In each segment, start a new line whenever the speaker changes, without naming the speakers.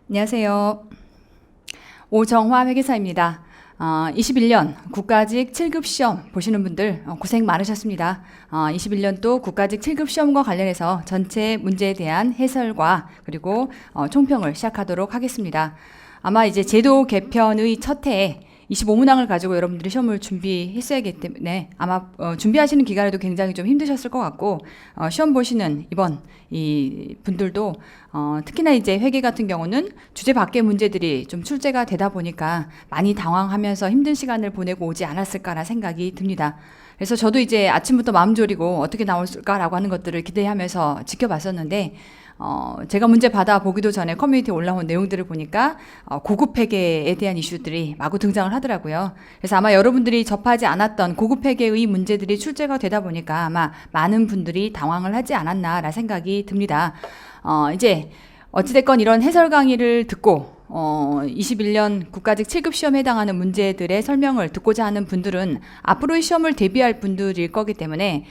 안녕하세요. 오정화 회계사입니다. 21년 국가직 7급 시험 보시는 분들 고생 많으셨습니다. 21년도 국가직 7급 시험과 관련해서 전체 문제에 대한 해설과 그리고 총평을 시작하도록 하겠습니다. 아마 이제 제도 개편의 첫 해에 25문항을 가지고 여러분들이 시험을 준비했어야기 때문에 아마 준비하시는 기간에도 굉장히 좀 힘드셨을 것 같고 시험 보시는 이번 이 분들도 특히나 이제 회계 같은 경우는 주제 밖의 문제들이 좀 출제가 되다 보니까 많이 당황하면서 힘든 시간을 보내고 오지 않았을까라는 생각이 듭니다. 그래서 저도 이제 아침부터 마음 졸이고 어떻게 나올까라고 하는 것들을 기대하면서 지켜봤었는데 제가 문제 받아보기도 전에 커뮤니티에 올라온 내용들을 보니까 고급 회계에 대한 이슈들이 마구 등장을 하더라고요. 그래서 아마 여러분들이 접하지 않았던 고급 회계의 문제들이 출제가 되다 보니까 아마 많은 분들이 당황을 하지 않았나라는 생각이 듭니다. 이제 어찌됐건 이런 해설 강의를 듣고 21년 국가직 7급 시험에 해당하는 문제들의 설명을 듣고자 하는 분들은 앞으로의 시험을 대비할 분들일 거기 때문에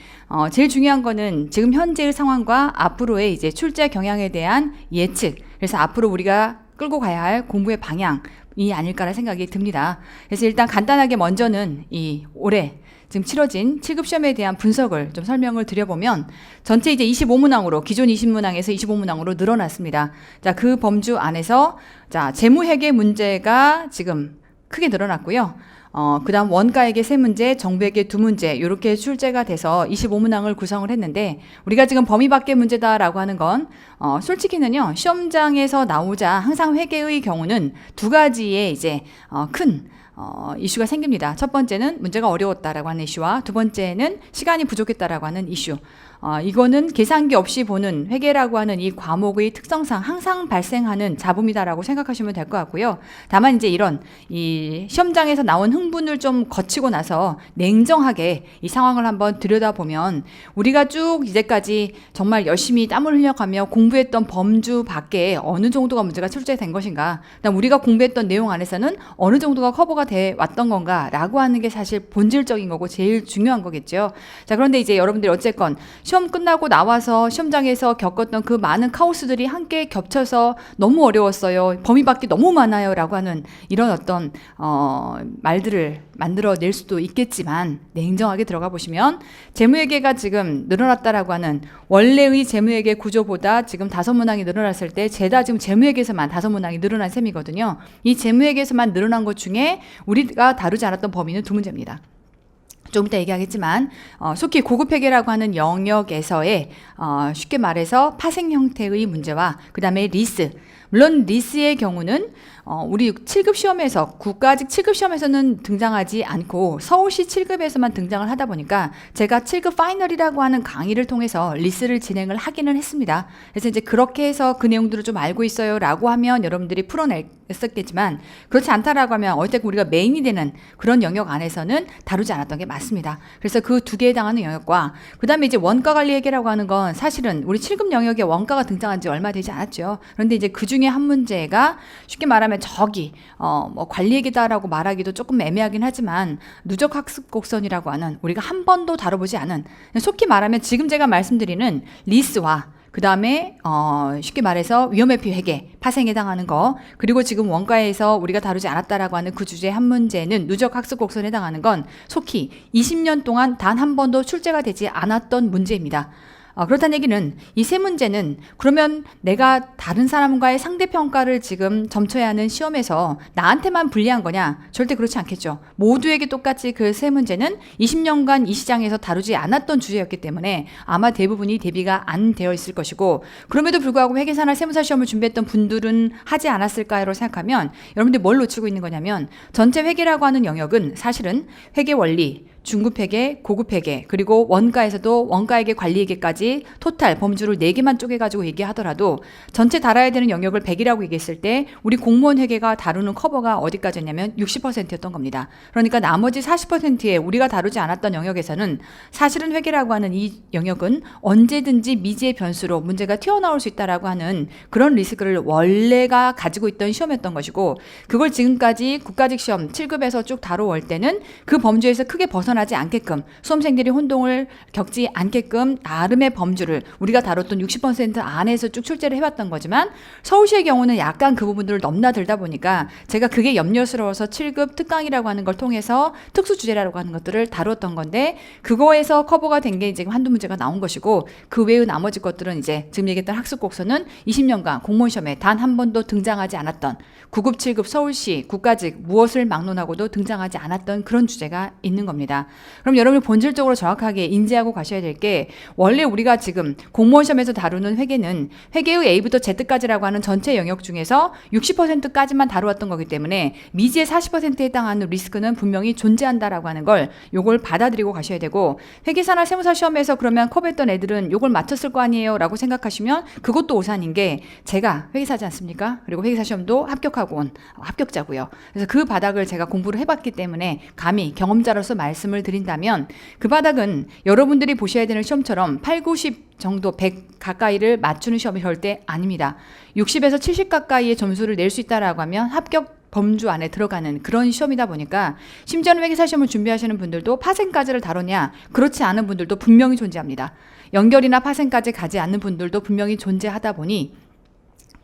제일 중요한 거는 지금 현재의 상황과 앞으로의 이제 출제 경향에 대한 예측, 그래서 앞으로 우리가 끌고 가야 할 공부의 방향이 아닐까라는 생각이 듭니다. 그래서 일단 간단하게 먼저는 이 올해 지금 치러진 7급 시험에 대한 분석을 좀 설명을 드려보면 전체 이제 25문항으로 기존 20문항에서 25문항으로 늘어났습니다. 자, 그 범주 안에서 자, 재무회계 문제가 지금 크게 늘어났고요. 그 다음 원가에게 3문제, 정부에게 2문제 이렇게 출제가 돼서 25문항을 구성을 했는데 우리가 지금 범위 밖의 문제다라고 하는 건 솔직히는요 시험장에서 나오자 항상 회계의 경우는 두 가지의 이제 큰 이슈가 생깁니다. 첫 번째는 문제가 어려웠다라고 하는 이슈와 두 번째는 시간이 부족했다라고 하는 이슈. 이거는 계산기 없이 보는 회계라고 하는 이 과목의 특성상 항상 발생하는 잡음이다라고 생각하시면 될 것 같고요. 다만 이제 이런 이 시험장에서 나온 흥분을 좀 거치고 나서 냉정하게 이 상황을 한번 들여다보면 우리가 쭉 이제까지 정말 열심히 땀을 흘려가며 공부했던 범주 밖에 어느 정도가 문제가 출제된 것인가, 그다음 우리가 공부했던 내용 안에서는 어느 정도가 커버가 돼 왔던 건가라고 하는 게 사실 본질적인 거고 제일 중요한 거겠죠. 자, 그런데 이제 여러분들이 어쨌건 시험 끝나고 나와서 시험장에서 겪었던 그 많은 카오스들이 함께 겹쳐서 너무 어려웠어요. 범위 밖이 너무 많아요. 라고 하는 이런 어떤 말들을 만들어낼 수도 있겠지만 냉정하게 들어가 보시면 재무회계가 지금 늘어났다라고 하는 원래의 재무회계 구조보다 지금 5문항이 늘어났을 때 죄다 지금 재무회계에서만 5문항이 늘어난 셈이거든요. 이 재무회계에서만 늘어난 것 중에 우리가 다루지 않았던 범위는 2문제입니다. 좀 이따 얘기하겠지만 속히 고급회계라고 하는 영역에서의 쉽게 말해서 파생 형태의 문제와 그 다음에 리스, 물론 리스의 경우는 우리 7급 시험에서 국가직 7급 시험에서는 등장하지 않고 서울시 7급에서만 등장을 하다 보니까 제가 7급 파이널이라고 하는 강의를 통해서 리스를 진행을 하기는 했습니다. 그래서 이제 그렇게 해서 그 내용들을 좀 알고 있어요 라고 하면 여러분들이 풀어냈었겠지만 그렇지 않다라고 하면 어쨌든 우리가 메인이 되는 그런 영역 안에서는 다루지 않았던 게 맞습니다. 그래서 그 두 개에 해당하는 영역과 그 다음에 이제 원가관리회계라고 하는 건 사실은 우리 7급 영역에 원가가 등장한 지 얼마 되지 않았죠. 그런데 이제 그 중에 한 문제가 쉽게 말하면 저기 뭐 관리회계다라고 말하기도 조금 애매하긴 하지만 누적학습 곡선이라고 하는 우리가 한 번도 다뤄보지 않은, 속히 말하면 지금 제가 말씀드리는 리스와 그 다음에 쉽게 말해서 위험회피 회계, 파생에 해당하는 거, 그리고 지금 원가에서 우리가 다루지 않았다라고 하는 그 주제 한 문제는 누적학습 곡선에 해당하는 건 속히 20년 동안 단 한 번도 출제가 되지 않았던 문제입니다. 그렇다는 얘기는 이 세 문제는 그러면 내가 다른 사람과의 상대평가를 지금 점쳐야 하는 시험에서 나한테만 불리한 거냐? 절대 그렇지 않겠죠. 모두에게 똑같이 그 세 문제는 20년간 이 시장에서 다루지 않았던 주제였기 때문에 아마 대부분이 대비가 안 되어 있을 것이고, 그럼에도 불구하고 회계사나 세무사 시험을 준비했던 분들은 하지 않았을까로 생각하면 여러분들이 뭘 놓치고 있는 거냐면 전체 회계라고 하는 영역은 사실은 회계 원리, 중급회계, 고급회계, 그리고 원가에서도 원가회계 관리회계까지 토탈 범주를 4개만 쪼개가지고 얘기하더라도 전체 달아야 되는 영역을 100이라고 얘기했을 때 우리 공무원 회계가 다루는 커버가 어디까지였냐면 60%였던 겁니다. 그러니까 나머지 40%의 우리가 다루지 않았던 영역에서는 사실은 회계라고 하는 이 영역은 언제든지 미지의 변수로 문제가 튀어나올 수 있다라고 하는 그런 리스크를 원래가 가지고 있던 시험이었던 것이고, 그걸 지금까지 국가직 시험 7급에서 쭉 다뤄올 때는 그 범주에서 크게 벗어나 벗어나지 않게끔 수험생들이 혼동을 겪지 않게끔 나름의 범주를 우리가 다뤘던 60% 안에서 쭉 출제를 해왔던 거지만 서울시의 경우는 약간 그 부분들을 넘나들다 보니까 제가 그게 염려스러워서 7급 특강이라고 하는 걸 통해서 특수 주제라고 하는 것들을 다루었던 건데 그거에서 커버가 된 게 지금 한두 문제가 나온 것이고 그 외의 나머지 것들은 이제 지금 얘기했던 학습 곡선은 20년간 공무원 시험에 단 한 번도 등장하지 않았던 9급, 7급 서울시 국가직 무엇을 막론하고도 등장하지 않았던 그런 주제가 있는 겁니다. 그럼 여러분이 본질적으로 정확하게 인지하고 가셔야 될 게 원래 우리가 지금 공무원 시험에서 다루는 회계는 회계의 A부터 Z까지라고 하는 전체 영역 중에서 60%까지만 다루었던 거기 때문에 미지의 40%에 해당하는 리스크는 분명히 존재한다라고 하는 걸 요걸 받아들이고 가셔야 되고 회계사나 세무사 시험에서 그러면 컵했던 애들은 요걸 맞췄을 거 아니에요 라고 생각하시면 그것도 오산인 게 제가 회계사지 않습니까? 그리고 회계사 시험도 합격하고 온 합격자고요. 그래서 그 바닥을 제가 공부를 해봤기 때문에 감히 경험자로서 말씀을 드린다면 그 바닥은 여러분들이 보셔야 되는 시험처럼 8, 90 정도 100 가까이를 맞추는 시험이 절대 아닙니다. 60에서 70 가까이의 점수를 낼 수 있다라고 하면 합격 범주 안에 들어가는 그런 시험이다 보니까 심지어는 회계사 시험을 준비하시는 분들도 파생까지를 다루냐 그렇지 않은 분들도 분명히 존재합니다. 연결이나 파생까지 가지 않는 분들도 분명히 존재하다 보니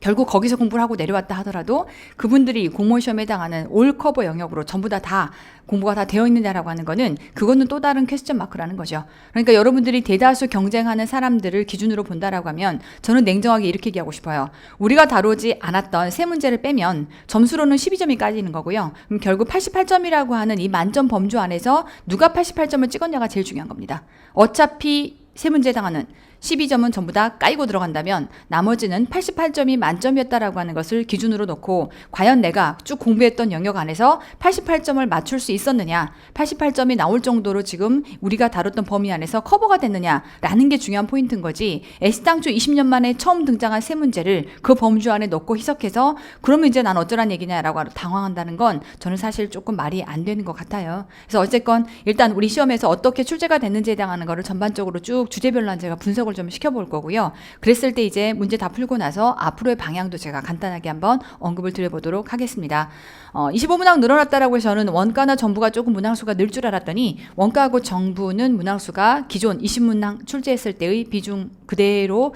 결국 거기서 공부를 하고 내려왔다 하더라도 그분들이 공무원 시험에 해당하는 올 커버 영역으로 전부 다 공부가 다 되어 있느냐라고 하는 거는 그거는 또 다른 퀘스천 마크라는 거죠. 그러니까 여러분들이 대다수 경쟁하는 사람들을 기준으로 본다라고 하면 저는 냉정하게 이렇게 얘기하고 싶어요. 우리가 다루지 않았던 세 문제를 빼면 점수로는 12점이 까지는 거고요. 그럼 결국 88점이라고 하는 이 만점 범주 안에서 누가 88점을 찍었냐가 제일 중요한 겁니다. 어차피 세 문제에 해당하는 12점은 전부 다 까이고 들어간다면 나머지는 88점이 만점이었다라고 하는 것을 기준으로 놓고 과연 내가 쭉 공부했던 영역 안에서 88점을 맞출 수 있었느냐 88점이 나올 정도로 지금 우리가 다뤘던 범위 안에서 커버가 됐느냐라는 게 중요한 포인트인 거지 S당초 20년 만에 처음 등장한 세 문제를 그 범주 안에 넣고 희석해서 그러면 이제 난 어쩌란 얘기냐라고 당황한다는 건 저는 사실 조금 말이 안 되는 것 같아요. 그래서 어쨌건 일단 우리 시험에서 어떻게 출제가 됐는지에 해당하는 거를 전반적으로 쭉 주제별로 제가 분석을 좀 시켜볼 거고요. 그랬을 때 이제 문제 다 풀고 나서 앞으로의 방향도 제가 간단하게 한번 언급을 드려보도록 하겠습니다. 25문항 늘어났다라고 해서 저는 원가나 정부가 조금 문항수가 늘 줄 알았더니 원가하고 정부는 문항수가 기존 20문항 출제했을 때의 비중 그대로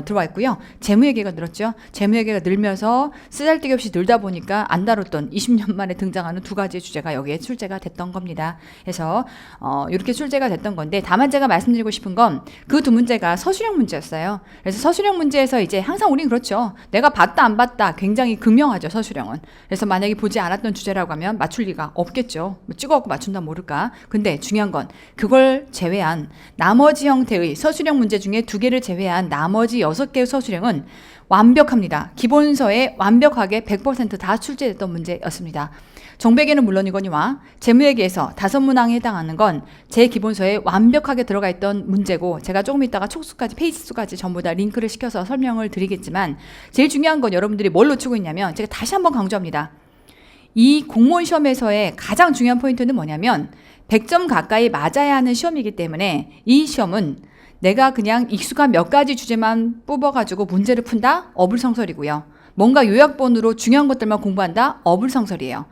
들어와 있고요. 재무회계가 늘었죠. 재무회계가 늘면서 쓰잘데기 없이 늘다 보니까 안 다뤘던 20년 만에 등장하는 두 가지의 주제가 여기에 출제가 됐던 겁니다. 그래서 이렇게 출제가 됐던 건데 다만 제가 말씀드리고 싶은 건 그 두 문제가 서술형 문제였어요. 그래서 서술형 문제에서 이제 항상 우린 그렇죠. 내가 봤다 안 봤다 굉장히 극명하죠. 서술형은. 그래서 만약에 보지 않았던 주제라고 하면 맞출 리가 없겠죠. 뭐 찍어갖고 맞춘다 모를까. 근데 중요한 건 그걸 제외한 나머지 형태의 서술형 문제 중에 두 개를 제외한 나머지 6개의 서술형은 완벽합니다. 기본서에 완벽하게 100% 출제됐던 문제였습니다. 정배계는 물론이거니와 재무회계에서 5문항에 해당하는 건 제 기본서에 완벽하게 들어가 있던 문제고 제가 조금 이따가 촉수까지 페이지 수까지 전부 다 링크를 시켜서 설명을 드리겠지만 제일 중요한 건 여러분들이 뭘 놓치고 있냐면 제가 다시 한번 강조합니다. 이 공무원 시험에서의 가장 중요한 포인트는 뭐냐면 100점 가까이 맞아야 하는 시험이기 때문에 이 시험은 내가 그냥 익숙한 몇 가지 주제만 뽑아가지고 문제를 푼다? 어불성설이고요. 뭔가 요약본으로 중요한 것들만 공부한다? 어불성설이에요.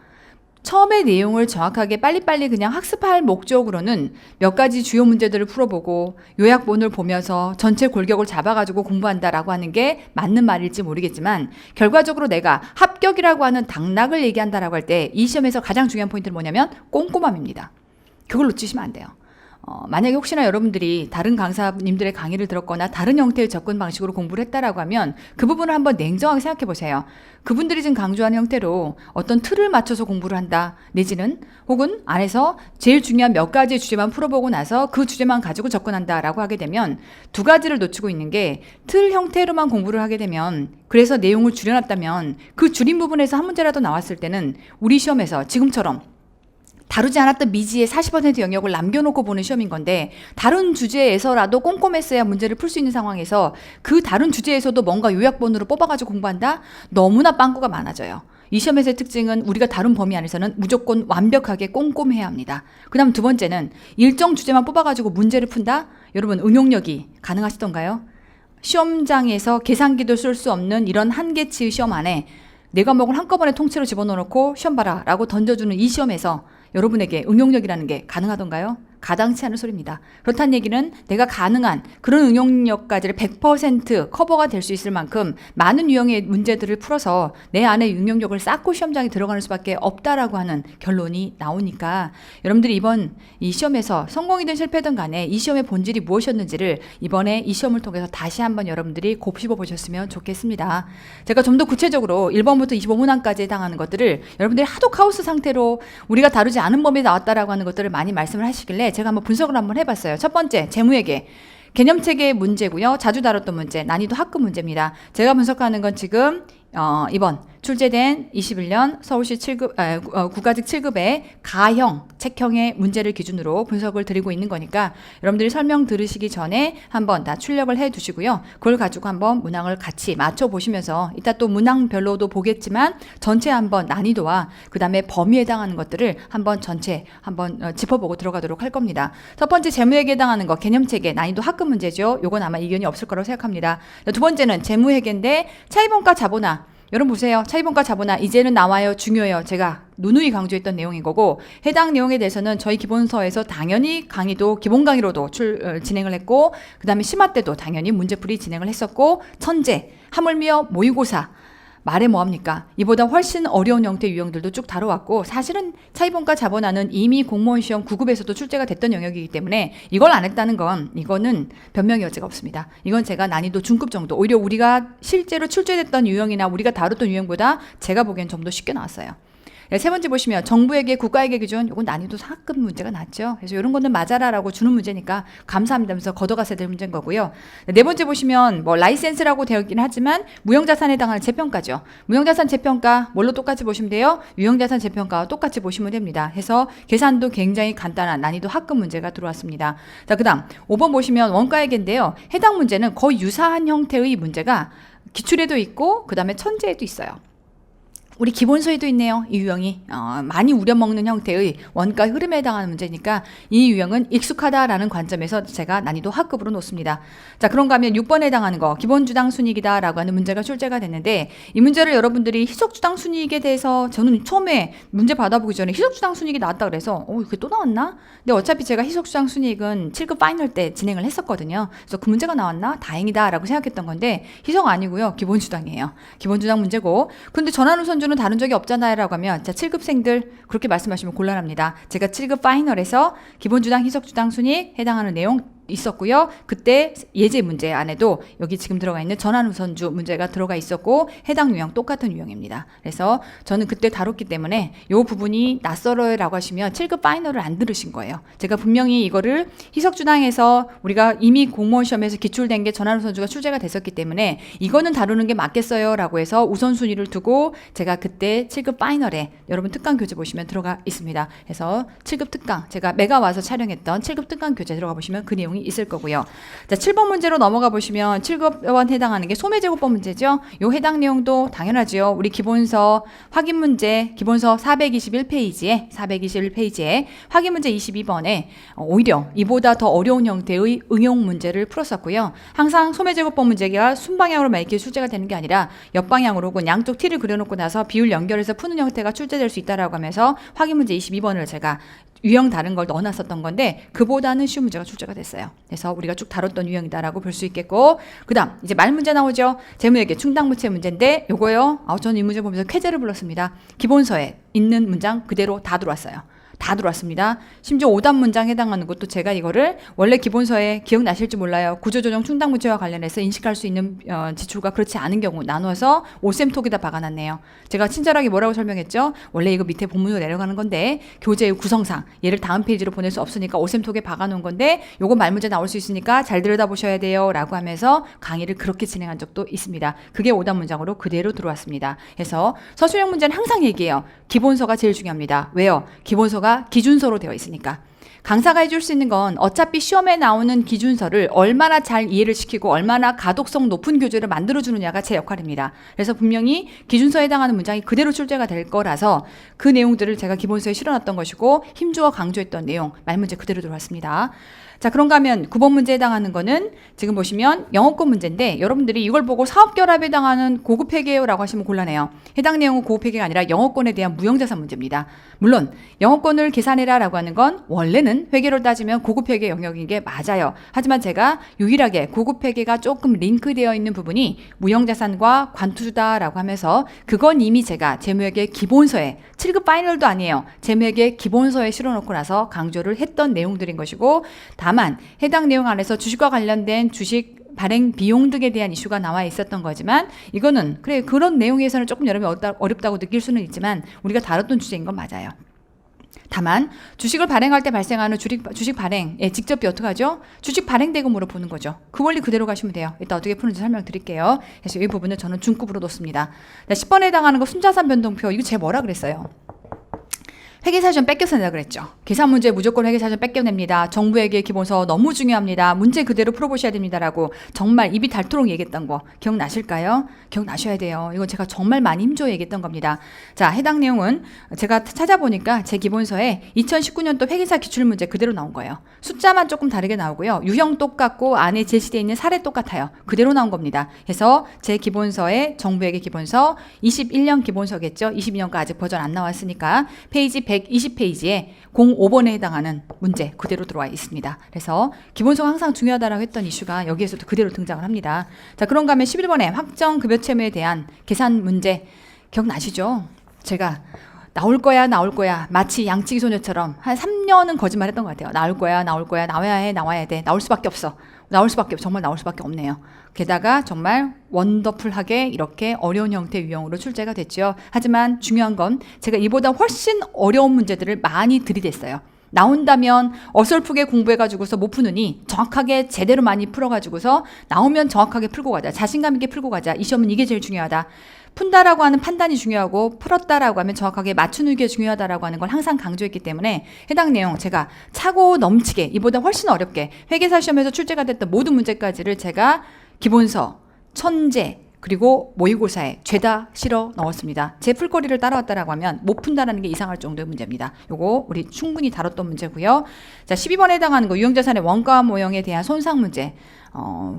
처음에 내용을 정확하게 빨리빨리 그냥 학습할 목적으로는 몇 가지 주요 문제들을 풀어보고 요약본을 보면서 전체 골격을 잡아가지고 공부한다라고 하는 게 맞는 말일지 모르겠지만 결과적으로 내가 합격이라고 하는 당락을 얘기한다라고 할 때 이 시험에서 가장 중요한 포인트는 뭐냐면 꼼꼼함입니다. 그걸 놓치시면 안 돼요. 만약에 혹시나 여러분들이 다른 강사님들의 강의를 들었거나 다른 형태의 접근 방식으로 공부를 했다라고 하면 그 부분을 한번 냉정하게 생각해 보세요. 그분들이 지금 강조하는 형태로 어떤 틀을 맞춰서 공부를 한다 내지는 혹은 안에서 제일 중요한 몇 가지의 주제만 풀어보고 나서 그 주제만 가지고 접근한다라고 하게 되면 두 가지를 놓치고 있는 게 틀 형태로만 공부를 하게 되면 그래서 내용을 줄여놨다면 그 줄인 부분에서 한 문제라도 나왔을 때는 우리 시험에서 지금처럼 다루지 않았던 미지의 40% 영역을 남겨놓고 보는 시험인 건데 다른 주제에서라도 꼼꼼했어야 문제를 풀 수 있는 상황에서 그 다른 주제에서도 뭔가 요약본으로 뽑아가지고 공부한다? 너무나 빵꾸가 많아져요. 이 시험에서의 특징은 우리가 다룬 범위 안에서는 무조건 완벽하게 꼼꼼해야 합니다. 그 다음 두 번째는 일정 주제만 뽑아가지고 문제를 푼다? 여러분 응용력이 가능하시던가요? 시험장에서 계산기도 쓸 수 없는 이런 한계치의 시험 안에 네 과목을 한꺼번에 통째로 집어넣어놓고 시험 봐라 라고 던져주는 이 시험에서 여러분에게 응용력이라는 게 가능하던가요? 가당치 않은 소리입니다. 그렇다는 얘기는 내가 가능한 그런 응용력까지를 100% 커버가 될 수 있을 만큼 많은 유형의 문제들을 풀어서 내 안에 응용력을 쌓고 시험장에 들어가는 수밖에 없다라고 하는 결론이 나오니까 여러분들이 이번 이 시험에서 성공이든 실패든 간에 이 시험의 본질이 무엇이었는지를 이번에 이 시험을 통해서 다시 한번 여러분들이 곱씹어 보셨으면 좋겠습니다. 제가 좀 더 구체적으로 1번부터 25문항까지 해당하는 것들을 여러분들이 하도 카오스 상태로 우리가 다루지 않은 범위에 나왔다라고 하는 것들을 많이 말씀을 하시길래 제가 한번 분석을 한번 해봤어요. 첫 번째, 재무회계. 개념체계 문제고요. 자주 다뤘던 문제, 난이도 학급 문제입니다. 제가 분석하는 건 지금 이번 출제된 21년 서울시 7급, 국가직 7급의 가형, 책형의 문제를 기준으로 분석을 드리고 있는 거니까 여러분들이 설명 들으시기 전에 한번 다 출력을 해 두시고요. 그걸 가지고 한번 문항을 같이 맞춰보시면서 이따 또 문항별로도 보겠지만 전체 한번 난이도와 그 다음에 범위에 해당하는 것들을 한번 전체 한번 짚어보고 들어가도록 할 겁니다. 첫 번째 재무회계에 해당하는 거 개념체계 난이도 학급 문제죠. 요건 아마 이견이 없을 거라고 생각합니다. 두 번째는 재무회계인데 차이본가 자본화. 여러분 보세요. 차이본가 자본화 이제는 나와요. 중요해요. 제가 누누이 강조했던 내용인 거고 해당 내용에 대해서는 저희 기본서에서 당연히 강의도 기본 강의로도 진행을 했고 그 다음에 심화 때도 당연히 문제풀이 진행을 했었고 천재, 하물며 모의고사 말해 뭐합니까? 이보다 훨씬 어려운 형태의 유형들도 쭉 다뤄왔고 사실은 차이본가 자본화는 이미 공무원 시험 9급에서도 출제가 됐던 영역이기 때문에 이걸 안 했다는 건 이거는 변명의 여지가 없습니다. 이건 제가 난이도 중급 정도 오히려 우리가 실제로 출제됐던 유형이나 우리가 다뤘던 유형보다 제가 보기엔 좀 더 쉽게 나왔어요. 세 번째 보시면 정부에게 국가에게 기준 이건 난이도 상급 문제가 낮죠. 그래서 이런 거는 맞아라라고 주는 문제니까 감사합니다 하면서 걷어갔어야 될 문제인 거고요. 네 번째 보시면 뭐 라이센스라고 되어 있긴 하지만 무형자산에 해당하는 재평가죠. 무형자산 재평가 뭘로 똑같이 보시면 돼요? 유형자산 재평가와 똑같이 보시면 됩니다. 해서 계산도 굉장히 간단한 난이도 학급 문제가 들어왔습니다. 자, 그다음 5번 보시면 원가액인데요. 해당 문제는 거의 유사한 형태의 문제가 기출에도 있고 그 다음에 천재에도 있어요. 우리 기본서에도 있네요. 이 유형이 많이 우려먹는 형태의 원가 흐름에 해당하는 문제니까 이 유형은 익숙하다라는 관점에서 제가 난이도 학급으로 놓습니다. 자, 그런가 하면 6번에 해당하는 거 기본주당 순이익이다 라고 하는 문제가 출제가 됐는데 이 문제를 여러분들이 희석주당 순이익에 대해서 저는 처음에 문제 받아보기 전에 희석주당 순이익이 나왔다 그래서 그게 또 나왔나? 근데 어차피 제가 희석주당 순이익은 7급 파이널 때 진행을 했었거든요. 그래서 그 문제가 나왔나? 다행이다 라고 생각했던 건데 희석 아니고요. 기본주당이에요. 기본주당 문제고 근데 전환우선주는 다룬 적이 없잖아요 라고 하면 자 7급생들 그렇게 말씀하시면 곤란합니다. 제가 7급 파이널에서 기본주당 희석주당 순이익 해당하는 내용 있었고요. 그때 예제 문제 안에도 여기 지금 들어가 있는 전환우선주 문제가 들어가 있었고 해당 유형 똑같은 유형입니다. 그래서 저는 그때 다뤘기 때문에 이 부분이 낯설어요 라고 하시면 7급 파이널을 안 들으신 거예요. 제가 분명히 이거를 희석주당에서 우리가 이미 공무원 시험에서 기출된 게 전환우선주가 출제가 됐었기 때문에 이거는 다루는 게 맞겠어요 라고 해서 우선순위를 두고 제가 그때 7급 파이널에 여러분 특강 교재 보시면 들어가 있습니다. 그래서 7급 특강 제가 매가 와서 촬영했던 7급 특강 교재 들어가 보시면 그 내용이 있을 거고요. 자, 7번 문제로 넘어가 보시면 7급원 해당하는 게 소매제곱법 문제죠. 요 해당 내용도 당연하죠. 우리 기본서 확인 문제 기본서 421페이지에 확인 문제 22번에 오히려 이보다 더 어려운 형태의 응용 문제를 풀었었고요. 항상 소매제곱법 문제가 순방향으로만 이렇게 출제가 되는 게 아니라 옆방향으로 혹은 양쪽 T를 그려놓고 나서 비율 연결해서 푸는 형태가 출제될 수 있다라고 하면서 확인 문제 22번을 제가 유형 다른 걸 넣어놨었던 건데 그보다는 쉬운 문제가 출제가 됐어요. 그래서 우리가 쭉 다뤘던 유형이다라고 볼 수 있겠고 그 다음 이제 말 문제 나오죠. 재무회계 충당부채 문제인데 요거요. 저는 이 문제 보면서 쾌재를 불렀습니다. 기본서에 있는 문장 그대로 다 들어왔어요. 다 들어왔습니다. 심지어 5단 문장 해당하는 것도 제가 이거를 원래 기본서에 기억나실지 몰라요. 구조조정 충당부채와 관련해서 인식할 수 있는 지출과 그렇지 않은 경우 나눠서 오셈톡에다 박아놨네요. 제가 친절하게 뭐라고 설명했죠? 원래 이거 밑에 본문으로 내려가는 건데 교재의 구성상 얘를 다음 페이지로 보낼 수 없으니까 오셈톡에 박아놓은 건데 요거 말문제 나올 수 있으니까 잘 들여다보셔야 돼요 라고 하면서 강의를 그렇게 진행한 적도 있습니다. 그게 5단 문장으로 그대로 들어왔습니다. 그래서 서술형 문제는 항상 얘기해요. 기본서가 제일 중요합니다. 왜요? 기본서가 기준서로 되어 있으니까. 강사가 해줄 수 있는 건 어차피 시험에 나오는 기준서를 얼마나 잘 이해를 시키고 얼마나 가독성 높은 교재를 만들어주느냐가 제 역할입니다. 그래서 분명히 기준서에 해당하는 문장이 그대로 출제가 될 거라서 그 내용들을 제가 기본서에 실어놨던 것이고 힘주어 강조했던 내용 말문제 그대로 들어왔습니다. 자, 그런가 하면 9번 문제에 해당하는 거는 지금 보시면 영어권 문제인데 여러분들이 이걸 보고 사업결합에 해당하는 고급회계요라고 하시면 곤란해요. 해당 내용은 고급회계가 아니라 영어권에 대한 무형자산 문제입니다. 물론 영어권을 계산해라라고 하는 건 원래는 회계로 따지면 고급회계 영역인 게 맞아요. 하지만 제가 유일하게 고급회계가 조금 링크되어 있는 부분이 무형자산과 관투주다라고 하면서 그건 이미 제가 재무회계 기본서에 7급 파이널도 아니에요. 재무회계 기본서에 실어놓고 나서 강조를 했던 내용들인 것이고 다만 해당 내용 안에서 주식과 관련된 주식 발행 비용 등에 대한 이슈가 나와 있었던 거지만 이거는 그래 그런 내용에서는 조금 여러분이 어렵다고 느낄 수는 있지만 우리가 다뤘던 주제인 건 맞아요. 다만 주식을 발행할 때 발생하는 주식 발행에 직접비 어떻게 하죠? 주식 발행 대금으로 보는 거죠. 그 원리 그대로 가시면 돼요. 이따 어떻게 푸는지 설명드릴게요. 그래서 이 부분은 저는 중급으로 놓습니다. 10번에 해당하는 거 순자산 변동표 이거 제가 뭐라 그랬어요? 회계사전 뺏겨서 내라 그랬죠. 계산 문제 무조건 회계사전 뺏겨냅니다. 정부회계 기본서 너무 중요합니다. 문제 그대로 풀어보셔야 됩니다라고 정말 입이 닳도록 얘기했던 거 기억나실까요? 기억나셔야 돼요. 이건 제가 정말 많이 힘줘서 얘기했던 겁니다. 자, 해당 내용은 제가 찾아보니까 제 기본서에 2019년도 회계사 기출문제 그대로 나온 거예요. 숫자만 조금 다르게 나오고요. 유형 똑같고 안에 제시되어 있는 사례 똑같아요. 그대로 나온 겁니다. 그래서 제 기본서에 정부회계 기본서 21년 기본서겠죠. 22년과 아직 버전 안 나왔으니까 페이지 120페이지에 05번에 해당하는 문제 그대로 들어와 있습니다. 그래서 기본서가 항상 중요하다라고 했던 이슈가 여기에서도 그대로 등장을 합니다. 자, 그런가 하면 11번에 확정급여 채무에 대한 계산 문제 기억나시죠? 제가 나올 거야 마치 양치기 소녀처럼 한 3년은 거짓말했던 것 같아요. 나올 거야 나와야 돼 나올 수밖에 없어 정말 나올 수밖에 없네요. 게다가 정말 원더풀하게 이렇게 어려운 형태 유형으로 출제가 됐죠. 하지만 중요한 건 제가 이보다 훨씬 어려운 문제들을 많이 들이댔어요. 나온다면 어설프게 공부해가지고서 못 푸느니 정확하게 제대로 많이 풀어가지고서 나오면 정확하게 풀고 가자. 자신감 있게 풀고 가자. 이 시험은 이게 제일 중요하다. 푼다라고 하는 판단이 중요하고 풀었다라고 하면 정확하게 맞추는 게 중요하다라고 하는 걸 항상 강조했기 때문에 해당 내용 제가 차고 넘치게 이보다 훨씬 어렵게 회계사 시험에서 출제가 됐던 모든 문제까지를 제가 기본서, 천재, 그리고 모의고사에 죄다 실어 넣었습니다. 제 풀거리를 따라왔다라고 하면 못 푼다라는 게 이상할 정도의 문제입니다. 요거 우리 충분히 다뤘던 문제고요. 자, 12번에 해당하는 거 유형자산의 원가 모형에 대한 손상 문제.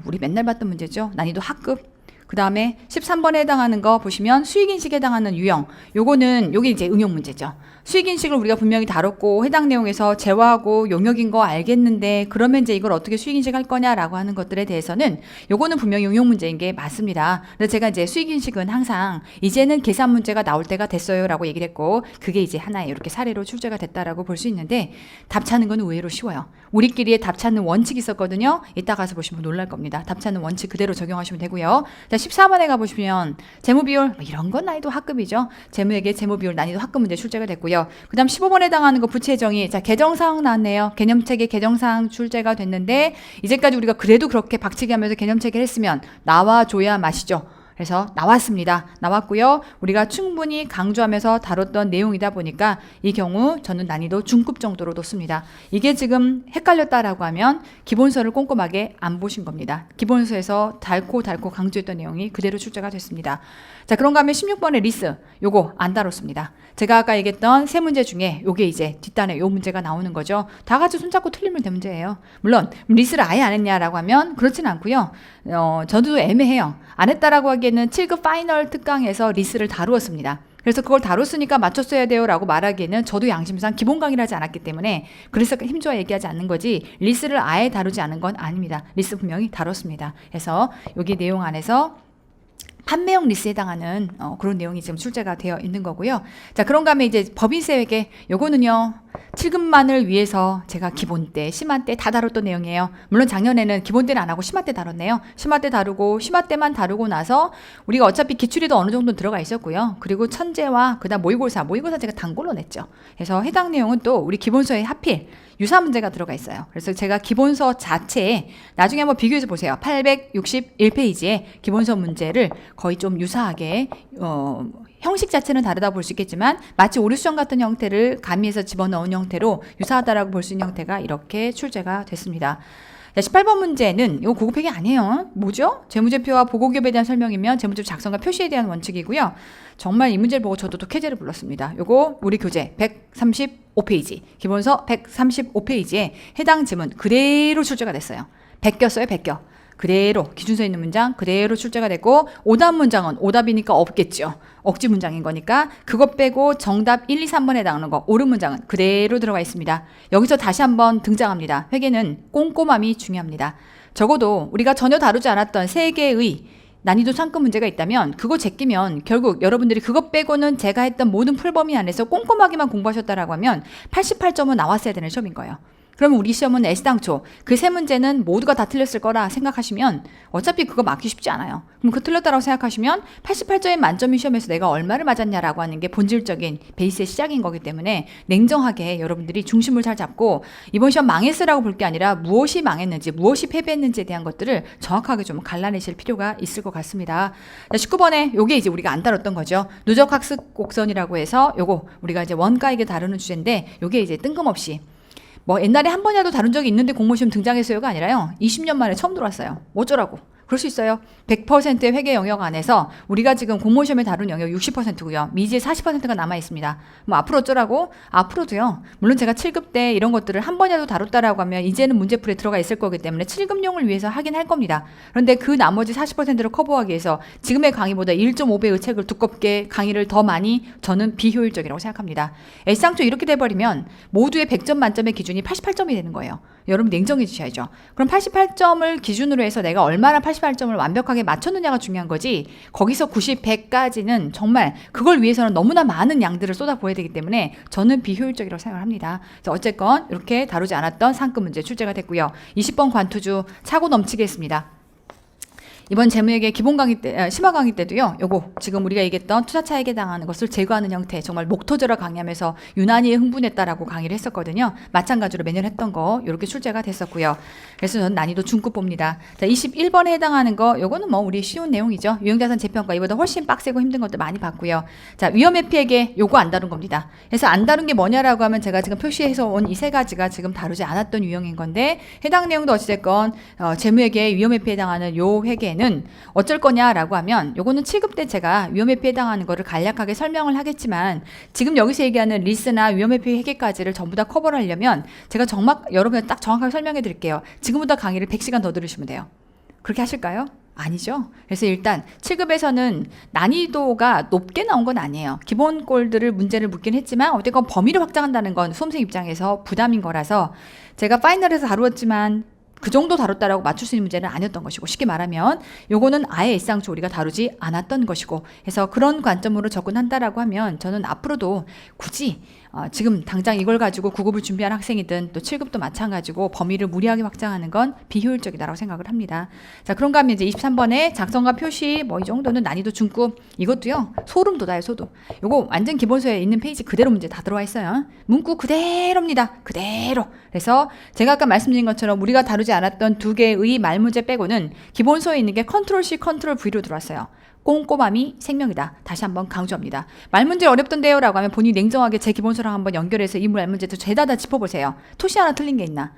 우리 맨날 봤던 문제죠. 난이도 하급. 그 다음에 13번에 해당하는 거 보시면 수익인식에 해당하는 유형. 요게 이제 응용 문제죠. 수익인식을 우리가 분명히 다뤘고 해당 내용에서 재화하고 용역인 거 알겠는데 그러면 이제 이걸 어떻게 수익인식 할 거냐라고 하는 것들에 대해서는 요거는 분명히 응용 문제인 게 맞습니다. 그래서 제가 이제 수익인식은 항상 이제는 계산 문제가 나올 때가 됐어요 라고 얘기를 했고 그게 이제 하나의 이렇게 사례로 출제가 됐다라고 볼 수 있는데 답 찾는 건 의외로 쉬워요. 우리끼리의 답 찾는 원칙이 있었거든요. 이따 가서 보시면 놀랄 겁니다. 답 찾는 원칙 그대로 적용하시면 되고요. 자, 14번에 가보시면 재무비율 이런 건 난이도 학급이죠. 재무회계 재무비율 난이도 학급 문제 출제가 됐고요. 그 다음 15번에 해당하는 거 부채정의. 자, 개정사항 나왔네요. 개념체계 개정사항 출제가 됐는데 이제까지 우리가 그래도 그렇게 박치기 하면서 개념체계를 했으면 나와줘야 맛이죠. 그래서 나왔습니다. 나왔고요. 우리가 충분히 강조하면서 다뤘던 내용이다 보니까 이 경우 저는 난이도 중급 정도로 뒀습니다. 이게 지금 헷갈렸다라고 하면 기본서를 꼼꼼하게 안 보신 겁니다. 기본서에서 달고 강조했던 내용이 그대로 출제가 됐습니다. 자, 그런가 하면 16번의 리스. 요거 안 다뤘습니다. 제가 아까 얘기했던 세 문제 중에 요게 이제 뒷단에 요 문제가 나오는 거죠. 다 같이 손잡고 틀리면 된 문제예요. 물론 리스를 아예 안 했냐라고 하면 그렇진 않고요. 저도 애매해요. 안 했다라고 하기에는 7급 파이널 특강에서 리스를 다루었습니다. 그래서 그걸 다뤘으니까 맞췄어야 돼요 라고 말하기에는 저도 양심상 기본 강의를 하지 않았기 때문에 그래서 힘줘야 얘기하지 않는 거지 리스를 아예 다루지 않은 건 아닙니다. 리스 분명히 다뤘습니다. 그래서 여기 내용 안에서 판매형 리스에 해당하는 그런 내용이 지금 출제가 되어 있는 거고요. 자, 그런가 하면 이제 법인세회계 요거는요 7급만을 위해서 제가 기본 때, 심화 때 다 다뤘던 내용이에요. 물론 작년에는 기본 때는 안 하고 심화 때 다뤘네요. 심화 때 다루고 심화 때만 다루고 나서 우리가 어차피 기출에도 어느 정도 들어가 있었고요. 그리고 천재와 그다음 모의고사 제가 단골로 냈죠. 그래서 해당 내용은 또 우리 기본서에 하필 유사 문제가 들어가 있어요. 그래서 제가 기본서 자체에 나중에 한번 비교해서 보세요. 861페이지에 기본서 문제를 거의 좀 유사하게 형식 자체는 다르다 볼 수 있겠지만 마치 오류수정 같은 형태를 가미해서 집어넣은 형태로 유사하다라고 볼 수 있는 형태가 이렇게 출제가 됐습니다. 자, 18번 문제는 이거 고급회계 아니에요. 뭐죠? 재무제표와 보고기업에 대한 설명이면 재무제표 작성과 표시에 대한 원칙이고요. 정말 이 문제를 보고 저도 또 쾌재를 불렀습니다. 요거 우리 교재 135페이지, 기본서 135페이지에 해당 지문 그대로 출제가 됐어요. 베꼈어요, 베껴. 그대로 기준서에 있는 문장 그대로 출제가 됐고, 오답 문장은 오답이니까 없겠죠. 억지 문장인 거니까 그것 빼고 정답 1, 2, 3번에 해당하는 거 옳은 문장은 그대로 들어가 있습니다. 여기서 다시 한번 등장합니다. 회계는 꼼꼼함이 중요합니다. 적어도 우리가 전혀 다루지 않았던 세 개의 난이도 상급 문제가 있다면 그거 제끼면 결국 여러분들이 그것 빼고는 제가 했던 모든 풀범위 안에서 꼼꼼하게만 공부하셨다라고 하면 88점은 나왔어야 되는 시험인 거예요. 그러면 우리 시험은 애시당초 그 세 문제는 모두가 다 틀렸을 거라 생각하시면 어차피 그거 맞기 쉽지 않아요. 그럼 그 틀렸다라고 생각하시면 88점의 만점인 시험에서 내가 얼마를 맞았냐라고 하는 게 본질적인 베이스의 시작인 거기 때문에 냉정하게 여러분들이 중심을 잘 잡고 이번 시험 망했으라고 볼 게 아니라 무엇이 망했는지 무엇이 패배했는지에 대한 것들을 정확하게 좀 갈라내실 필요가 있을 것 같습니다. 19번에 요게 이제 우리가 안 다뤘던 거죠. 누적학습 곡선이라고 해서 요거 우리가 이제 원가에게 다루는 주제인데 요게 이제 뜬금없이 뭐 옛날에 한 번이라도 다룬 적이 있는데 공모시험 등장했어요가 아니라요. 20년 만에 처음 들어왔어요. 어쩌라고. 그럴 수 있어요. 100%의 회계 영역 안에서 우리가 지금 공모시험에 다룬 영역 60%고요. 미지의 40%가 남아 있습니다. 뭐 앞으로 어쩌라고? 앞으로도요. 물론 제가 7급 때 이런 것들을 한 번이라도 다뤘다라고 하면 이제는 문제풀이에 들어가 있을 거기 때문에 7급용을 위해서 하긴 할 겁니다. 그런데 그 나머지 40%를 커버하기 위해서 지금의 강의보다 1.5배의 책을 두껍게 강의를 더 많이 저는 비효율적이라고 생각합니다. 애시당초 이렇게 돼버리면 모두의 100점 만점의 기준이 88점이 되는 거예요. 여러분 냉정해 주셔야죠. 그럼 88점을 기준으로 해서 내가 얼마나 88점을 완벽하게 맞췄느냐가 중요한 거지, 거기서 90, 100까지는 정말 그걸 위해서는 너무나 많은 양들을 쏟아부어야 되기 때문에 저는 비효율적이라고 생각을 합니다. 그래서 어쨌건 이렇게 다루지 않았던 상급 문제 출제가 됐고요. 20번 관투주 차고 넘치게 했습니다. 이번 재무회계 기본 강의 때, 심화 강의 때도요, 요거 지금 우리가 얘기했던 투자 차익에 해당하는 것을 제거하는 형태, 정말 목토제로 강의하면서 유난히 흥분했다라고 강의를 했었거든요. 마찬가지로 매년 했던 거 이렇게 출제가 됐었고요. 그래서 저는 난이도 중급 봅니다. 자, 21번에 해당하는 거, 요거는 뭐 우리 쉬운 내용이죠. 유형자산 재평가 이보다 훨씬 빡세고 힘든 것들 많이 봤고요. 자, 위험회피에게 요거 안 다룬 겁니다. 그래서 안 다룬 게 뭐냐라고 하면 제가 지금 표시해서 온 이 세 가지가 지금 다루지 않았던 유형인 건데, 해당 내용도 어찌됐건 재무회계 위험회피에 해당하는 요 회계는 어쩔 거냐라고 하면 요거는 7급 때 제가 위험회피에 해당하는 거를 간략하게 설명을 하겠지만, 지금 여기서 얘기하는 리스나 위험회피 회계까지를 전부 다 커버를 하려면 제가 정말 여러분한테 딱 정확하게 설명해 드릴게요. 지금부터 강의를 100시간 더 들으시면 돼요. 그렇게 하실까요? 아니죠. 그래서 일단 7급에서는 난이도가 높게 나온 건 아니에요. 기본 꼴들을 문제를 묻긴 했지만 어쨌건 범위를 확장한다는 건 수험생 입장에서 부담인 거라서 제가 파이널에서 다루었지만 그 정도 다뤘다라고 맞출 수 있는 문제는 아니었던 것이고, 쉽게 말하면 요거는 아예 애시당초 우리가 다루지 않았던 것이고 해서 그런 관점으로 접근한다라고 하면 저는 앞으로도 굳이 지금 당장 이걸 가지고 9급을 준비한 학생이든 또 7급도 마찬가지고 범위를 무리하게 확장하는 건 비효율적이다라고 생각을 합니다. 자, 그런가 하면 이제 23번에 작성과 표시 뭐 이 정도는 난이도 중급, 이것도요 소름 돋아요. 소도 요거 완전 기본서에 있는 페이지 그대로 문제 다 들어와 있어요. 문구 그대로입니다. 그대로. 그래서 제가 아까 말씀드린 것처럼 우리가 다루지 않았던 두 개의 말문제 빼고는 기본서에 있는 게 컨트롤 C, 컨트롤 V로 들어왔어요. 꼼꼼함이 생명이다. 다시 한번 강조합니다. 말문제 어렵던데요 라고 하면 본인이 냉정하게 제 기본서랑 한번 연결해서 이 말문제도 죄다 다 짚어보세요. 토시 하나 틀린 게 있나?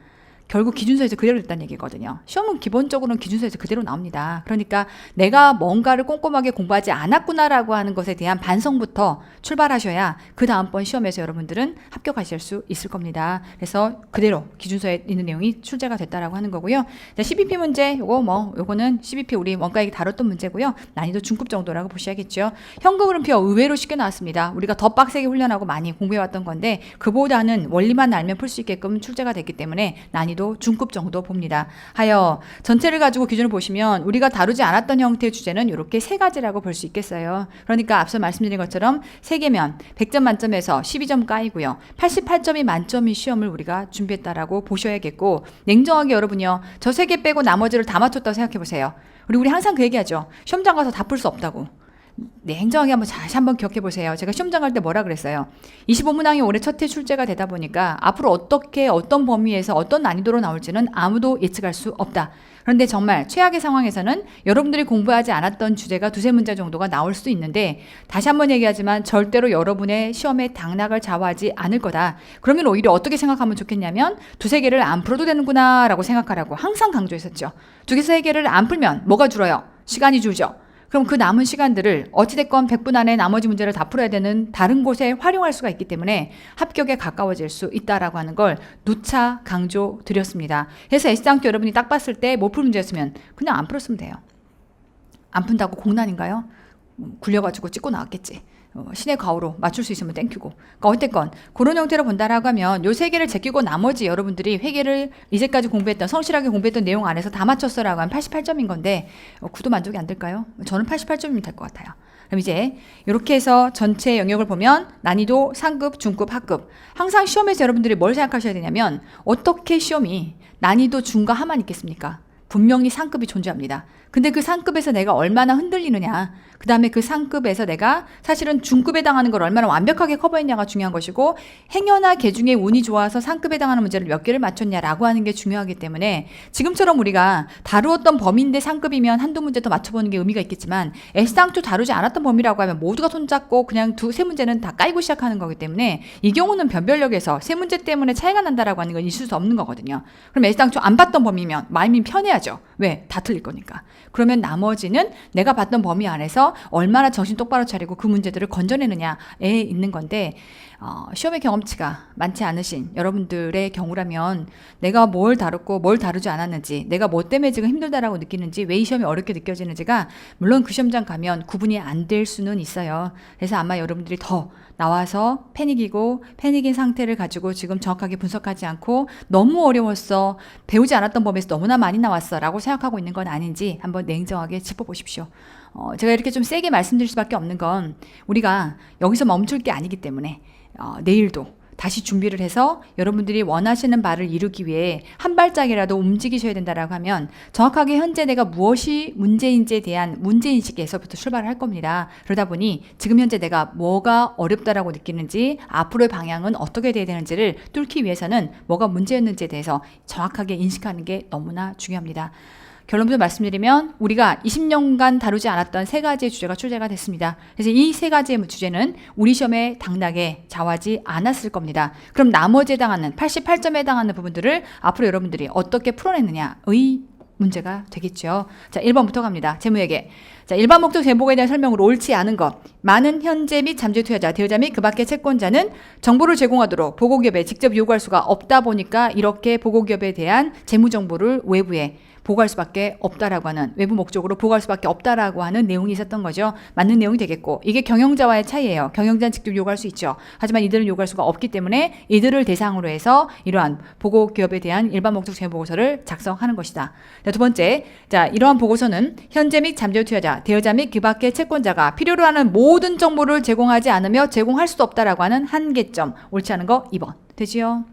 결국 기준서에서 그대로 됐다는 얘기거든요. 시험은 기본적으로는 기준서에서 그대로 나옵니다. 그러니까 내가 뭔가를 꼼꼼하게 공부하지 않았구나라고 하는 것에 대한 반성부터 출발하셔야 그 다음번 시험에서 여러분들은 합격하실 수 있을 겁니다. 그래서 그대로 기준서에 있는 내용이 출제가 됐다라고 하는 거고요. 자, CBP 문제, 요거는 CBP 우리 원가액이 다뤘던 문제고요. 난이도 중급 정도라고 보셔야겠죠. 현금 흐름표 의외로 쉽게 나왔습니다. 우리가 더 빡세게 훈련하고 많이 공부해왔던 건데 그보다는 원리만 알면 풀 수 있게끔 출제가 됐기 때문에 난이도 중급 정도 봅니다. 하여 전체를 가지고 기준을 보시면 우리가 다루지 않았던 형태의 주제는 이렇게 세 가지라고 볼 수 있겠어요. 그러니까 앞서 말씀드린 것처럼 3개면 100점 만점에서 12점 까이고요. 88점이 만점인 시험을 우리가 준비했다라고 보셔야겠고, 냉정하게 여러분요, 저 3개 빼고 나머지를 다 맞췄다고 생각해 보세요. 우리 항상 그 얘기하죠. 시험장 가서 다 풀 수 없다고. 네, 행정하게 한번 다시 한번 기억해 보세요. 제가 시험장 갈 때 뭐라 그랬어요? 25문항이 올해 첫 해 출제가 되다 보니까 앞으로 어떻게 어떤 범위에서 어떤 난이도로 나올지는 아무도 예측할 수 없다. 그런데 정말 최악의 상황에서는 여러분들이 공부하지 않았던 주제가 두세 문제 정도가 나올 수도 있는데 다시 한번 얘기하지만 절대로 여러분의 시험에 당락을 좌우하지 않을 거다. 그러면 오히려 어떻게 생각하면 좋겠냐면 두세 개를 안 풀어도 되는구나 라고 생각하라고 항상 강조했었죠. 두 개, 세 개를 안 풀면 뭐가 줄어요? 시간이 줄죠. 그럼 그 남은 시간들을 어찌됐건 100분 안에 나머지 문제를 다 풀어야 되는 다른 곳에 활용할 수가 있기 때문에 합격에 가까워질 수 있다라고 하는 걸 누차 강조드렸습니다. 그래서 S장표 여러분이 딱 봤을 때 못 풀 문제였으면 그냥 안 풀었으면 돼요. 안 푼다고 공난인가요? 굴려가지고 찍고 나왔겠지. 신의 과오로 맞출 수 있으면 땡큐고. 그러니까 어쨌건 그런 형태로 본다라고 하면 요 세 개를 제끼고 나머지 여러분들이 회계를 이제까지 공부했던 성실하게 공부했던 내용 안에서 다 맞췄어라고 하면 88점인 건데 구도 만족이 안 될까요? 저는 88점이면 될 것 같아요. 그럼 이제 이렇게 해서 전체 영역을 보면 난이도 상급, 중급, 하급. 항상 시험에서 여러분들이 뭘 생각하셔야 되냐면 어떻게 시험이 난이도 중과 하만 있겠습니까? 분명히 상급이 존재합니다. 근데 그 상급에서 내가 얼마나 흔들리느냐, 그 다음에 그 상급에서 내가 사실은 중급에 해당하는 걸 얼마나 완벽하게 커버했냐가 중요한 것이고, 행여나 개중에 운이 좋아서 상급에 해당하는 문제를 몇 개를 맞췄냐라고 하는 게 중요하기 때문에 지금처럼 우리가 다루었던 범위인데 상급이면 한두 문제 더 맞춰보는 게 의미가 있겠지만 S상투 다루지 않았던 범위라고 하면 모두가 손잡고 그냥 두세 문제는 다 깔고 시작하는 거기 때문에 이 경우는 변별력에서 세 문제 때문에 차이가 난다라고 하는 건 있을 수 없는 거거든요. 그럼 S상투 안 봤던 범위면 마음이 편해야죠. 왜? 다 틀릴 거니까. 그러면 나머지는 내가 봤던 범위 안에서 얼마나 정신 똑바로 차리고 그 문제들을 건져내느냐에 있는 건데, 시험의 경험치가 많지 않으신 여러분들의 경우라면 내가 뭘 다뤘고 뭘 다루지 않았는지, 내가 뭐 때문에 지금 힘들다라고 느끼는지, 왜 이 시험이 어렵게 느껴지는지가 물론 그 시험장 가면 구분이 안 될 수는 있어요. 그래서 아마 여러분들이 더 나와서 패닉인 상태를 가지고 지금 정확하게 분석하지 않고 너무 어려웠어, 배우지 않았던 범위에서 너무나 많이 나왔어 라고 생각하고 있는 건 아닌지 한번 냉정하게 짚어보십시오. 제가 이렇게 좀 세게 말씀드릴 수밖에 없는 건 우리가 여기서 멈출 게 아니기 때문에 내일도 다시 준비를 해서 여러분들이 원하시는 바를 이루기 위해 한 발짝이라도 움직이셔야 된다라고 하면 정확하게 현재 내가 무엇이 문제인지에 대한 문제인식에서부터 출발을 할 겁니다. 그러다 보니 지금 현재 내가 뭐가 어렵다라고 느끼는지, 앞으로의 방향은 어떻게 돼야 되는지를 뚫기 위해서는 뭐가 문제였는지에 대해서 정확하게 인식하는 게 너무나 중요합니다. 결론부터 말씀드리면 우리가 20년간 다루지 않았던 세 가지의 주제가 출제가 됐습니다. 그래서 이 세 가지의 주제는 우리 시험에 당락에 좌우하지 않았을 겁니다. 그럼 나머지에 해당하는 88점에 해당하는 부분들을 앞으로 여러분들이 어떻게 풀어내느냐의 문제가 되겠죠. 자, 1번부터 갑니다. 재무회계. 자, 일반 목적 제목에 대한 설명으로 옳지 않은 것. 많은 현재 및 잠재 투자자, 대여자 및 그 밖의 채권자는 정보를 제공하도록 보고기업에 직접 요구할 수가 없다 보니까 이렇게 보고기업에 대한 재무 정보를 외부에 보고할 수밖에 없다라고 하는, 외부 목적으로 보고할 수밖에 없다라고 하는 내용이 있었던 거죠. 맞는 내용이 되겠고, 이게 경영자와의 차이예요. 경영자는 직접 요구할 수 있죠. 하지만 이들은 요구할 수가 없기 때문에 이들을 대상으로 해서 이러한 보고 기업에 대한 일반 목적 재무 보고서를 작성하는 것이다. 자, 두 번째, 자, 이러한 보고서는 현재 및 잠재 투자자, 대여자 및 그 밖의 채권자가 필요로 하는 모든 정보를 제공하지 않으며 제공할 수도 없다라고 하는 한계점. 옳지 않은 거 2번. 되지요?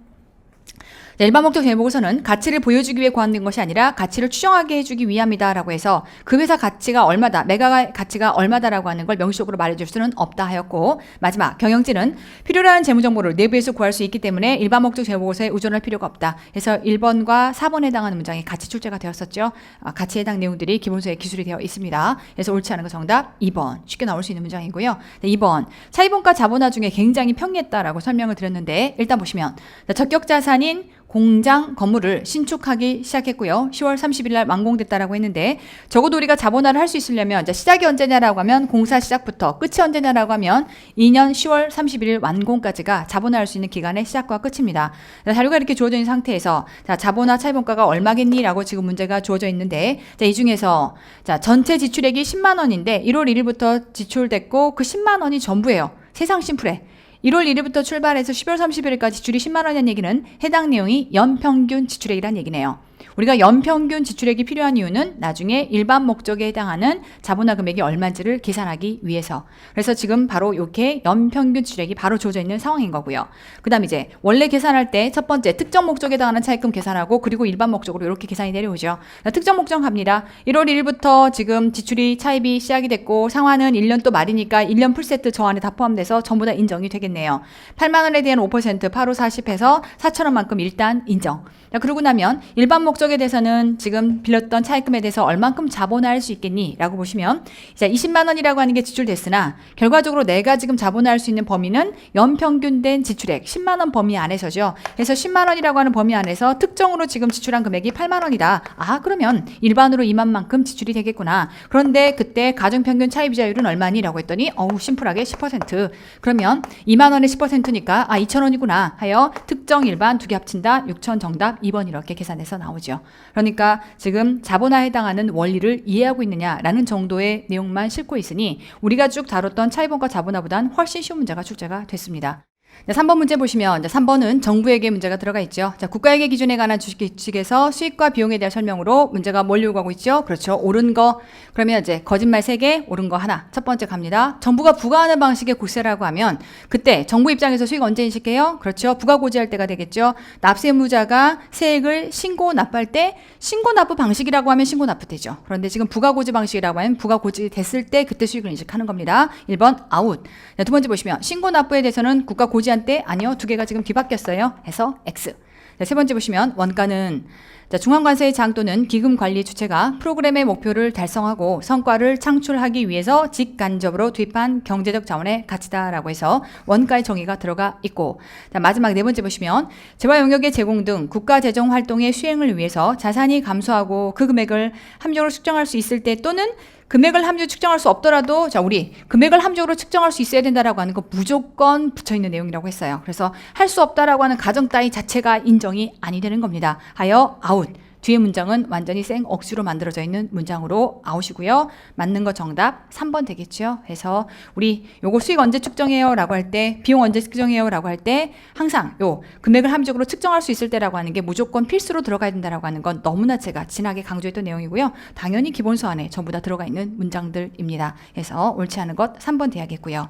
일반 목적 재무보고서는 가치를 보여주기 위해 고안된 것이 아니라 가치를 추정하게 해주기 위함이다 라고 해서 그 회사 가치가 얼마다, 매각 가치가 얼마다라고 하는 걸 명시적으로 말해줄 수는 없다 하였고, 마지막 경영진은 필요로 하는 재무정보를 내부에서 구할 수 있기 때문에 일반 목적 재무보고서에 의존할 필요가 없다. 그래서 1번과 4번에 해당하는 문장이 같이 출제가 되었었죠. 가치에 해당 내용들이 기본서에 기술이 되어 있습니다. 그래서 옳지 않은 거 정답 2번. 쉽게 나올 수 있는 문장이고요. 네, 2번. 차입원가 자본화 중에 굉장히 평이했다라고 설명을 드렸는데, 일단 보시면 적격자산인 공장 건물을 신축하기 시작했고요. 10월 30일 날 완공됐다라고 했는데, 적어도 우리가 자본화를 할 수 있으려면 시작이 언제냐라고 하면 공사 시작부터 끝이 언제냐라고 하면 2년 10월 30일 완공까지가 자본화할 수 있는 기간의 시작과 끝입니다. 자료가 이렇게 주어져 있는 상태에서 자, 자본화 차입원가가 얼마겠니라고 지금 문제가 주어져 있는데, 자, 이 중에서 자, 전체 지출액이 10만 원인데 1월 1일부터 지출됐고 그 10만 원이 전부예요. 세상 심플해. 1월 1일부터 출발해서 12월 31일까지 지출이 10만 원이라는 얘기는 해당 내용이 연평균 지출액이라는 얘기네요. 우리가 연평균 지출액이 필요한 이유는 나중에 일반 목적에 해당하는 자본화 금액이 얼마인지를 계산하기 위해서. 그래서 지금 바로 이렇게 연평균 지출액이 바로 주어져 있는 상황인 거고요. 그 다음 이제 원래 계산할 때 첫 번째 특정 목적에 해당하는 차입금 계산하고 그리고 일반 목적으로 이렇게 계산이 내려오죠. 특정 목적 갑니다. 1월 1일부터 지금 지출이 차입이 시작이 됐고 상환은 1년 또 말이니까 1년 풀세트 저 안에 다 포함돼서 전부 다 인정이 되겠네요. 8만 원에 대한 5% 8호 40해서 4,000원만큼 일단 인정. 자, 그러고 나면 일반 목적에 대해서는 지금 빌렸던 차입금에 대해서 얼만큼 자본화할 수 있겠니? 라고 보시면 자, 20만 원이라고 하는 게 지출됐으나 결과적으로 내가 지금 자본화할 수 있는 범위는 연평균된 지출액 10만 원 범위 안에서죠. 그래서 10만 원이라고 하는 범위 안에서 특정으로 지금 지출한 금액이 8만 원이다. 아, 그러면 일반으로 2만만큼 지출이 되겠구나. 그런데 그때 가중평균 차입이자율은 얼마니? 라고 했더니 심플하게 10%. 그러면 2만 원에 10%니까 2천 원이구나 하여 특정 일반 두 개 합친다. 6천 정답 2번 이렇게 계산해서 나오죠. 그러니까 지금 자본화에 해당하는 원리를 이해하고 있느냐라는 정도의 내용만 싣고 있으니 우리가 쭉 다뤘던 차입원가 자본화보단 훨씬 쉬운 문제가 출제가 됐습니다. 자, 3번 문제 보시면 3번은 정부에게 문제가 들어가 있죠. 자, 국가회계 기준에 관한 주식 규칙에서 수익과 비용에 대한 설명으로 문제가 뭘 요구하고 있죠? 그렇죠. 옳은 거. 그러면 이제 거짓말 3개, 옳은 거 하나. 첫 번째 갑니다. 정부가 부과하는 방식의 국세라고 하면 그때 정부 입장에서 수익 언제 인식해요? 그렇죠. 부과 고지할 때가 되겠죠. 납세 의무자가 세액을 신고 납부할 때 신고 납부 방식이라고 하면 신고 납부되죠. 그런데 지금 부과 고지 방식이라고 하면 부과 고지 됐을 때 그때 수익을 인식하는 겁니다. 1번 아웃. 자, 두 번째 보시면 신고 납부에 대해서는 국가 고지한 때 아니요. 두 개가 지금 뒤바뀌었어요. 해서 X. 자, 세 번째 보시면 원가는 자, 중앙관세의 장 또는 기금 관리 주체가 프로그램의 목표를 달성하고 성과를 창출하기 위해서 직간접으로 투입한 경제적 자원의 가치다라고 해서 원가의 정의가 들어가 있고 자, 마지막 네 번째 보시면 재화 용역의 제공 등 국가 재정 활동의 수행을 위해서 자산이 감소하고 그 금액을 함정으로 측정할 수 있을 때 또는 금액을 함정으로 측정할 수 없더라도 자 우리 금액을 함정으로 측정할 수 있어야 된다라고 하는 거 무조건 붙여있는 내용이라고 했어요. 그래서 할 수 없다라고 하는 가정 따위 자체가 인정이 아니 되는 겁니다. 하여 아웃. 뒤에 문장은 완전히 생 억지로 만들어져 있는 문장으로 아웃이고요. 맞는 거 정답 3번 되겠죠. 그래서 우리 요거 수익 언제 측정해요? 라고 할 때 비용 언제 측정해요? 라고 할 때 항상 요 금액을 함정으로 측정할 수 있을 때라고 하는 게 무조건 필수로 들어가야 된다라고 하는 건 너무나 제가 진하게 강조했던 내용이고요. 당연히 기본서 안에 전부 다 들어가 있는 문장들입니다. 그래서 옳지 않은 것 3번 돼야겠고요.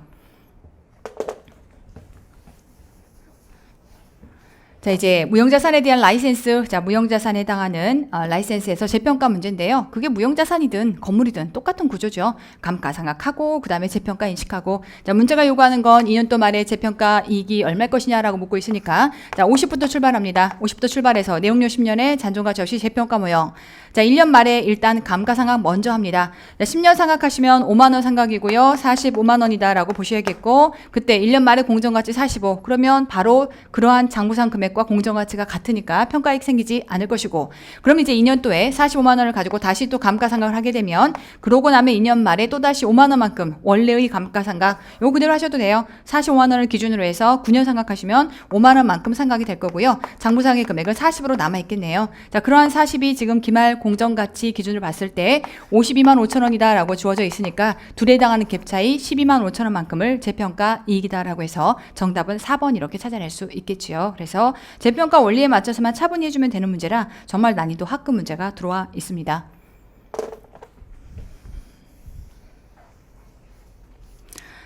자, 이제 무형자산에 대한 라이센스, 자, 무형자산에 해당하는 라이센스에서 재평가 문제인데요. 그게 무형자산이든 건물이든 똑같은 구조죠. 감가상각하고 그 다음에 재평가 인식하고 자, 문제가 요구하는 건 2년도 말에 재평가 이익이 얼마일 것이냐라고 묻고 있으니까 자, 50부터 출발합니다. 50부터 출발해서 내용료 10년에 잔존가치 없이 재평가 모형. 자, 1년 말에 일단 감가상각 먼저 합니다. 자, 10년 상각하시면 5만 원 상각이고요. 45만 원이다라고 보셔야겠고 그때 1년 말에 공정가치 45. 그러면 바로 그러한 장부상 금액과 공정가치가 같으니까 평가이익 생기지 않을 것이고 그럼 이제 2년도에 45만 원을 가지고 다시 또 감가상각을 하게 되면 그러고 나면 2년 말에 또다시 5만 원만큼 원래의 감가상각 요 그대로 하셔도 돼요. 45만 원을 기준으로 해서 9년 상각하시면 5만 원만큼 상각이 될 거고요. 장부상의 금액은 40으로 남아있겠네요. 자, 그러한 40이 지금 기말 공정가치 기준으로 봤을 때 52만 5천 원이다 라고 주어져 있으니까 둘에 해당하는 갭 차이 12만 5천 원만큼을 재평가 이익이다 라고 해서 정답은 4번 이렇게 찾아낼 수 있겠지요. 그래서 재평가 원리에 맞춰서만 차분히 해주면 되는 문제라 정말 난이도 학급 문제가 들어와 있습니다.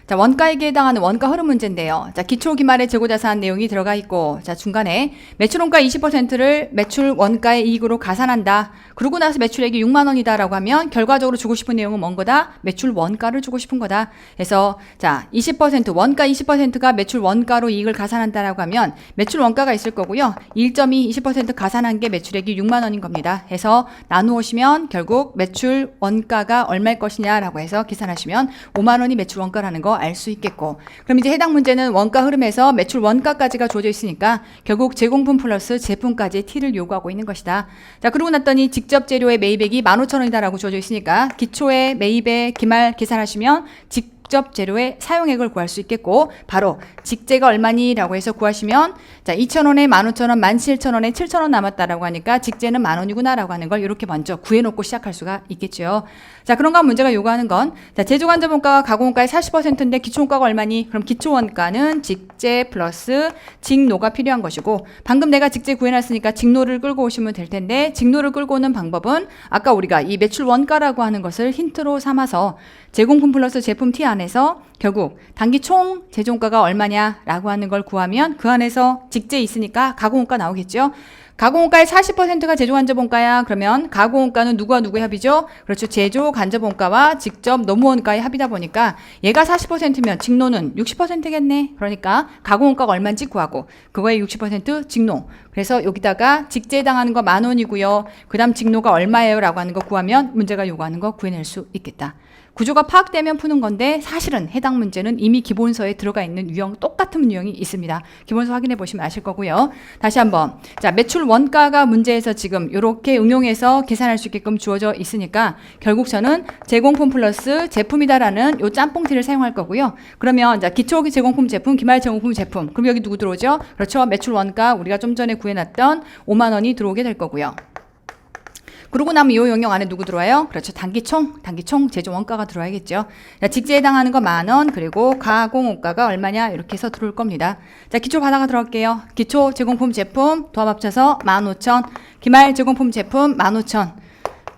자, 원가액에 해당하는 원가 흐름 문제인데요. 자, 기초 기말의 재고자산 내용이 들어가 있고, 자, 중간에 매출 원가 20%를 매출 원가의 이익으로 가산한다. 그러고 나서 매출액이 6만 원이다라고 하면 결과적으로 주고 싶은 내용은 뭔 거다? 매출 원가를 주고 싶은 거다. 그래서 자, 20% 원가 20%가 매출 원가로 이익을 가산한다라고 하면 매출 원가가 있을 거고요. 1.2 20% 가산한 게 매출액이 6만 원인 겁니다. 해서 나누시면 결국 매출 원가가 얼마일 것이냐라고 해서 계산하시면 5만 원이 매출 원가라는 거 알 수 있겠고 그럼 이제 해당 문제는 원가 흐름에서 매출 원가까지가 주어져 있으니까 결국 제공품 플러스 제품까지 T를 요구하고 있는 것이다. 자, 그러고 났더니 직접 재료의 매입액이 15,000원이다 라고 주어져 있으니까 기초의 매입의 기말 계산하시면 직접 직접 재료의 사용액을 구할 수 있겠고 바로 직재가 얼마니? 라고 해서 구하시면 자 2,000원에 15,000원, 17,000원에 7,000원 남았다라고 하니까 직재는 10,000원이구나 라고 하는 걸 이렇게 먼저 구해놓고 시작할 수가 있겠죠. 자 그런가 문제가 요구하는 건 자 제조간접원가가 가공원가의 40%인데 기초원가가 얼마니? 그럼 기초원가는 직재 플러스 직노가 필요한 것이고 방금 내가 직재 구해놨으니까 직노를 끌고 오시면 될 텐데 직노를 끌고 오는 방법은 아까 우리가 이 매출 원가라고 하는 것을 힌트로 삼아서 제공품 플러스 제품 T 안에서 결국 단기 총 제조원가가 얼마냐라고 하는 걸 구하면 그 안에서 직재 있으니까 가공원가 나오겠죠. 가공원가의 40%가 제조간접원가야. 그러면 가공원가는 누구와 누구의 합이죠? 그렇죠. 제조간접원가와 직접 노무원가의 합이다 보니까 얘가 40%면 직노는 60%겠네. 그러니까 가공원가가 얼마인지 구하고 그거의 60% 직노. 그래서 여기다가 직재에 해당하는 거 10,000원이고요. 그 다음 직노가 얼마예요? 라고 하는 거 구하면 문제가 요구하는 거 구해낼 수 있겠다. 구조가 파악되면 푸는 건데 사실은 해당 문제는 이미 기본서에 들어가 있는 유형 똑같은 유형이 있습니다. 기본서 확인해 보시면 아실 거고요. 다시 한번 자 매출 원가가 문제에서 지금 이렇게 응용해서 계산할 수 있게끔 주어져 있으니까 결국 저는 제공품 플러스 제품이다라는 요 짬뽕티를 사용할 거고요. 그러면 자 기초 제공품 제품, 기말 제공품 제품 그럼 여기 누구 들어오죠? 그렇죠. 매출 원가 우리가 좀 전에 구해놨던 50,000원이 들어오게 될 거고요. 그러고 나면 이 영역 안에 누구 들어와요? 그렇죠. 단기총 제조 원가가 들어와야겠죠. 자, 직재에 해당하는 거 10,000원, 그리고 가공원가가 얼마냐? 이렇게 해서 들어올 겁니다. 자, 기초 바다가 들어갈게요. 기초 제공품 제품 도합 합쳐서 15,000, 기말 제공품 제품 15,000.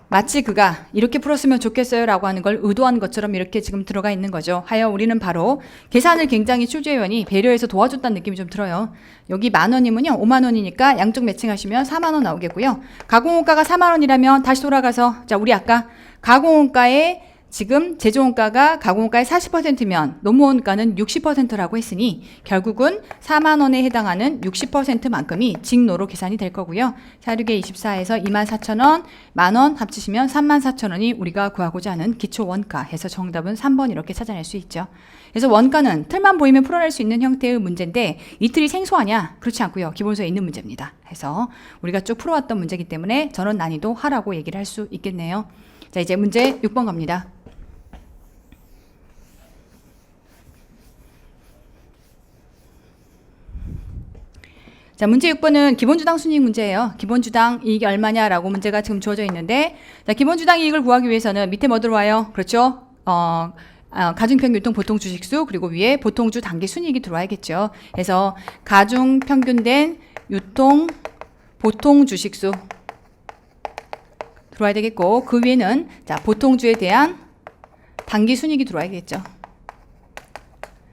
마치 그가 이렇게 풀었으면 좋겠어요 라고 하는 걸 의도한 것처럼 이렇게 지금 들어가 있는 거죠. 하여 우리는 바로 계산을 굉장히 출제위원이 배려해서 도와줬다는 느낌이 좀 들어요. 여기 10,000원이면요 50,000원이니까 양쪽 매칭하시면 40,000원 나오겠고요. 가공원가가 40,000원이라면 다시 돌아가서 자 우리 아까 가공원가에 지금 제조원가가 가공원가의 40%면 노무원가는 60%라고 했으니 결국은 40,000원에 해당하는 60%만큼이 직노로 계산이 될 거고요. 4,6에 24에서 24,000원, 10,000원 합치시면 34,000원이 우리가 구하고자 하는 기초원가 해서 정답은 3번 이렇게 찾아낼 수 있죠. 그래서 원가는 틀만 보이면 풀어낼 수 있는 형태의 문제인데 이 틀이 생소하냐? 그렇지 않고요. 기본서에 있는 문제입니다. 해서 우리가 쭉 풀어왔던 문제이기 때문에 저는 난이도 하라고 얘기를 할 수 있겠네요. 자 이제 문제 6번 갑니다. 자, 문제 6번은 기본주당 순이익 문제예요. 기본주당 이익이 얼마냐라고 문제가 지금 주어져 있는데, 자, 기본주당 이익을 구하기 위해서는 밑에 뭐 들어와요? 그렇죠? 가중평균 유통 보통 주식수, 그리고 위에 보통주 단기 순이익이 들어와야겠죠. 그래서 가중평균된 유통 보통 주식수 들어와야 되겠고, 그 위에는 자, 보통주에 대한 단기 순이익이 들어와야겠죠.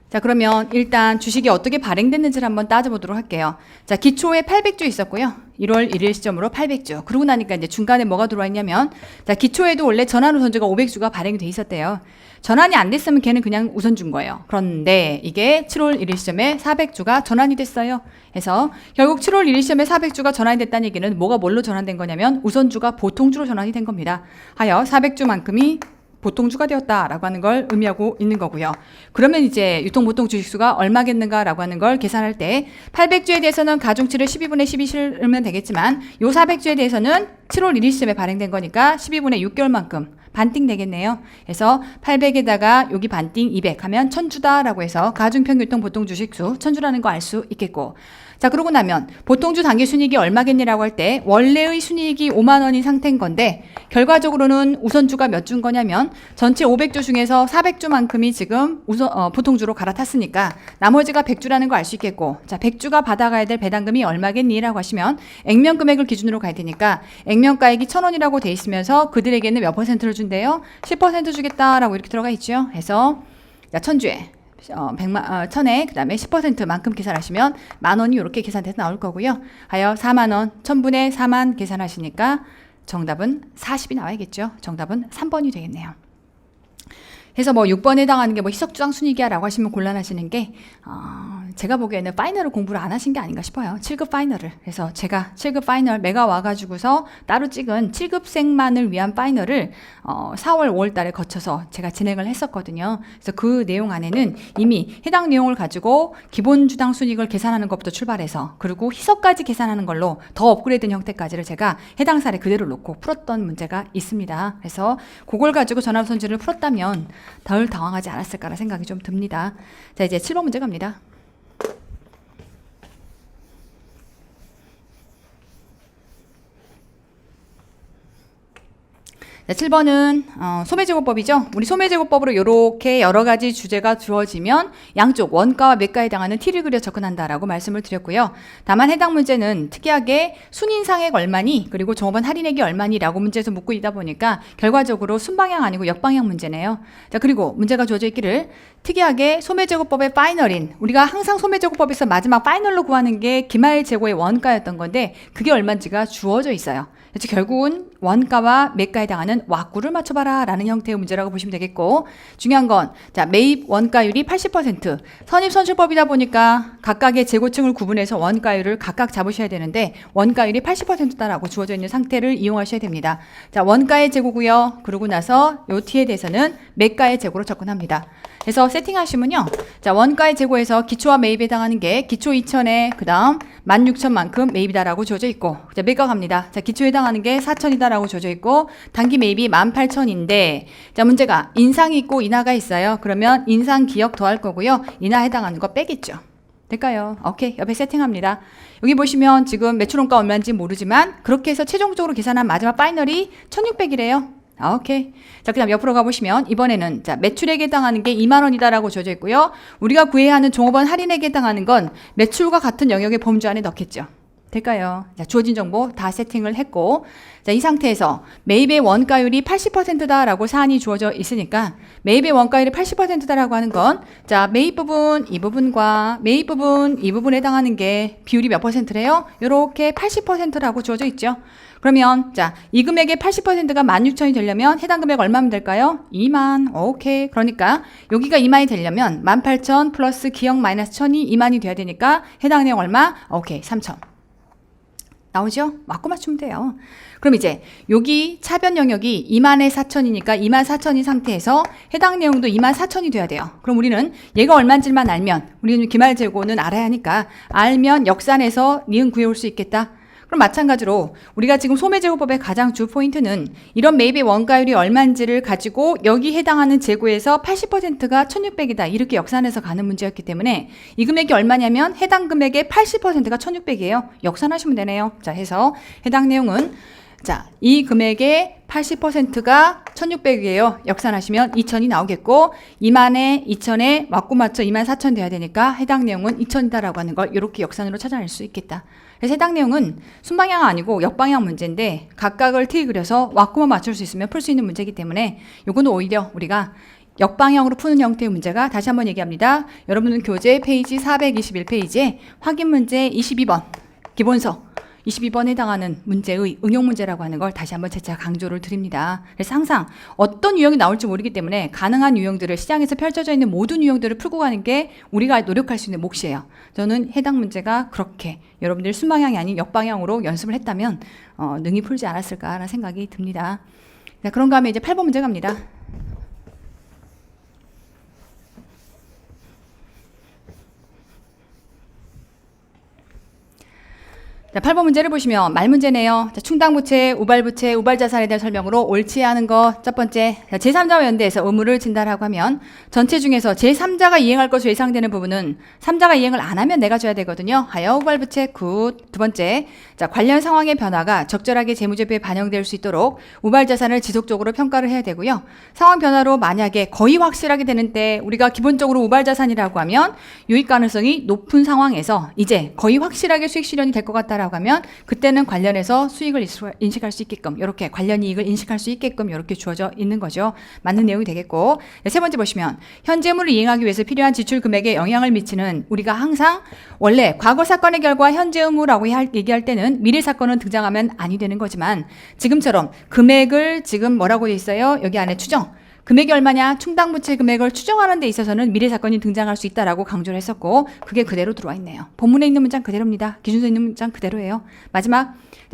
자 그러면 일단 주식이 어떻게 발행됐는지를 한번 따져보도록 할게요. 자 기초에 800주 있었고요. 1월 1일 시점으로 800주. 그러고 나니까 이제 중간에 뭐가 들어와 있냐면 자 기초에도 원래 전환 우선주가 500주가 발행이 돼 있었대요. 전환이 안 됐으면 걔는 그냥 우선 준 거예요. 그런데 이게 7월 1일 시점에 400주가 전환이 됐어요. 그래서 결국 7월 1일 시점에 400주가 전환이 됐다는 얘기는 뭐가 뭘로 전환된 거냐면 우선주가 보통주로 전환이 된 겁니다. 하여 400주만큼이 보통주가 되었다라고 하는 걸 의미하고 있는 거고요. 그러면 이제 유통보통 주식수가 얼마겠는가라고 하는 걸 계산할 때 800주에 대해서는 가중치를 12분의 12 실으면 되겠지만 요 400주에 대해서는 7월 1일 시점에 발행된 거니까 12분의 6개월만큼 반띵 되겠네요. 그래서 800에다가 여기 반띵 200 하면 1,000주다라고 해서 가중평균통 보통 주식수 1,000주라는 거 알 수 있겠고 자 그러고 나면 보통주 단기 순이익이 얼마겠니라고 할 때 원래의 순이익이 50,000원인 상태인 건데 결과적으로는 우선주가 몇 주인 거냐면 전체 500주 중에서 400주만큼이 지금 보통주로 갈아탔으니까 나머지가 100주라는 거 알 수 있겠고 자 100주가 받아가야 될 배당금이 얼마겠니라고 하시면 액면 금액을 기준으로 가야 되니까 액면가액이 1,000원이라고 돼 있으면서 그들에게는 몇 퍼센트를 준대요? 10% 주겠다라고 이렇게 들어가 있죠. 해서 자 1,000주에 1,000에 그 다음에 10%만큼 계산하시면 10,000원이 이렇게 계산돼서 나올 거고요. 하여 40,000원 1,000분의 4만 계산하시니까 정답은 40이 나와야겠죠. 정답은 3번이 되겠네요. 그래서 뭐 6번에 해당하는 게 뭐 희석주당 순이익이야 라고 하시면 곤란하시는 게 제가 보기에는 파이널을 공부를 안 하신 게 아닌가 싶어요. 7급 파이널을. 그래서 제가 7급 파이널 매가 와가지고서 따로 찍은 7급생만을 위한 파이널을 4월, 5월 달에 거쳐서 제가 진행을 했었거든요. 그래서 그 내용 안에는 이미 해당 내용을 가지고 기본 주당 순이익을 계산하는 것부터 출발해서 그리고 희석까지 계산하는 걸로 더 업그레이드된 형태까지를 제가 해당 사례 그대로 놓고 풀었던 문제가 있습니다. 그래서 그걸 가지고 전압선질을 풀었다면 덜 당황하지 않았을까라는 생각이 좀 듭니다. 자, 이제 7번 문제 갑니다. 자, 7번은 소매제곱법이죠. 우리 소매제곱법으로 이렇게 여러 가지 주제가 주어지면 양쪽 원가와 매가에 해당하는 T를 그려 접근한다라고 말씀을 드렸고요. 다만 해당 문제는 특이하게 순인상액 얼마니 그리고 종업원 할인액이 얼마니라고 문제에서 묻고 있다 보니까 결과적으로 순방향 아니고 역방향 문제네요. 자, 그리고 문제가 주어져 있기를 특이하게 소매제곱법의 파이널인 우리가 항상 소매제곱법에서 마지막 파이널로 구하는 게 기말재고의 원가였던 건데 그게 얼마인지가 주어져 있어요. 그래서 결국은 원가와 매가에 해당하는 왁구를 맞춰봐라 라는 형태의 문제라고 보시면 되겠고 중요한 건 자 매입 원가율이 80% 선입선출법이다 보니까 각각의 재고층을 구분해서 원가율을 각각 잡으셔야 되는데 원가율이 80%다라고 주어져 있는 상태를 이용하셔야 됩니다. 자 원가의 재고고요. 그러고 나서 요 T에 대해서는 매가의 재고로 접근합니다. 그래서 세팅하시면요. 자, 원가의 재고에서 기초와 매입에 해당하는 게 기초 2,000에 그 다음 16,000만큼 매입이다라고 주어져 있고 자, 매가 갑니다. 자, 기초에 해당하는 게 4,000이다라고 주어져 있고 단기 매입이 18,000인데 자, 문제가 인상이 있고 인하가 있어요. 그러면 인상 기억 더할 거고요. 인하 해당하는 거 빼겠죠. 될까요? 오케이. 옆에 세팅합니다. 여기 보시면 지금 매출원가 얼마인지 모르지만 그렇게 해서 최종적으로 계산한 마지막 파이널이 1,600이래요. 오케이. 자, 그 다음 옆으로 가보시면 이번에는 자 매출액에 해당하는 게 2만원이다라고 주어져 있고요. 우리가 구해야 하는 종업원 할인액에 해당하는 건 매출과 같은 영역의 범주 안에 넣겠죠. 될까요? 자, 주어진 정보 다 세팅을 했고 자, 이 상태에서 매입의 원가율이 80%다라고 사안이 주어져 있으니까 매입의 원가율이 80%다라고 하는 건 자, 매입 부분 이 부분과 매입 부분 이 부분에 해당하는 게 비율이 몇 퍼센트래요? 요렇게 80%라고 주어져 있죠. 그러면 자, 이 금액의 80%가 16,000이 되려면 해당 금액 얼마면 될까요? 2만. 오케이. 그러니까 여기가 2만이 되려면 18,000 플러스 기억 마이너스 1,000이 2만이 돼야 되니까 해당 내용 얼마? 오케이. 3,000. 나오죠? 맞고 맞추면 돼요. 그럼 이제 여기 차변 영역이 2만에 4,000이니까 2만 4,000인 상태에서 해당 내용도 2만 4,000이 돼야 돼요. 그럼 우리는 얘가 얼마인지만 알면 우리는 기말재고는 알아야 하니까 알면 역산해서 니은 구해올 수 있겠다. 그럼 마찬가지로 우리가 지금 소매제고법의 가장 주 포인트는 이런 매입의 원가율이 얼마인지를 가지고 여기 해당하는 재고에서 80%가 1,600이다. 이렇게 역산해서 가는 문제였기 때문에 이 금액이 얼마냐면 해당 금액의 80%가 1,600이에요. 역산하시면 되네요. 자, 해서 해당 내용은 자, 이 금액의 80%가 1,600이에요. 역산하시면 2,000이 나오겠고 2만에 2,000에 맞고 맞춰 24,000 돼야 되니까 해당 내용은 2,000이다라고 하는 걸 이렇게 역산으로 찾아낼 수 있겠다. 그래서 해당 내용은 순방향 아니고 역방향 문제인데 각각을 T 그려서 왁구만 맞출 수 있으면 풀 수 있는 문제이기 때문에 요거는 오히려 우리가 역방향으로 푸는 형태의 문제가 다시 한번 얘기합니다. 여러분은 교재 페이지 421페이지에 확인 문제 22번 기본서 22번에 해당하는 문제의 응용 문제라고 하는 걸 다시 한번 재차 강조를 드립니다. 그래서 항상 어떤 유형이 나올지 모르기 때문에 가능한 유형들을 시장에서 펼쳐져 있는 모든 유형들을 풀고 가는 게 우리가 노력할 수 있는 몫이에요. 저는 해당 문제가 그렇게 여러분들 순방향이 아닌 역방향으로 연습을 했다면 능히 풀지 않았을까라는 생각이 듭니다. 자, 그런가 하면 이제 8번 문제 갑니다. 자, 8번 문제를 보시면 말 문제네요. 자, 충당부채, 우발부채, 우발자산에 대한 설명으로 옳지 않은 거 첫 번째, 자, 제3자와 연대해서 의무를 진다라고 하면 전체 중에서 제3자가 이행할 것으로 예상되는 부분은 3자가 이행을 안 하면 내가 줘야 되거든요. 하여 우발부채 굿. 두 번째, 자, 관련 상황의 변화가 적절하게 재무제표에 반영될 수 있도록 우발자산을 지속적으로 평가를 해야 되고요. 상황 변화로 만약에 거의 확실하게 되는 때 우리가 기본적으로 우발자산이라고 하면 유익 가능성이 높은 상황에서 이제 거의 확실하게 수익 실현이 될 것 같다라고 하면 그때는 관련해서 수익을 인식할 수 있게끔 이렇게 관련 이익을 인식할 수 있게끔 이렇게 주어져 있는 거죠. 맞는 내용이 되겠고 네, 세 번째 보시면 현재물을 이행하기 위해서 필요한 지출 금액에 영향을 미치는 우리가 항상 원래 과거 사건의 결과 현재 의무라고 얘기할 때는 미래 사건은 등장하면 아니 되는 거지만 지금처럼 금액을 지금 뭐라고 돼 있어요? 여기 안에 추정 금액이 얼마냐? 충당부채 금액을 추정하는 데 있어서는 미래 사건이 등장할 수 있다라고 강조를 했었고 그게 그대로 들어와 있네요. 본문에 있는 문장 그대로입니다. 기준서에 있는 문장 그대로예요. 마지막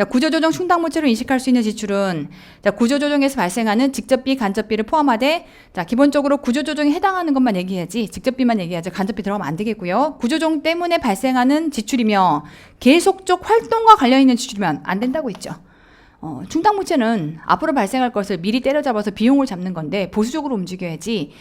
구조조정 충당부채로 인식할 수 있는 지출은 구조조정에서 발생하는 직접비, 간접비를 포함하되 기본적으로 구조조정에 해당하는 것만 얘기해야지 직접비만 얘기하지 간접비 들어가면 안 되겠고요. 구조조정 때문에 발생하는 지출이며 계속적 활동과 관련 있는 지출이면 안 된다고 했죠. 충당부채는 앞으로 발생할 것을 미리 때려잡아서 비용을 잡는 건데 보수적으로 움직여야지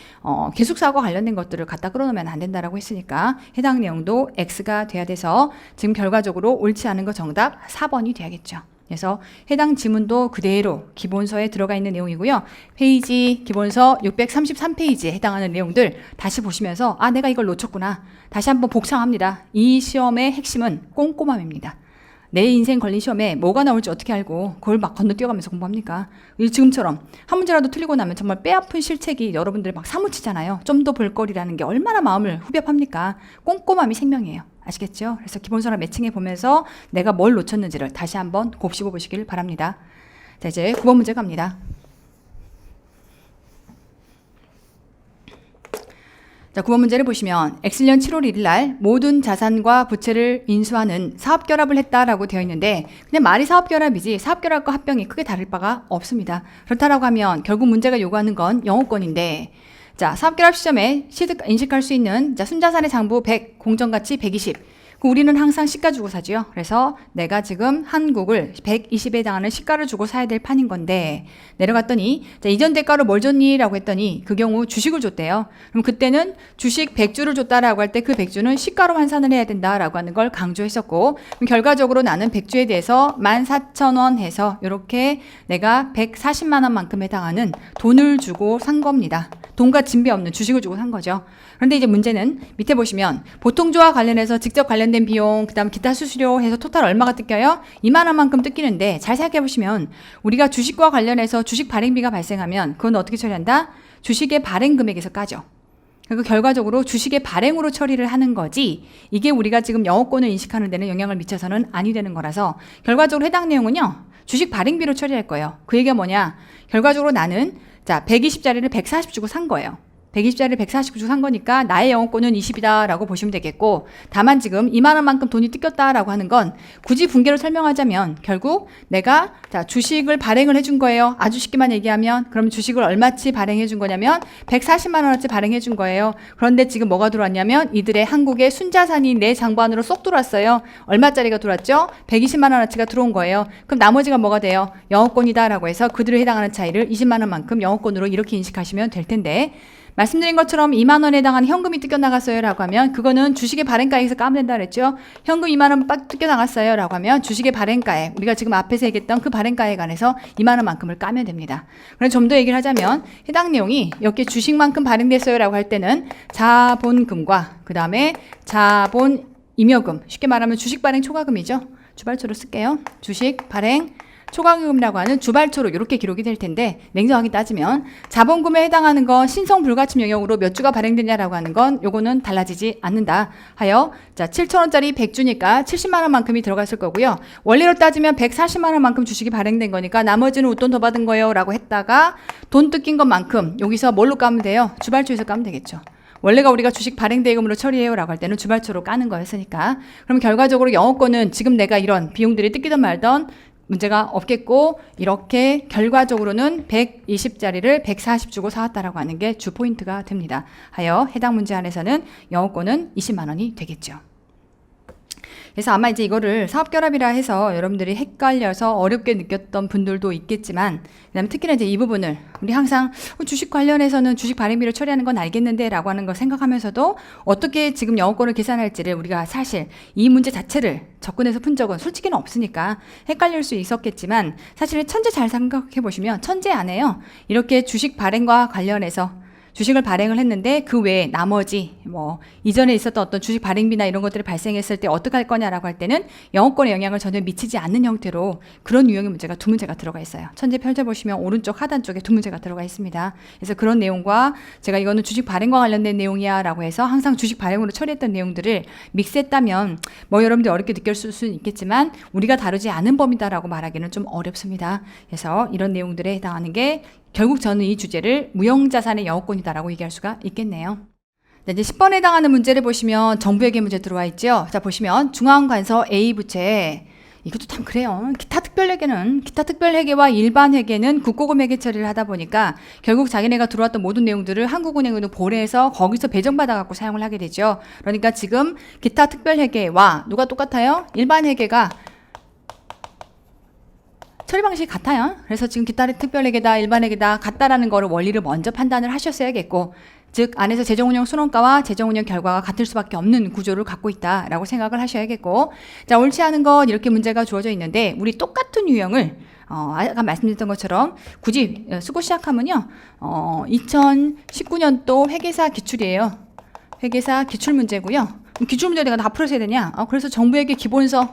계속사과 관련된 것들을 갖다 끌어놓으면 안 된다라고 했으니까 해당 내용도 X가 돼야 돼서 지금 결과적으로 옳지 않은 거 정답 4번이 돼야겠죠. 그래서 해당 지문도 그대로 기본서에 들어가 있는 내용이고요. 페이지 기본서 633페이지에 해당하는 내용들 다시 보시면서 아 내가 이걸 놓쳤구나. 다시 한번 복창합니다. 이 시험의 핵심은 꼼꼼함입니다. 내 인생 걸린 시험에 뭐가 나올지 어떻게 알고 그걸 막 건너뛰어가면서 공부합니까? 지금처럼 한 문제라도 틀리고 나면 정말 뼈아픈 실책이 여러분들 막 사무치잖아요. 좀 더 볼거리라는 게 얼마나 마음을 후벼팝니까? 꼼꼼함이 생명이에요. 아시겠죠? 그래서 기본서랑 매칭해 보면서 내가 뭘 놓쳤는지를 다시 한번 곱씹어 보시길 바랍니다. 자, 이제 9번 문제 갑니다. 자, 9번 문제를 보시면 X년 7월 1일 날 모든 자산과 부채를 인수하는 사업결합을 했다라고 되어 있는데 그냥 말이 사업결합이지 사업결합과 합병이 크게 다를 바가 없습니다. 그렇다라고 하면 결국 문제가 요구하는 건 영업권인데 자, 사업결합 시점에 인식할 수 있는 순자산의 장부 100, 공정가치 120 우리는 항상 시가 주고 사지요. 그래서 내가 지금 한국을 120에 해당하는 시가를 주고 사야 될 판인 건데 내려갔더니 자, 이전 대가로 뭘 줬니? 라고 했더니 그 경우 주식을 줬대요. 그럼 그때는 주식 100주를 줬다라고 할 때 그 100주는 시가로 환산을 해야 된다라고 하는 걸 강조했었고 그럼 결과적으로 나는 100주에 대해서 14,000원 해서 이렇게 내가 140만 원만큼 해당하는 돈을 주고 산 겁니다. 돈과 진배 없는 주식을 주고 산 거죠. 그런데 이제 문제는 밑에 보시면 보통주와 관련해서 직접 관련된 비용, 그 다음 기타 수수료 해서 토탈 얼마가 뜯겨요? 2만 원만큼 뜯기는데 잘 생각해 보시면 우리가 주식과 관련해서 주식 발행비가 발생하면 그건 어떻게 처리한다? 주식의 발행 금액에서 까죠. 그리고 결과적으로 주식의 발행으로 처리를 하는 거지 이게 우리가 지금 영업권을 인식하는 데는 영향을 미쳐서는 아니 되는 거라서 결과적으로 해당 내용은요. 주식 발행비로 처리할 거예요. 그 얘기가 뭐냐? 결과적으로 나는 120짜리를 140 주고 산 거예요. 120짜리를 140 주고 산 거니까 나의 영업권은 20이다 라고 보시면 되겠고 다만 지금 2만 원만큼 돈이 뜯겼다 라고 하는 건 굳이 분개로 설명하자면 결국 내가 주식을 발행을 해준 거예요. 아주 쉽게만 얘기하면 그럼 주식을 얼마치 발행해 준 거냐면 140만 원어치 발행해 준 거예요. 그런데 지금 뭐가 들어왔냐면 이들의 한국의 순자산이 내 장부 안으로 쏙 들어왔어요. 얼마짜리가 들어왔죠? 120만 원어치가 들어온 거예요. 그럼 나머지가 뭐가 돼요? 영업권이다 라고 해서 그들에 해당하는 차이를 20만 원만큼 영업권으로 이렇게 인식하시면 될 텐데 말씀드린 것처럼 2만 원에 해당하는 현금이 뜯겨나갔어요 라고 하면 그거는 주식의 발행가에서 까면 된다 그랬죠. 현금 2만 원 빡 뜯겨나갔어요 라고 하면 주식의 발행가에 우리가 지금 앞에서 얘기했던 그 발행가에 관해서 2만 원만큼을 까면 됩니다. 그래서 좀 더 얘기를 하자면 해당 내용이 이렇게 주식만큼 발행됐어요 라고 할 때는 자본금과 그 다음에 자본 잉여금 쉽게 말하면 주식 발행 초과금이죠. 주발초로 쓸게요. 주식 발행 초과금이라고 하는 주발초로 이렇게 기록이 될 텐데 냉정하게 따지면 자본금에 해당하는 건 신성 불가침 영역으로 몇 주가 발행되냐라고 하는 건 요거는 달라지지 않는다 하여 자 7,000원짜리 100주니까 70만 원만큼이 들어갔을 거고요. 원리로 따지면 140만 원만큼 주식이 발행된 거니까 나머지는 웃돈 더 받은 거예요 라고 했다가 돈 뜯긴 것만큼 여기서 뭘로 까면 돼요? 주발초에서 까면 되겠죠. 원래가 우리가 주식 발행 대금으로 처리해요 라고 할 때는 주발초로 까는 거였으니까 그럼 결과적으로 영업권은 지금 내가 이런 비용들이 뜯기든 말던 문제가 없겠고 이렇게 결과적으로는 120짜리를 140 주고 사왔다라고 하는 게 주 포인트가 됩니다. 하여 해당 문제 안에서는 영업권은 20만 원이 되겠죠. 그래서 아마 이제 이거를 사업결합이라 해서 여러분들이 헷갈려서 어렵게 느꼈던 분들도 있겠지만 그다음에 특히나 이제 이 부분을 우리 항상 주식 관련해서는 주식 발행비를 처리하는 건 알겠는데 라고 하는 걸 생각하면서도 어떻게 지금 영업권을 계산할지를 우리가 사실 이 문제 자체를 접근해서 푼 적은 솔직히는 없으니까 헷갈릴 수 있었겠지만 사실 천재 잘 생각해 보시면 천재 안에요. 이렇게 주식 발행과 관련해서 주식을 발행을 했는데 그 외에 나머지 뭐 이전에 있었던 어떤 주식 발행비나 이런 것들이 발생했을 때 어떻게 할 거냐라고 할 때는 영업권에 영향을 전혀 미치지 않는 형태로 그런 유형의 문제가 두 문제가 들어가 있어요. 천재 펼쳐보시면 오른쪽 하단 쪽에 두 문제가 들어가 있습니다. 그래서 그런 내용과 제가 이거는 주식 발행과 관련된 내용이야 라고 해서 항상 주식 발행으로 처리했던 내용들을 믹스했다면 뭐 여러분들이 어렵게 느꼈을 수는 있겠지만 우리가 다루지 않은 범위다라고 말하기는 좀 어렵습니다. 그래서 이런 내용들에 해당하는 게 결국 저는 이 주제를 무형자산의 영업권이다라고 얘기할 수가 있겠네요. 네, 이제 10번에 해당하는 문제를 보시면 정부회계 문제 들어와 있죠. 자, 보시면 중앙관서 A 부채, 이것도 참 그래요. 기타 특별회계와 일반 회계는 국고금 회계 처리를 하다 보니까 결국 자기네가 들어왔던 모든 내용들을 한국은행으로 보내서 거기서 배정받아 갖고 사용을 하게 되죠. 그러니까 지금 기타 특별회계와 누가 똑같아요? 일반 회계가 처리 방식이 같아요. 그래서 지금 기타 특별회계다, 일반 회계다 같다라는 거를 원리를 먼저 판단을 하셨어야겠고, 즉 안에서 재정운영 순원가와 재정운영 결과가 같을 수밖에 없는 구조를 갖고 있다라고 생각을 하셔야겠고, 자, 옳지 않은 건 이렇게 문제가 주어져 있는데 우리 똑같은 유형을 아까 말씀드렸던 것처럼 굳이 쓰고 시작하면요, 2019년도 회계사 기출이에요. 회계사 기출 문제고요. 기출 문제 내가 다 풀어야 되냐? 그래서 정부회계 기본서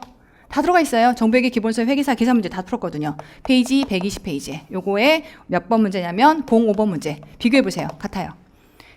다 들어가 있어요. 정부회계 기본서 회계사 계산 문제 다 풀었거든요. 페이지 120페이지. 요거에 몇 번 문제냐면 05번 문제. 비교해 보세요. 같아요.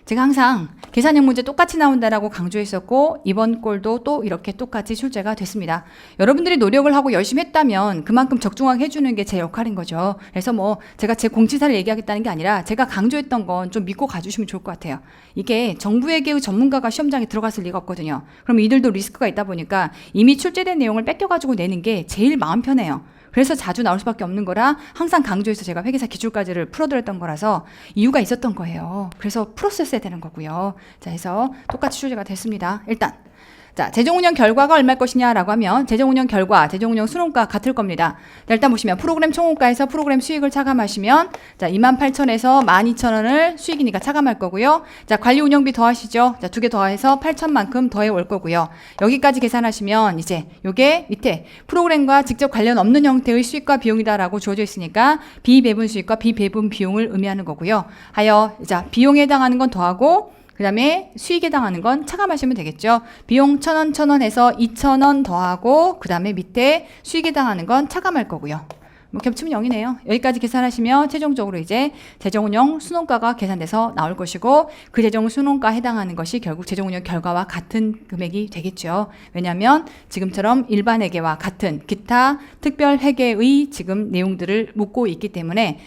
제가 항상 계산형 문제 똑같이 나온다라고 강조했었고, 이번 꼴도 또 이렇게 똑같이 출제가 됐습니다. 여러분들이 노력을 하고 열심히 했다면 그만큼 적중하게 해주는 게 제 역할인 거죠. 그래서 뭐 제가 제 공지사를 얘기하겠다는 게 아니라 제가 강조했던 건 좀 믿고 가주시면 좋을 것 같아요. 이게 정부회계의 전문가가 시험장에 들어갔을 리가 없거든요. 그럼 이들도 리스크가 있다 보니까 이미 출제된 내용을 뺏겨가지고 내는 게 제일 마음 편해요. 그래서 자주 나올 수밖에 없는 거라 항상 강조해서 제가 회계사 기출까지를 풀어드렸던 거라서 이유가 있었던 거예요. 그래서 풀었었어야 되는 거고요. 자, 해서 똑같이 출제가 됐습니다. 일단 자, 재정운영 결과가 얼마일 것이냐라고 하면 재정운영 결과, 재정운영 순원가 같을 겁니다. 자, 일단 보시면 프로그램 총원가에서 프로그램 수익을 차감하시면 자, 28,000원에서 12,000원을 수익이니까 차감할 거고요. 자, 관리 운영비 더하시죠. 자, 두 개 더해서 8,000만큼 더해 올 거고요. 여기까지 계산하시면 이제 요게 밑에 프로그램과 직접 관련 없는 형태의 수익과 비용이다라고 주어져 있으니까 비배분 수익과 비배분 비용을 의미하는 거고요. 하여 자, 비용에 해당하는 건 더하고 그 다음에 수익에 해당하는 건 차감하시면 되겠죠. 비용 1,000원 해서 2,000원 더하고 그 다음에 밑에 수익에 해당하는 건 차감할 거고요. 뭐 겹치면 0이네요. 여기까지 계산하시면 최종적으로 이제 재정운영 순원가가 계산돼서 나올 것이고, 그 재정순원가 해당하는 것이 결국 재정운영 결과와 같은 금액이 되겠죠. 왜냐하면 지금처럼 일반 회계와 같은 기타 특별 회계의 지금 내용들을 묻고 있기 때문에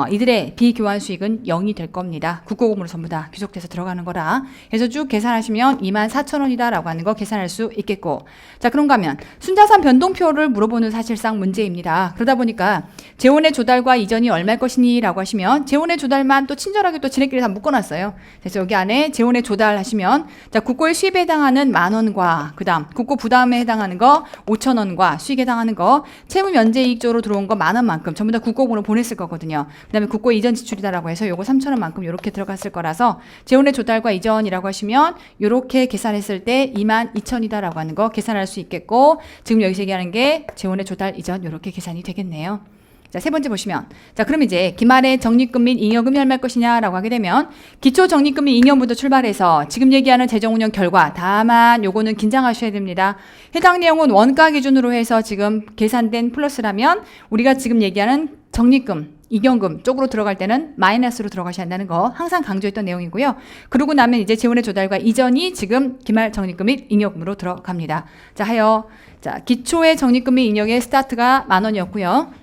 이들의 비교환 수익은 0이 될 겁니다. 국고금으로 전부 다 귀속돼서 들어가는 거라. 그래서 쭉 계산하시면 24,000원이다 라고 하는 거 계산할 수 있겠고, 자, 그런가 하면 순자산 변동표를 물어보는 사실상 문제입니다. 그러다 보니까 재원의 조달과 이전이 얼마일 것이니 라고 하시면 재원의 조달만 또 친절하게 또 지네끼리 다 묶어놨어요. 그래서 여기 안에 재원의 조달 하시면 자, 국고의 수입에 해당하는 10,000원과 그 다음 국고 부담에 해당하는 거 5,000원과 수익에 해당하는 거 채무 면제이익적으로 들어온 거 10,000원만큼 전부 다 국고금으로 보냈을 거거든요. 그 다음에 국고 이전 지출이다라고 해서 요거 3,000원만큼 요렇게 들어갔을 거라서 재원의 조달과 이전이라고 하시면 요렇게 계산했을 때 22,000이다 라고 하는 거 계산할 수 있겠고, 지금 여기서 얘기하는 게 재원의 조달 이전 요렇게 계산이 되겠네요. 자, 세 번째 보시면, 자, 그럼 이제 기말에 적립금 및 잉여금이 얼마일 것이냐라고 하게 되면 기초 적립금 및 잉여금부터 출발해서 지금 얘기하는 재정운영 결과, 다만 요거는 긴장하셔야 됩니다. 해당 내용은 원가 기준으로 해서 지금 계산된 플러스라면 우리가 지금 얘기하는 적립금, 이경금 쪽으로 들어갈 때는 마이너스로 들어가셔야 한다는 거 항상 강조했던 내용이고요. 그러고 나면 이제 재원의 조달과 이전이 지금 기말 적립금 및 잉여금으로 들어갑니다. 자, 하여 자, 기초의 적립금 및 잉여의 스타트가 10,000원이었고요.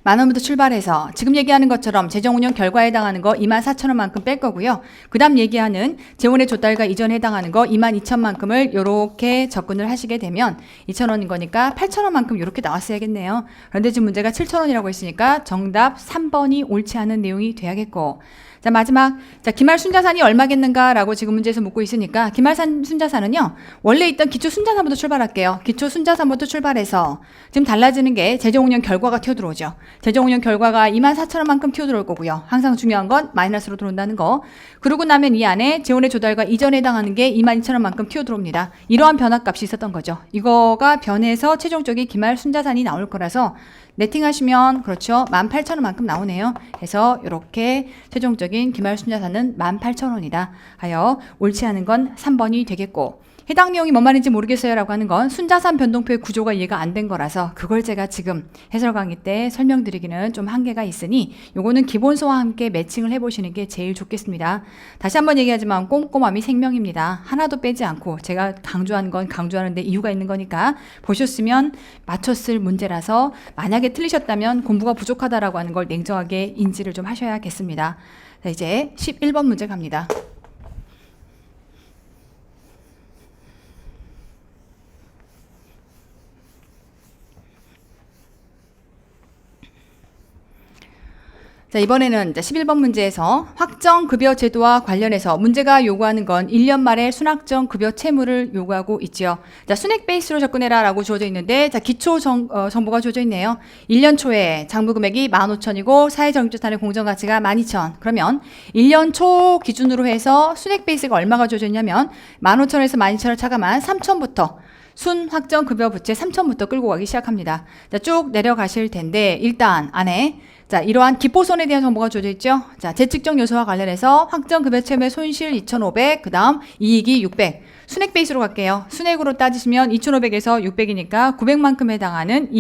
10,000원부터 출발해서 지금 얘기하는 것처럼 재정운영 결과에 해당하는 거 24,000원만큼 뺄 거고요. 그 다음 얘기하는 재원의 조달과 이전에 해당하는 거 22,000만큼을 요렇게 접근을 하시게 되면 2,000원인 거니까 8,000원만큼 요렇게 나왔어야겠네요. 그런데 지금 문제가 7,000원이라고 했으니까 정답 3번이 옳지 않은 내용이 돼야겠고, 자, 마지막, 자, 기말 순자산이 얼마겠는가라고 지금 문제에서 묻고 있으니까 기말 순자산은요, 원래 있던 기초 순자산부터 출발할게요. 기초 순자산부터 출발해서 지금 달라지는 게 재정운영 결과가 튀어들어오죠. 재정운영 결과가 24,000원만큼 튀어들어올 거고요. 항상 중요한 건 마이너스로 들어온다는 거. 그러고 나면 이 안에 재원의 조달과 이전에 해당하는 게 22,000원만큼 튀어들어옵니다. 이러한 변화값이 있었던 거죠. 이거가 변해서 최종적인 기말 순자산이 나올 거라서 네팅하시면 그렇죠, 18,000원만큼 나오네요. 그래서 이렇게 최종적인 기말 순자산은 18,000원이다 하여 옳지 않은 건 3번이 되겠고, 해당 내용이 뭔 말인지 모르겠어요 라고 하는 건 순자산 변동표의 구조가 이해가 안 된 거라서 그걸 제가 지금 해설 강의 때 설명드리기는 좀 한계가 있으니 요거는 기본서와 함께 매칭을 해보시는 게 제일 좋겠습니다. 다시 한번 얘기하지만 꼼꼼함이 생명입니다. 하나도 빼지 않고 제가 강조한 건 강조하는데 이유가 있는 거니까 보셨으면 맞췄을 문제라서, 만약에 게 틀리셨다면 공부가 부족하다라고 하는 걸 냉정하게 인지를 좀 하셔야겠습니다. 자, 이제 11번 문제 갑니다. 자, 이번에는 11번 문제에서 확정급여 제도와 관련해서 문제가 요구하는 건 1년 말에 순확정 급여 채무를 요구하고 있지요. 자, 순액 베이스로 접근해라 라고 주어져 있는데, 자, 기초 정보가 주어져 있네요. 1년 초에 장부 금액이 15,000이고 사회정립자산의 공정가치가 12,000. 그러면 1년 초 기준으로 해서 순액 베이스가 얼마가 주어져 있냐면 15,000에서 12,000을 차감한 3,000부터 순확정 급여 부채 3,000부터 끌고 가기 시작합니다. 자, 쭉 내려가실 텐데 일단 안에 자, 이러한 기포손에 대한 정보가 주어져 있죠. 자, 재측정 요소와 관련해서 확정급여 채무의 손실 2,500, 그 다음 이익이 600. 순액 베이스로 갈게요. 순액으로 따지시면 2,500에서 600이니까 900만큼 해당하는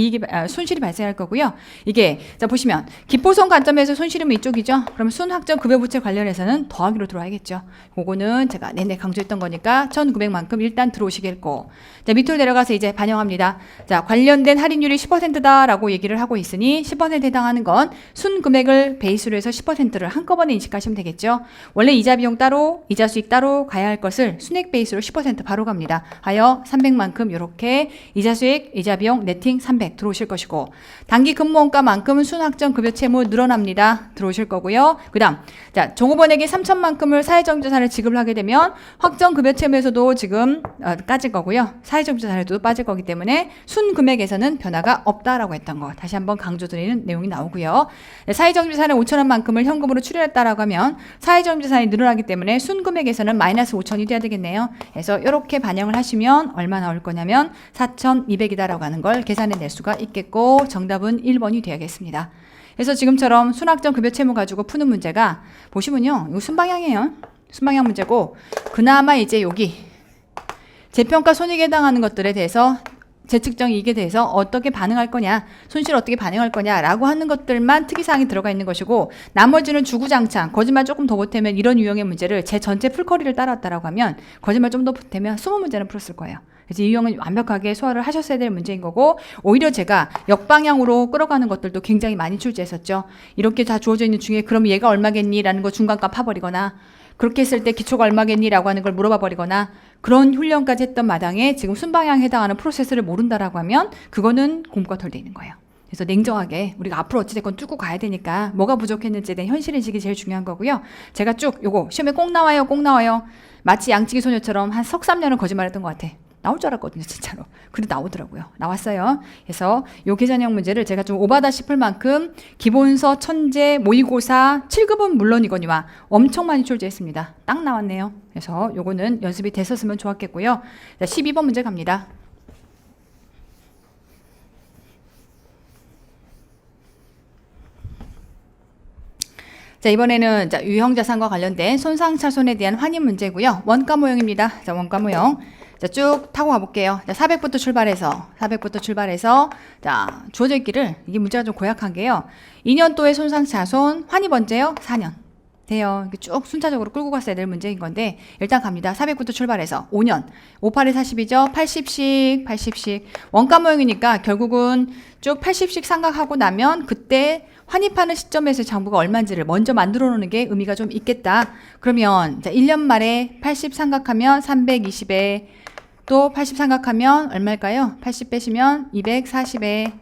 손실이 발생할 거고요. 이게 자 보시면 기포손 관점에서 손실이면 이쪽이죠. 그럼 순확정 급여 부채 관련해서는 더하기로 들어와야겠죠. 그거는 제가 내내 강조했던 거니까 1,900만큼 일단 들어오시겠고, 자 밑으로 내려가서 이제 반영합니다. 자, 관련된 할인율이 10%다라고 얘기를 하고 있으니 10% 해당하는 건 순금액을 베이스로 해서 10%를 한꺼번에 인식하시면 되겠죠. 원래 이자 비용 따로 이자 수익 따로 가야 할 것을 순액 베이스로 10% 바로 갑니다. 하여 300만큼 이렇게 이자 수익, 이자 비용, 네팅 300 들어오실 것이고, 단기 근무원가만큼은 순확정 급여 채무 늘어납니다. 들어오실 거고요. 그 다음 자 종업원에게 3,000만큼을 사회정립자산을 지급을 하게 되면 확정 급여 채무에서도 지금 빠질 거고요. 사회정립자산에도 빠질 거기 때문에 순금액에서는 변화가 없다라고 했던 거 다시 한번 강조드리는 내용이 나오고요. 사회정립자산의 5,000원만큼을 현금으로 출연했다라고 하면 사회정립자산이 늘어나기 때문에 순금액에서는 마이너스 5,000이 돼야 되겠네요. 그래서 이렇게 반영을 하시면 얼마 나올 거냐면 4,200이다라고 하는 걸 계산해 낼 수가 있겠고, 정답은 1번이 되야겠습니다. 그래서 지금처럼 순확정 급여 채무 가지고 푸는 문제가 보시면요, 이거 순방향이에요. 순방향 문제고, 그나마 이제 여기 재평가 손익에 해당하는 것들에 대해서 재측정 이익에 대해서 어떻게 반응할 거냐, 손실 어떻게 반영할 거냐라고 하는 것들만 특이사항이 들어가 있는 것이고, 나머지는 주구장창 거짓말 조금 더 보태면 이런 유형의 문제를 제 전체 풀커리를 따라왔다라고 하면 거짓말 좀 더 보태면 20문제는 풀었을 거예요. 그래서 이 유형은 완벽하게 소화를 하셨어야 될 문제인 거고, 오히려 제가 역방향으로 끌어가는 것들도 굉장히 많이 출제했었죠. 이렇게 다 주어져 있는 중에 그럼 얘가 얼마겠니? 라는 거 중간값 파버리거나, 그렇게 했을 때 기초가 얼마겠니? 라고 하는 걸 물어봐 버리거나, 그런 훈련까지 했던 마당에 지금 순방향에 해당하는 프로세스를 모른다라고 하면 그거는 공부가 덜 돼 있는 거예요. 그래서 냉정하게 우리가 앞으로 어찌됐건 뚫고 가야 되니까 뭐가 부족했는지에 대한 현실인식이 제일 중요한 거고요. 제가 쭉 요거 시험에 꼭 나와요, 꼭 나와요. 마치 양치기 소녀처럼 한 석 3년은 거짓말했던 것 같아. 나올 줄 알았거든요, 진짜로. 그래도 나오더라고요. 나왔어요. 그래서 요 계산형 문제를 제가 좀 오바다 싶을 만큼 기본서, 천재, 모의고사, 7급은 물론이거니와 엄청 많이 출제했습니다. 딱 나왔네요. 그래서 요거는 연습이 됐었으면 좋았겠고요. 자, 12번 문제 갑니다. 자, 이번에는 자, 유형자산과 관련된 손상차손에 대한 환입 문제고요. 원가 모형입니다. 자, 원가 모형. 자, 쭉 타고 가볼게요. 자, 400부터 출발해서, 자, 주어져 있기를, 이게 문제가 좀 고약한 게요. 2년도의 손상차손, 환입 언제요? 4년. 돼요. 이렇게 쭉 순차적으로 끌고 갔어야 될 문제인 건데, 일단 갑니다. 400부터 출발해서 5년. 58에 40이죠? 80씩. 원가 모형이니까 결국은 쭉 80씩 상각하고 나면 그때 환입하는 시점에서 장부가 얼마인지를 먼저 만들어 놓는 게 의미가 좀 있겠다. 그러면 자, 1년 말에 80 상각하면 320에 또 80 상각하면 얼마일까요? 80 빼시면 240에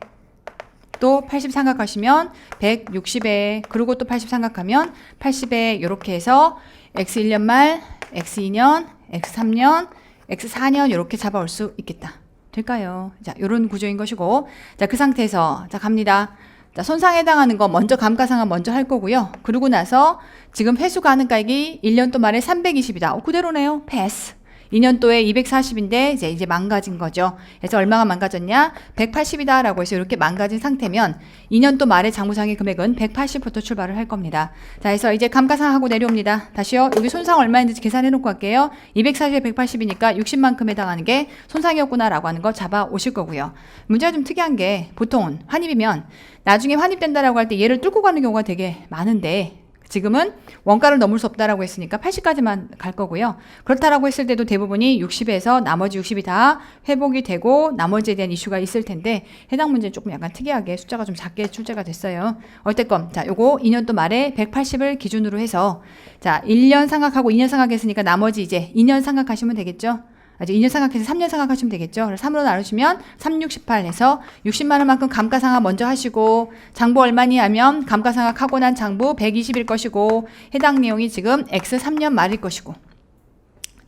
또 80 상각하시면 160에 그리고 또 80 상각하면 80에 이렇게 해서 X 1년 말, X 2년, X 3년, X 4년 이렇게 잡아올 수 있겠다. 될까요? 자, 요런 구조인 것이고, 자, 그 상태에서 자, 갑니다. 자, 손상에 해당하는 거 먼저 감가상각 먼저 할 거고요. 그러고 나서 지금 회수 가능가액이 1년도 말에 320이다. 그대로네요. 패스. 2년도에 240인데 이제 망가진 거죠. 그래서 얼마가 망가졌냐? 180이다 라고 해서 이렇게 망가진 상태면 2년도 말에 장부상의 금액은 180부터 출발을 할 겁니다. 자, 그래서 이제 감가상하고 내려옵니다. 다시요. 여기 손상 얼마인지 계산해 놓고 갈게요. 240에 180이니까 60만큼 해당하는 게 손상이었구나 라고 하는 거 잡아 오실 거고요. 문제가 좀 특이한 게 보통은 환입이면 나중에 환입된다라고 할 때 얘를 뚫고 가는 경우가 되게 많은데, 지금은 원가를 넘을 수 없다라고 했으니까 80까지만 갈 거고요. 그렇다라고 했을 때도 대부분이 60에서 나머지 60이 다 회복이 되고 나머지에 대한 이슈가 있을 텐데 해당 문제는 조금 약간 특이하게 숫자가 좀 작게 출제가 됐어요. 어쨌건 자, 요거 2년도 말에 180을 기준으로 해서 자, 1년 상각하고 2년 상각했으니까 나머지 이제 2년 상각하시면 되겠죠. 아직 2년 상각해서 3년 상각하시면 되겠죠. 그래서 3으로 나누시면 3, 6, 18 해서 60만 원만큼 감가상각 먼저 하시고 장부 얼마니 하면 감가상각하고 난 장부 120일 것이고 해당 내용이 지금 X 3년 말일 것이고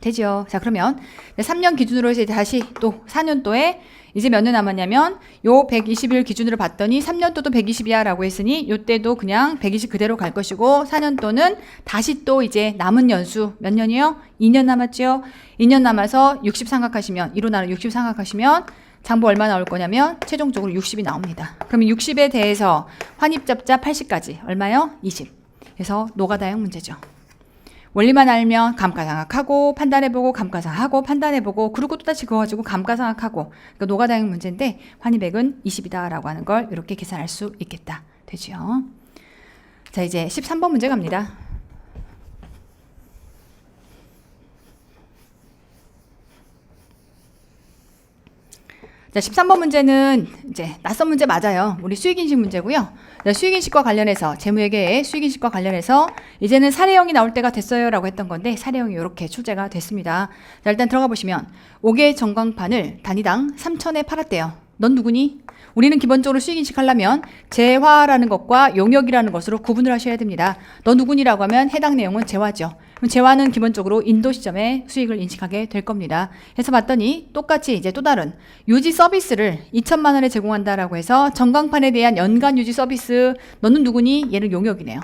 되죠. 자, 그러면 3년 기준으로 해서 다시 또 4년도에 이제 몇 년 남았냐면 요 120일 기준으로 봤더니 3년도도 120이야 라고 했으니 요때도 그냥 120 그대로 갈 것이고 4년도는 다시 또 이제 남은 연수 몇 년이요? 2년 남았죠. 2년 남아서 60 상각하시면 2로 나눠 60 상각하시면 장부 얼마 나올 거냐면 최종적으로 60이 나옵니다. 그러면 60에 대해서 환입접자 80까지 얼마요? 20. 그래서 노가다형 문제죠. 원리만 알면 감가상각하고 판단해보고 감가상각하고 판단해보고 그리고 또다시 그거 가지고 감가상각하고 그러니까 노가다형 문제인데 환입액은 20이다 라고 하는 걸 이렇게 계산할 수 있겠다. 되죠. 자, 이제 13번 문제 갑니다. 자, 13번 문제는 이제 낯선 문제 맞아요. 우리 수익인식 문제고요. 자, 수익인식과 관련해서 재무회계의 수익인식과 관련해서 이제는 사례형이 나올 때가 됐어요 라고 했던 건데 사례형이 이렇게 출제가 됐습니다. 자, 일단 들어가 보시면 5개 전광판을 단위당 3,000에 팔았대요. 넌 누구니? 우리는 기본적으로 수익인식 하려면 재화라는 것과 용역이라는 것으로 구분을 하셔야 됩니다. 너 누구니라고 하면 해당 내용은 재화죠. 그럼 재화는 기본적으로 인도 시점에 수익을 인식하게 될 겁니다. 해서 봤더니 똑같이 이제 또 다른 유지 서비스를 2천만 원에 제공한다라고 해서 전광판에 대한 연간 유지 서비스 너는 누구니? 얘는 용역이네요.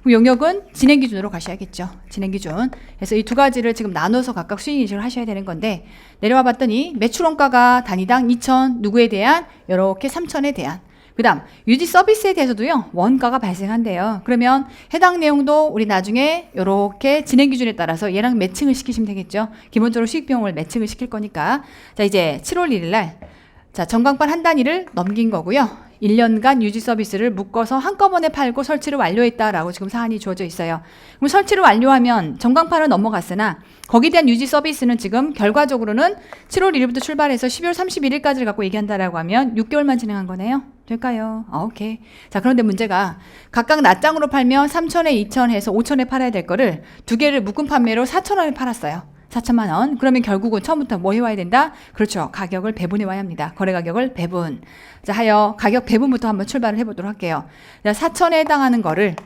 그럼 용역은 진행 기준으로 가셔야겠죠. 진행 기준. 그래서 이 두 가지를 지금 나눠서 각각 수익 인식을 하셔야 되는 건데 내려와 봤더니 매출 원가가 단위당 2천 누구에 대한 이렇게 3천에 대한 그 다음 유지 서비스에 대해서도요 원가가 발생한대요. 그러면 해당 내용도 우리 나중에 이렇게 진행 기준에 따라서 얘랑 매칭을 시키시면 되겠죠. 기본적으로 수익 비용을 매칭을 시킬 거니까 자 이제 7월 1일 날 자 전광판 한 단위를 넘긴 거고요. 1년간 유지 서비스를 묶어서 한꺼번에 팔고 설치를 완료했다라고 지금 사안이 주어져 있어요. 그럼 설치를 완료하면 전광판은 넘어갔으나 거기에 대한 유지 서비스는 지금 결과적으로는 7월 1일부터 출발해서 12월 31일까지를 갖고 얘기한다라고 하면 6개월만 진행한 거네요. 될까요? 오케이. 자, 그런데 문제가 각각 낱장으로 팔면 3,000에 2,000 해서 5,000에 팔아야 될 거를 두 개를 묶음 판매로 4,000원에 팔았어요. 4천만 원. 그러면 결국은 처음부터 뭐 해와야 된다? 그렇죠. 가격을 배분해 와야 합니다. 거래 가격을 배분. 자, 하여 가격 배분부터 한번 출발을 해보도록 할게요. 자, 4천에 해당하는 거를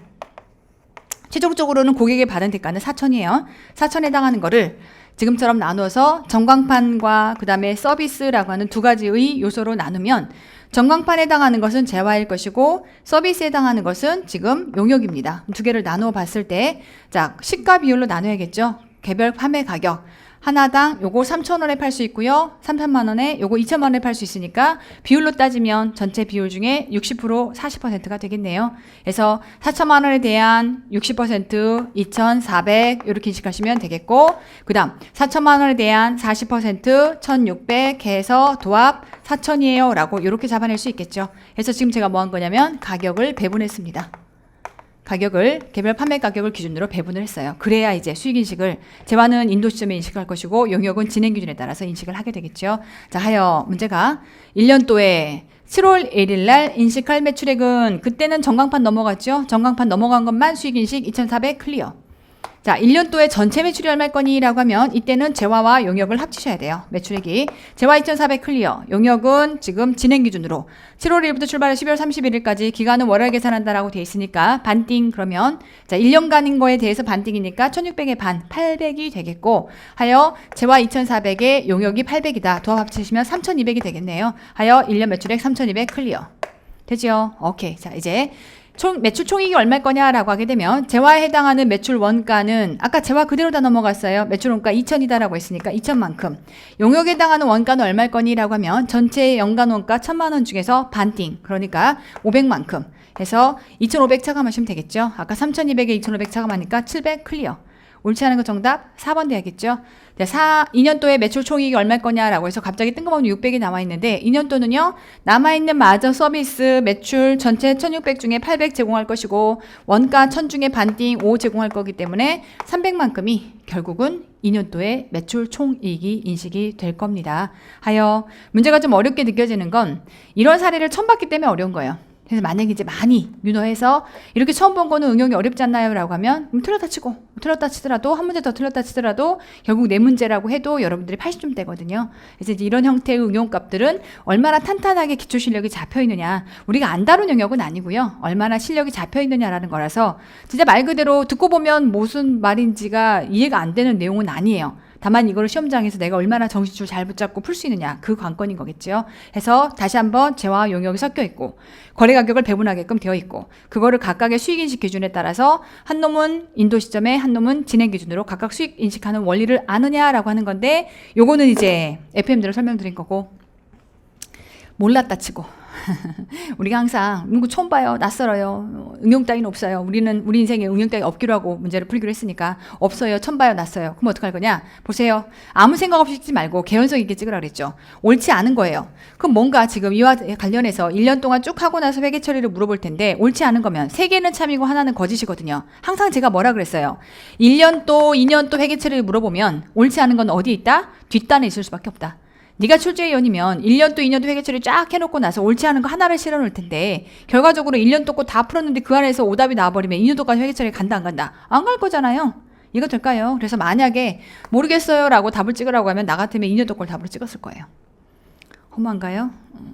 최종적으로는 고객에 받은 대가는 4천이에요. 4천에 해당하는 거를 지금처럼 나누어서 전광판과 그 다음에 서비스라고 하는 두 가지의 요소로 나누면 전광판에 해당하는 것은 재화일 것이고 서비스에 해당하는 것은 지금 용역입니다. 두 개를 나누어 봤을 때 자, 시가 비율로 나눠야겠죠. 개별 판매 가격 하나당 요거 3,000원에 팔 수 있고요. 3,000만 원에 요거 2,000만 원에 팔 수 있으니까 비율로 따지면 전체 비율 중에 60% 40%가 되겠네요. 그래서 4,000만 원에 대한 60% 2,400 이렇게 인식하시면 되겠고 그 다음 4,000만 원에 대한 40% 1,600 해서 도합 4,000이에요 라고 이렇게 잡아낼 수 있겠죠. 그래서 지금 제가 뭐 한 거냐면 가격을 배분했습니다. 가격을 개별 판매 가격을 기준으로 배분을 했어요. 그래야 이제 수익 인식을 재화는 인도 시점에 인식할 것이고 용역은 진행 기준에 따라서 인식을 하게 되겠죠. 자, 하여 문제가 1년도에 7월 1일 날 인식할 매출액은 그때는 전광판 넘어갔죠. 전광판 넘어간 것만 수익 인식 2,400 클리어. 자, 1년도에 전체 매출이 얼마일 거니라고 하면 이때는 재화와 용역을 합치셔야 돼요. 매출액이. 재화 2,400 클리어. 용역은 지금 진행 기준으로 7월 1일부터 출발해 12월 31일까지 기간은 월월 계산한다라고 돼 있으니까 반띵 그러면 자, 1년간인 거에 대해서 반띵이니까 1,600의 반 800이 되겠고 하여 재화 2,400에 용역이 800이다. 도합 합치시면 3,200이 되겠네요. 하여 1년 매출액 3,200 클리어. 되죠? 오케이. 자, 이제 매출 총익이 얼마일 거냐라고 하게 되면 재화에 해당하는 매출 원가는 아까 재화 그대로 다 넘어갔어요. 매출 원가 2,000이다라고 했으니까 2,000만큼. 용역에 해당하는 원가는 얼마일 거니라고 하면 전체 연간 원가 1,000만 원 중에서 반띵. 그러니까 500만큼 해서 2,500 차감하시면 되겠죠. 아까 3,200에 2,500 차감하니까 700 클리어. 옳지 않은 거 정답 4번 돼야겠죠. 2년도에 매출 총이익이 얼마일 거냐라고 해서 갑자기 뜬금없는 600이 나와 있는데 2년도는요. 남아있는 마저 서비스 매출 전체 1600 중에 800 제공할 것이고 원가 1000 중에 반띵 5 제공할 거기 때문에 300만큼이 결국은 2년도에 매출 총이익이 인식이 될 겁니다. 하여 문제가 좀 어렵게 느껴지는 건 이런 사례를 처음 봤기 때문에 어려운 거예요. 그래서 만약에 이제 많이 윤허해서 이렇게 처음 본 거는 응용이 어렵지 않나요? 라고 하면 틀렸다 치더라도 한 문제 더 틀렸다 치더라도 결국 네 문제라고 해도 여러분들이 80점대거든요. 그래서 이제 이런 형태의 응용값들은 얼마나 탄탄하게 기초 실력이 잡혀 있느냐, 우리가 안 다룬 영역은 아니고요. 얼마나 실력이 잡혀 있느냐라는 거라서 진짜 말 그대로 듣고 보면 무슨 말인지가 이해가 안 되는 내용은 아니에요. 다만 이거를 시험장에서 내가 얼마나 정신줄 잘 붙잡고 풀 수 있느냐, 그 관건인 거겠죠. 해서 다시 한번 재화 용역이 섞여 있고 거래 가격을 배분하게끔 되어 있고 그거를 각각의 수익인식 기준에 따라서 한 놈은 인도 시점에 한 놈은 진행 기준으로 각각 수익 인식하는 원리를 아느냐라고 하는 건데, 요거는 이제 FM대로 설명드린 거고 몰랐다 치고 우리가 항상 이거 처음 봐요, 낯설어요, 응용 따위는 없어요, 우리 인생에 응용 따위 없기로 하고 문제를 풀기로 했으니까 없어요, 처음 봐요, 낯서요. 그럼 어떡할 거냐? 보세요. 아무 생각 없이 찍지 말고 개연성 있게 찍으라 그랬죠. 옳지 않은 거예요. 그럼 뭔가 지금 이와 관련해서 1년 동안 쭉 하고 나서 회계 처리를 물어볼 텐데 옳지 않은 거면 3개는 참이고 하나는 거짓이거든요. 항상 제가 뭐라 그랬어요? 1년 또 2년 또 회계 처리를 물어보면 옳지 않은 건 어디 있다? 뒷단에 있을 수밖에 없다. 네가 출제위원이면 1년도 2년도 회계처리 쫙 해놓고 나서 옳지 않은 거 하나를 실어놓을 텐데 결과적으로 1년 동안 다 풀었는데 그 안에서 오답이 나와버리면 2년도까지 회계처리 간다 안 간다? 안 갈 거잖아요. 이거 될까요? 그래서 만약에 모르겠어요 라고 답을 찍으라고 하면 나 같으면 2년도 걸 답으로 찍었을 거예요. 허무한가요?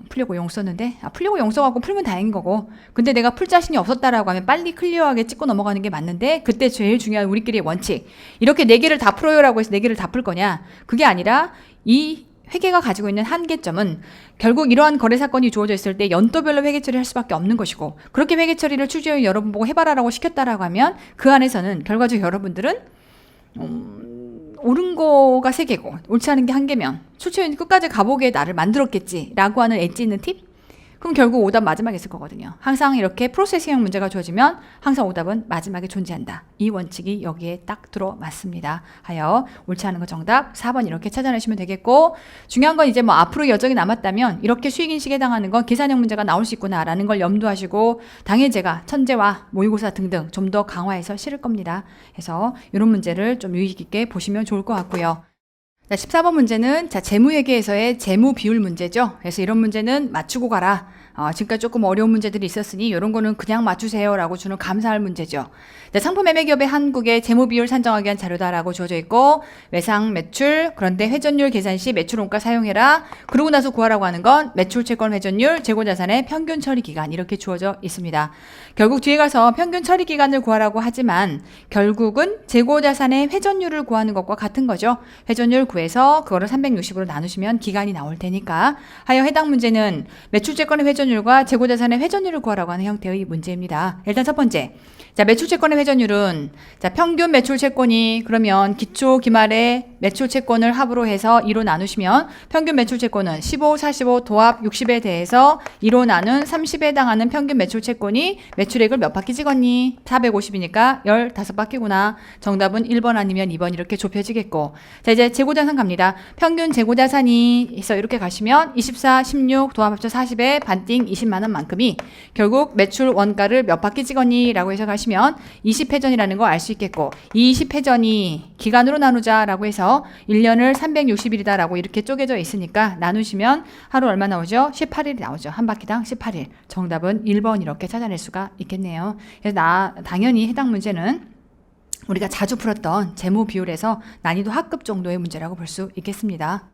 풀려고 용 썼는데 풀려고 용 써갖고 풀면 다행인 거고, 근데 내가 풀 자신이 없었다라고 하면 빨리 클리어하게 찍고 넘어가는 게 맞는데, 그때 제일 중요한 우리끼리의 원칙, 이렇게 4개를 다 풀어요라고 해서 4개를 다 풀 거냐? 그게 아니라 이 회계가 가지고 있는 한계점은 결국 이러한 거래 사건이 주어져 있을 때 연도별로 회계 처리를 할 수밖에 없는 것이고, 그렇게 회계 처리를 출제위원 여러분 보고 해봐라라고 시켰다라고 하면 그 안에서는 결과적으로 여러분들은 옳은 거가 3개고 옳지 않은 게 1개면 출제위원이 끝까지 가보기에 나를 만들었겠지라고 하는 엣지 있는 팁? 그럼 결국 오답 마지막에 있을 거거든요. 항상 이렇게 프로세싱형 문제가 주어지면 항상 오답은 마지막에 존재한다. 이 원칙이 여기에 딱 들어맞습니다. 하여 옳지 않은 거 정답 4번 이렇게 찾아내시면 되겠고, 중요한 건 이제 뭐 앞으로 여정이 남았다면 이렇게 수익인식에 해당하는 건 계산형 문제가 나올 수 있구나라는 걸 염두하시고 당일 제가 천재와 모의고사 등등 좀 더 강화해서 실을 겁니다. 그래서 이런 문제를 좀 유의 깊게 보시면 좋을 것 같고요. 자, 14번 문제는 재무회계에서의 재무 비율 문제죠. 그래서 이런 문제는 맞추고 가라. 지금까지 조금 어려운 문제들이 있었으니 이런 거는 그냥 맞추세요 라고 주는 감사할 문제죠. 자, 상품 매매 기업의 한국의 재무 비율 산정하기 위한 자료다라고 주어져 있고, 외상 매출, 그런데 회전율 계산 시 매출 원가 사용해라. 그러고 나서 구하라고 하는 건 매출 채권 회전율, 재고 자산의 평균 처리 기간 이렇게 주어져 있습니다. 결국 뒤에 가서 평균 처리 기간을 구하라고 하지만 결국은 재고 자산의 회전율을 구하는 것과 같은 거죠. 회전율 구해서 그거를 360으로 나누시면 기간이 나올 테니까, 하여 해당 문제는 매출 채권의 회전율과 재고 자산의 회전율을 구하라고 하는 형태의 문제입니다. 일단 첫 번째, 자, 매출 채권의 회전율은 자, 평균 매출 채권이 그러면 기초 기말의 매출 채권을 합으로 해서 2로 나누시면 평균 매출 채권은 15, 45 도합 60에 대해서 2로 나눈 30에 해당하는 평균 매출 채권이 매출액을 몇 바퀴 찍었니? 450이니까 15바퀴구나. 정답은 1번 아니면 2번 이렇게 좁혀지겠고, 자, 이제 재고자산 갑니다. 평균 재고자산이 있어 이렇게 가시면 24, 16 도합 합쳐 40에 반띵 20만 원만큼이 결국 매출 원가를 몇 바퀴 찍었니? 라고 해서 가시면 20회전이라는 거 알 수 있겠고, 이 20회전이 기간으로 나누자 라고 해서 1년을 360일이다 라고 이렇게 쪼개져 있으니까 나누시면 하루 얼마 나오죠? 18일이 나오죠. 한 바퀴당 18일. 정답은 1번 이렇게 찾아낼 수가 있겠네요. 그래서 당연히 해당 문제는 우리가 자주 풀었던 재무 비율에서 난이도 하급 정도의 문제라고 볼 수 있겠습니다.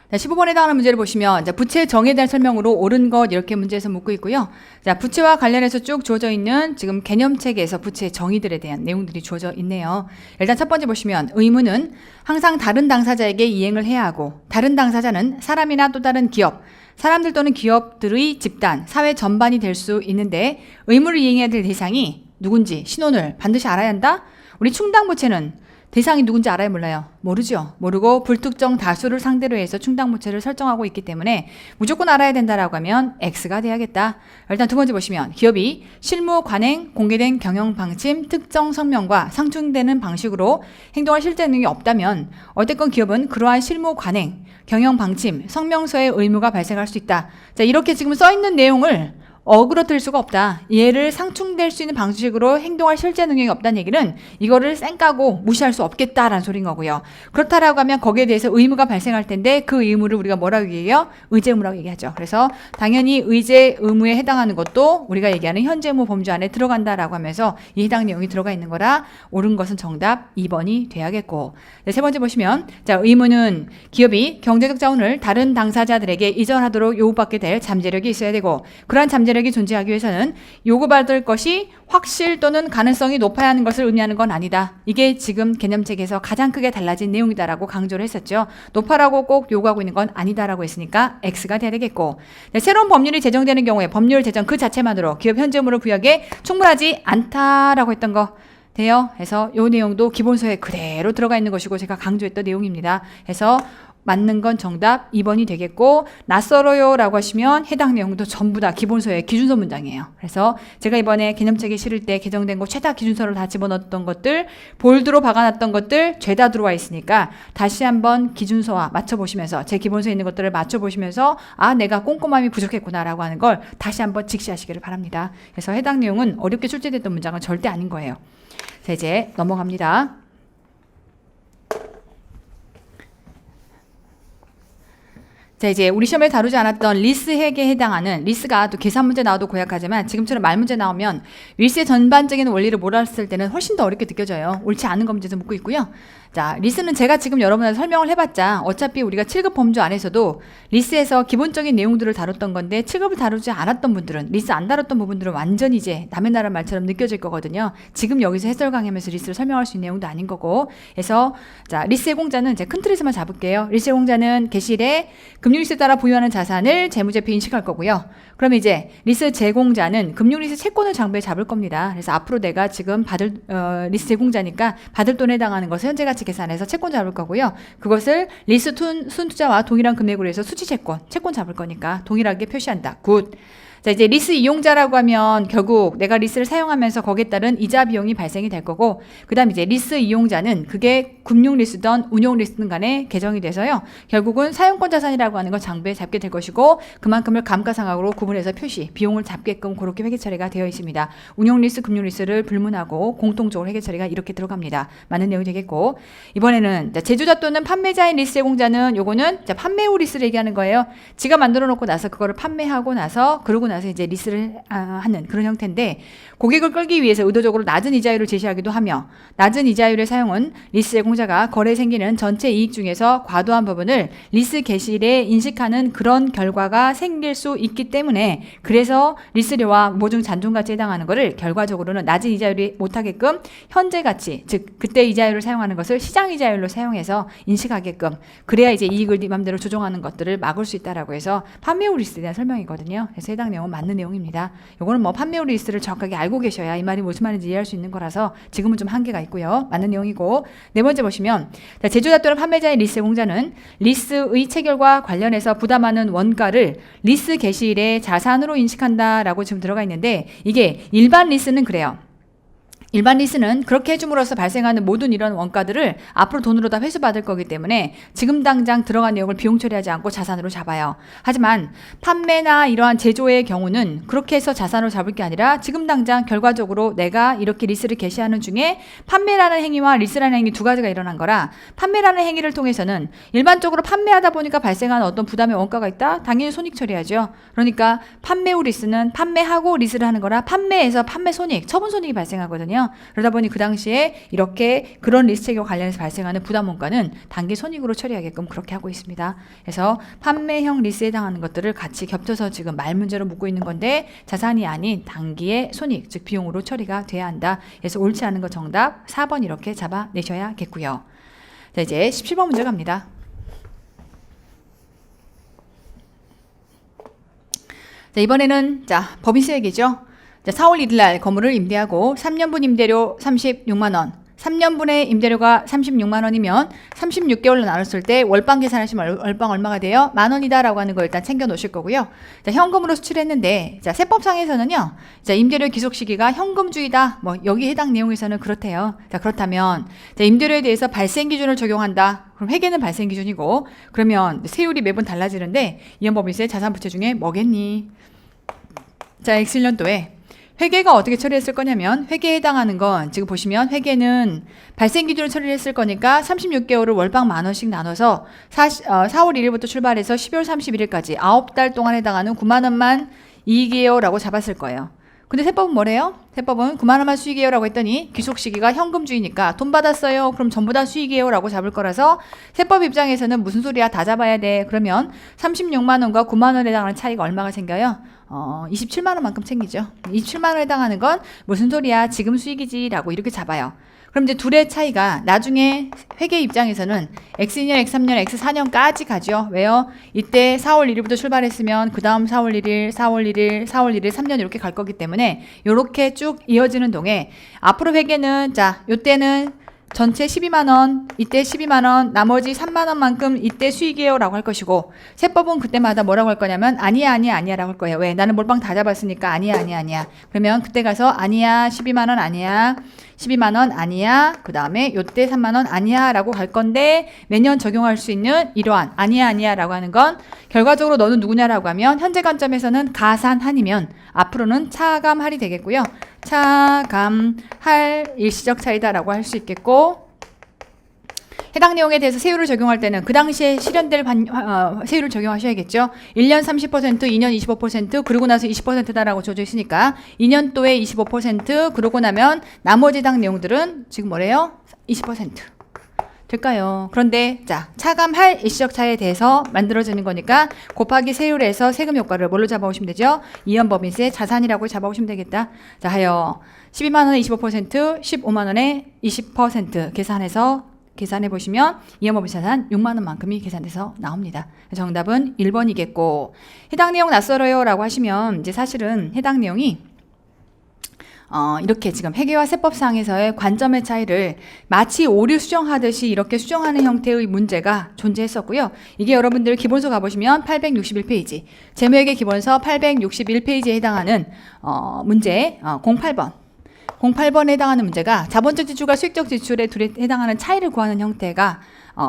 자, 15번에 해당하는 문제를 보시면 자, 부채 정에 대한 설명으로 옳은 것 이렇게 문제에서 묻고 있고요. 자, 부채와 관련해서 쭉 주어져 있는 지금 개념책에서 부채 정의들에 대한 내용들이 주어져 있네요. 일단 첫 번째 보시면 의무는 항상 다른 당사자에게 이행을 해야 하고, 다른 당사자는 사람이나 또 다른 기업, 사람들 또는 기업들의 집단, 사회 전반이 될 수 있는데 의무를 이행해야 될 대상이 누군지 신원을 반드시 알아야 한다. 우리 충당부채는 대상이 누군지 알아요, 몰라요? 모르죠. 모르고 불특정 다수를 상대로 해서 충당모체를 설정하고 있기 때문에 무조건 알아야 된다라고 하면 X가 돼야겠다. 일단 두 번째 보시면 기업이 실무 관행, 공개된 경영 방침, 특정 성명과 상충되는 방식으로 행동할 실제 능력이 없다면 어쨌건 기업은 그러한 실무 관행, 경영 방침, 성명서의 의무가 발생할 수 있다. 자, 이렇게 지금 써 있는 내용을 어그러뜨릴 수가 없다. 얘를 상충될 수 있는 방식으로 행동할 실제 능력이 없다는 얘기는 이거를 쌩까고 무시할 수 없겠다라는 소린 거고요. 그렇다라고 하면 거기에 대해서 의무가 발생할 텐데 그 의무를 우리가 뭐라고 얘기해요? 의제 의무라고 얘기하죠. 그래서 당연히 의제 의무에 해당하는 것도 우리가 얘기하는 현재 의무 범주 안에 들어간다라고 하면서 이 해당 내용이 들어가 있는 거라 옳은 것은 정답 2번이 돼야겠고. 네, 세 번째 보시면 자, 의무는 기업이 경제적 자원을 다른 당사자들에게 이전하도록 요구받게 될 잠재력이 있어야 되고 그러한 잠재력이 존재하기 위해서는 요구받을 것이 확실 또는 가능성이 높아야 하는 것을 의미하는 건 아니다. 이게 지금 개념책에서 가장 크게 달라진 내용이다라고 강조를 했었죠. 높아라고 꼭 요구하고 있는 건 아니다라고 했으니까 X가 돼야 되겠고. 네, 새로운 법률이 제정되는 경우에 법률 제정 그 자체만으로 기업 현재 의무를 부여하기에 충분하지 않다라고 했던 거 돼요. 해서 이 내용도 기본서에 그대로 들어가 있는 것이고 제가 강조했던 내용입니다. 해서 맞는 건 정답 2번이 되겠고 낯설어요 라고 하시면 해당 내용도 전부 다 기본서의 기준서 문장이에요. 그래서 제가 이번에 개념책에 실을 때 개정된 거 최다 기준서를 다 집어넣었던 것들 볼드로 박아놨던 것들 죄다 들어와 있으니까 다시 한번 기준서와 맞춰보시면서 제 기본서에 있는 것들을 맞춰보시면서 아 내가 꼼꼼함이 부족했구나 라고 하는 걸 다시 한번 직시하시기를 바랍니다. 그래서 해당 내용은 어렵게 출제됐던 문장은 절대 아닌 거예요. 자, 이제 넘어갑니다. 자, 이제 우리 시험에 다루지 않았던 리스 핵에 해당하는 리스가 또 계산 문제 나와도 고약하지만 지금처럼 말 문제 나오면 리스의 전반적인 원리를 몰았을 때는 훨씬 더 어렵게 느껴져요. 옳지 않은 거 문제도 묻고 있고요. 자, 리스는 제가 지금 여러분한테 설명을 해봤자 어차피 우리가 7급 범주 안에서도 리스에서 기본적인 내용들을 다뤘던 건데 7급을 다루지 않았던 분들은 리스 안 다뤘던 부분들은 완전히 이제 남의 나라 말처럼 느껴질 거거든요. 지금 여기서 해설 강의하면서 리스를 설명할 수 있는 내용도 아닌 거고. 그래서 자, 리스의 공자는 이제 큰 틀에서만 잡을게요. 리스의 공자는 개실에 금융리스에 따라 보유하는 자산을 재무제표 인식할 거고요. 그러면 이제 리스 제공자는 금융리스 채권을 장부에 잡을 겁니다. 그래서 앞으로 내가 지금 받을 리스 제공자니까 받을 돈에 해당하는 것을 현재가치 계산해서 채권 잡을 거고요. 그것을 리스 순투자와 동일한 금액으로 해서 수취채권, 채권 잡을 거니까 동일하게 표시한다. 굿. 자, 이제 리스 이용자라고 하면 결국 내가 리스를 사용하면서 거기에 따른 이자 비용이 발생이 될 거고, 그 다음 이제 리스 이용자는 그게 금융 리스든 운용 리스든 간에 개정이 돼서요. 결국은 사용권 자산이라고 하는 걸 장부에 잡게 될 것이고, 그만큼을 감가상각으로 구분해서 표시, 비용을 잡게끔 그렇게 회계 처리가 되어 있습니다. 운용 리스, 금융 리스를 불문하고 공통적으로 회계 처리가 이렇게 들어갑니다. 많은 내용이 되겠고, 이번에는 제조자 또는 판매자인 리스 제공자는 요거는 판매 후 리스를 얘기하는 거예요. 지가 만들어 놓고 나서 그거를 판매하고 나서 그러고 나서 이제 리스를 하는 그런 형태인데, 고객을 끌기 위해서 의도적으로 낮은 이자율을 제시하기도 하며, 낮은 이자율의 사용은 리스 제공자가 거래에 생기는 전체 이익 중에서 과도한 부분을 리스 개실에 인식하는 그런 결과가 생길 수 있기 때문에, 그래서 리스료와 모종 잔존가치에 해당하는 것을 결과적으로는 낮은 이자율이 못하게끔 현재 가치, 즉 그때 이자율을 사용하는 것을 시장 이자율로 사용해서 인식하게끔, 그래야 이제 이익을 네 맘대로 조정하는 것들을 막을 수 있다라고 해서 판매 후 리스에 대한 설명이거든요. 그래서 해당 내용은 맞는 내용입니다. 요거는 뭐 판매 후 리스를 정확하게 알고 계셔야 이 말이 무슨 말인지 이해할 수 있는 거라서 지금은 좀 한계가 있고요. 맞는 내용이고, 네 번째 보시면 제조자 또는 판매자의 리스 제공자는 리스의 체결과 관련해서 부담하는 원가를 리스 개시일의 자산으로 인식한다라고 지금 들어가 있는데, 이게 일반 리스는 그래요. 일반 리스는 그렇게 해줌으로써 발생하는 모든 이런 원가들을 앞으로 돈으로 다 회수받을 거기 때문에 지금 당장 들어간 내용을 비용 처리하지 않고 자산으로 잡아요. 하지만 판매나 이러한 제조의 경우는 그렇게 해서 자산으로 잡을 게 아니라 지금 당장 결과적으로 내가 이렇게 리스를 개시하는 중에 판매라는 행위와 리스라는 행위 두 가지가 일어난 거라, 판매라는 행위를 통해서는 일반적으로 판매하다 보니까 발생하는 어떤 부담의 원가가 있다? 당연히 손익 처리하죠. 그러니까 판매 후 리스는 판매하고 리스를 하는 거라 판매에서 판매 손익, 처분 손익이 발생하거든요. 그러다 보니 그 당시에 이렇게 그런 리스 체계와 관련해서 발생하는 부담 원가는 단기 손익으로 처리하게끔 그렇게 하고 있습니다. 그래서 판매형 리스에 해당하는 것들을 같이 겹쳐서 지금 말 문제로 묻고 있는 건데, 자산이 아닌 단기의 손익, 즉 비용으로 처리가 돼야 한다. 그래서 옳지 않은 거 정답 4번 이렇게 잡아내셔야겠고요. 자, 이제 17번 문제 갑니다. 자, 이번에는 법인세 얘기죠. 4월 1일 날 건물을 임대하고 3년분 임대료 36만 원, 3년분의 임대료가 36만 원이면 36개월로 나눴을 때 월방 계산하시면 월방 얼마가 돼요? 만 원이다 라고 하는 거 일단 챙겨 놓으실 거고요. 자, 현금으로 수출했는데, 자, 세법상에서는요, 자, 임대료 기속 시기가 현금주의다. 뭐, 여기 해당 내용에서는 그렇대요. 자, 그렇다면, 자, 임대료에 대해서 발생 기준을 적용한다. 그럼 회계는 발생 기준이고, 그러면 세율이 매번 달라지는데, 이연법인세 자산부채 중에 뭐겠니? 자, X1년도에 회계가 어떻게 처리했을 거냐면, 회계에 해당하는 건 지금 보시면 회계는 발생 기준을 처리를 했을 거니까 36개월을 월방 만 원씩 나눠서 4월 1일부터 출발해서 12월 31일까지 9달 동안 해당하는 9만 원만 이익이에요 라고 잡았을 거예요. 근데 세법은 뭐래요? 세법은 9만 원만 수익이에요 라고 했더니 귀속 시기가 현금주의니까 돈 받았어요. 그럼 전부 다 수익이에요 라고 잡을 거라서 세법 입장에서는 무슨 소리야, 다 잡아야 돼. 그러면 36만 원과 9만 원에 해당하는 차이가 얼마가 생겨요? 27만 원만큼 챙기죠. 27만 원에 해당하는 건 무슨 소리야, 지금 수익이지 라고 이렇게 잡아요. 그럼 이제 둘의 차이가 나중에 회계 입장에서는 X2년, X3년, X4년까지 가죠. 왜요? 이때 4월 1일부터 출발했으면 그 다음 4월 1일, 4월 1일, 4월 1일, 3년 이렇게 갈 거기 때문에 이렇게 쭉 이어지는 동에 앞으로 회계는, 자, 요때는 전체 12만 원, 이때 12만 원, 나머지 3만 원만큼 이때 수익이에요 라고 할 것이고, 세법은 그때마다 뭐라고 할 거냐면 아니야 아니야 아니야 라고 할 거예요. 왜? 나는 몰빵 다 잡았으니까 아니야 아니야 아니야. 그러면 그때 가서 아니야 12만 원 아니야, 12만 원 아니야, 그 다음에 요때 3만 원 아니야 라고 갈 건데, 매년 적용할 수 있는 이러한 아니야 아니야 라고 하는 건 결과적으로 너는 누구냐라고 하면 현재 관점에서는 가산한이면 앞으로는 차감할이 되겠고요. 차감할 일시적 차이다라고 할 수 있겠고, 해당 내용에 대해서 세율을 적용할 때는 그 당시에 실현될 세율을 적용하셔야겠죠. 1년 30%, 2년 25%, 그러고 나서 20%다라고 줘져 있으니까 2년도에 25%, 그러고 나면 나머지 당 내용들은 지금 뭐래요? 20% 될까요? 그런데 자, 차감할 일시적 차이에 대해서 만들어지는 거니까 곱하기 세율에서 세금 효과를 뭘로 잡아오시면 되죠? 이연법인세 자산이라고 잡아오시면 되겠다. 자, 하여 12만 원에 25%, 15만 원에 20% 계산해 보시면 이연법인 자산 6만 원만큼이 계산돼서 나옵니다. 정답은 1번이겠고, 해당 내용 낯설어요 라고 하시면 이제 사실은 해당 내용이 이렇게 지금 회계와 세법상에서의 관점의 차이를 마치 오류 수정하듯이 이렇게 수정하는 형태의 문제가 존재했었고요. 이게 여러분들 기본서 가보시면 861페이지, 재무회계 기본서 861페이지에 해당하는 문제 08번. 08번에 해당하는 문제가 자본적 지출과 수익적 지출에 둘에 해당하는 차이를 구하는 형태가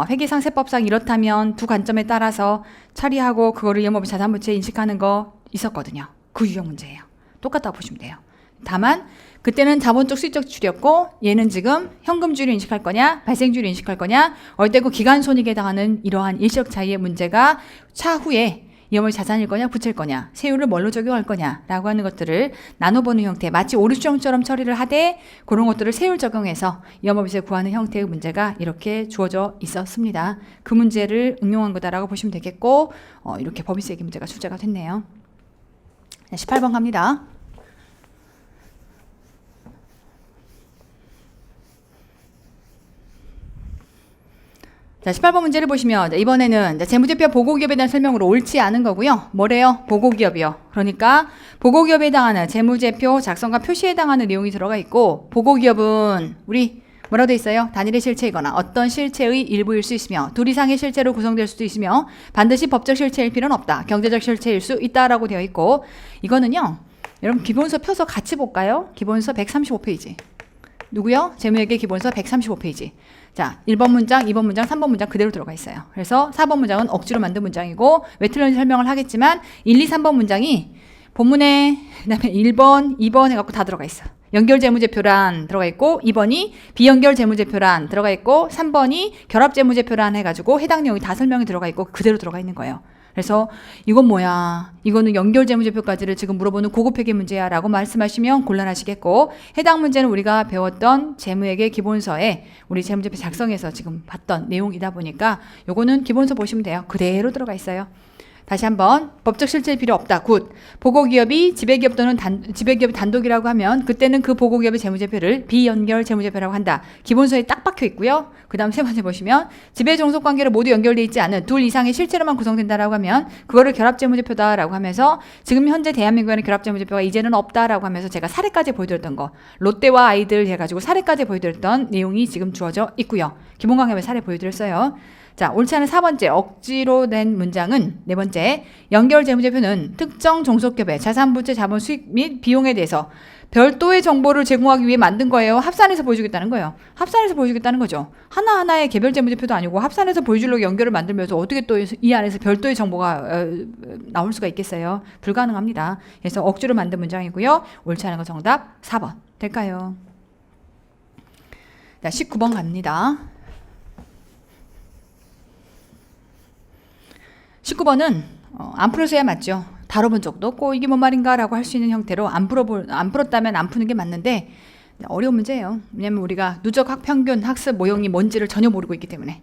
회계상 세법상 이렇다면 두 관점에 따라서 처리하고 그거를 이연법인 자산부채에 인식하는 거 있었거든요. 그 유형 문제예요. 똑같다고 보시면 돼요. 다만 그때는 자본적 수익적 지출이었고, 얘는 지금 현금주의로 인식할 거냐 발생주의로 인식할 거냐, 얼때고 기간손익에 해당하는 이러한 일시적 차이의 문제가 차후에 이연법인 자산일 거냐 부채일 거냐, 세율을 뭘로 적용할 거냐 라고 하는 것들을 나눠보는 형태, 마치 오류수정처럼 처리를 하되 그런 것들을 세율 적용해서 이연법인세 구하는 형태의 문제가 이렇게 주어져 있었습니다. 그 문제를 응용한 거다라고 보시면 되겠고, 이렇게 법인세 문제가 출제가 됐네요. 18번 갑니다. 자, 18번 문제를 보시면 이번에는 재무제표 보고기업에 대한 설명으로 옳지 않은 거고요. 뭐래요? 보고기업이요. 그러니까 보고기업에 해당하는 재무제표 작성과 표시에 해당하는 내용이 들어가 있고, 보고기업은 우리 뭐라고 돼 있어요? 단일의 실체이거나 어떤 실체의 일부일 수 있으며 둘 이상의 실체로 구성될 수도 있으며 반드시 법적 실체일 필요는 없다. 경제적 실체일 수 있다라고 되어 있고, 이거는요. 여러분 기본서 펴서 같이 볼까요? 기본서 135페이지. 누구요? 재무회계 기본서 135페이지. 자, 1번 문장, 2번 문장, 3번 문장 그대로 들어가 있어요. 그래서 4번 문장은 억지로 만든 문장이고, 왜 틀렸는지 설명을 하겠지만 1, 2, 3번 문장이 본문에 그다음에 1번, 2번 해갖고 다 들어가 있어. 연결 재무제표란 들어가 있고, 2번이 비연결 재무제표란 들어가 있고, 3번이 결합 재무제표란 해가지고 해당 내용이 다 설명이 들어가 있고 그대로 들어가 있는 거예요. 그래서 이건 뭐야? 이거는 연결 재무제표까지를 지금 물어보는 고급 회계 문제야 라고 말씀하시면 곤란하시겠고, 해당 문제는 우리가 배웠던 재무회계 기본서에 우리 재무제표 작성해서 지금 봤던 내용이다 보니까 요거는 기본서 보시면 돼요. 그대로 들어가 있어요. 다시 한번 법적 실체일 필요 없다. 굿. 보고기업이 지배기업 또는 지배기업이 단독이라고 하면 그때는 그 보고기업의 재무제표를 비연결 재무제표라고 한다. 기본서에 딱 박혀 있고요. 그 다음 세 번째 보시면 지배 종속 관계로 모두 연결되어 있지 않은 둘 이상의 실체로만 구성된다라고 하면 그거를 결합재무제표다라고 하면서 지금 현재 대한민국에는 결합재무제표가 이제는 없다라고 하면서 제가 사례까지 보여드렸던 거 롯데와 아이들 해가지고 사례까지 보여드렸던 내용이 지금 주어져 있고요. 기본강의에 사례 보여드렸어요. 자, 옳지 않은 4번째 억지로 낸 문장은 4번째 연결 재무제표는 특정 종속기업의 자산부채 자본 수익 및 비용에 대해서 별도의 정보를 제공하기 위해 만든 거예요. 합산해서 보여주겠다는 거예요. 합산해서 보여주겠다는 거죠. 하나하나의 개별 재무제표도 아니고 합산해서 보여주려고 연결을 만들면서 어떻게 또 이 안에서 별도의 정보가 나올 수가 있겠어요. 불가능합니다. 그래서 억지로 만든 문장이고요. 옳지 않은 거 정답 4번 될까요? 자, 19번 갑니다. 19번은 안 풀어서야 맞죠. 다뤄본 적도 없고 이게 뭔 말인가 라고 할 수 있는 형태로 안 풀었다면 안 푸는 게 맞는데 어려운 문제예요. 왜냐면 우리가 누적 평균 학습 모형이 뭔지를 전혀 모르고 있기 때문에.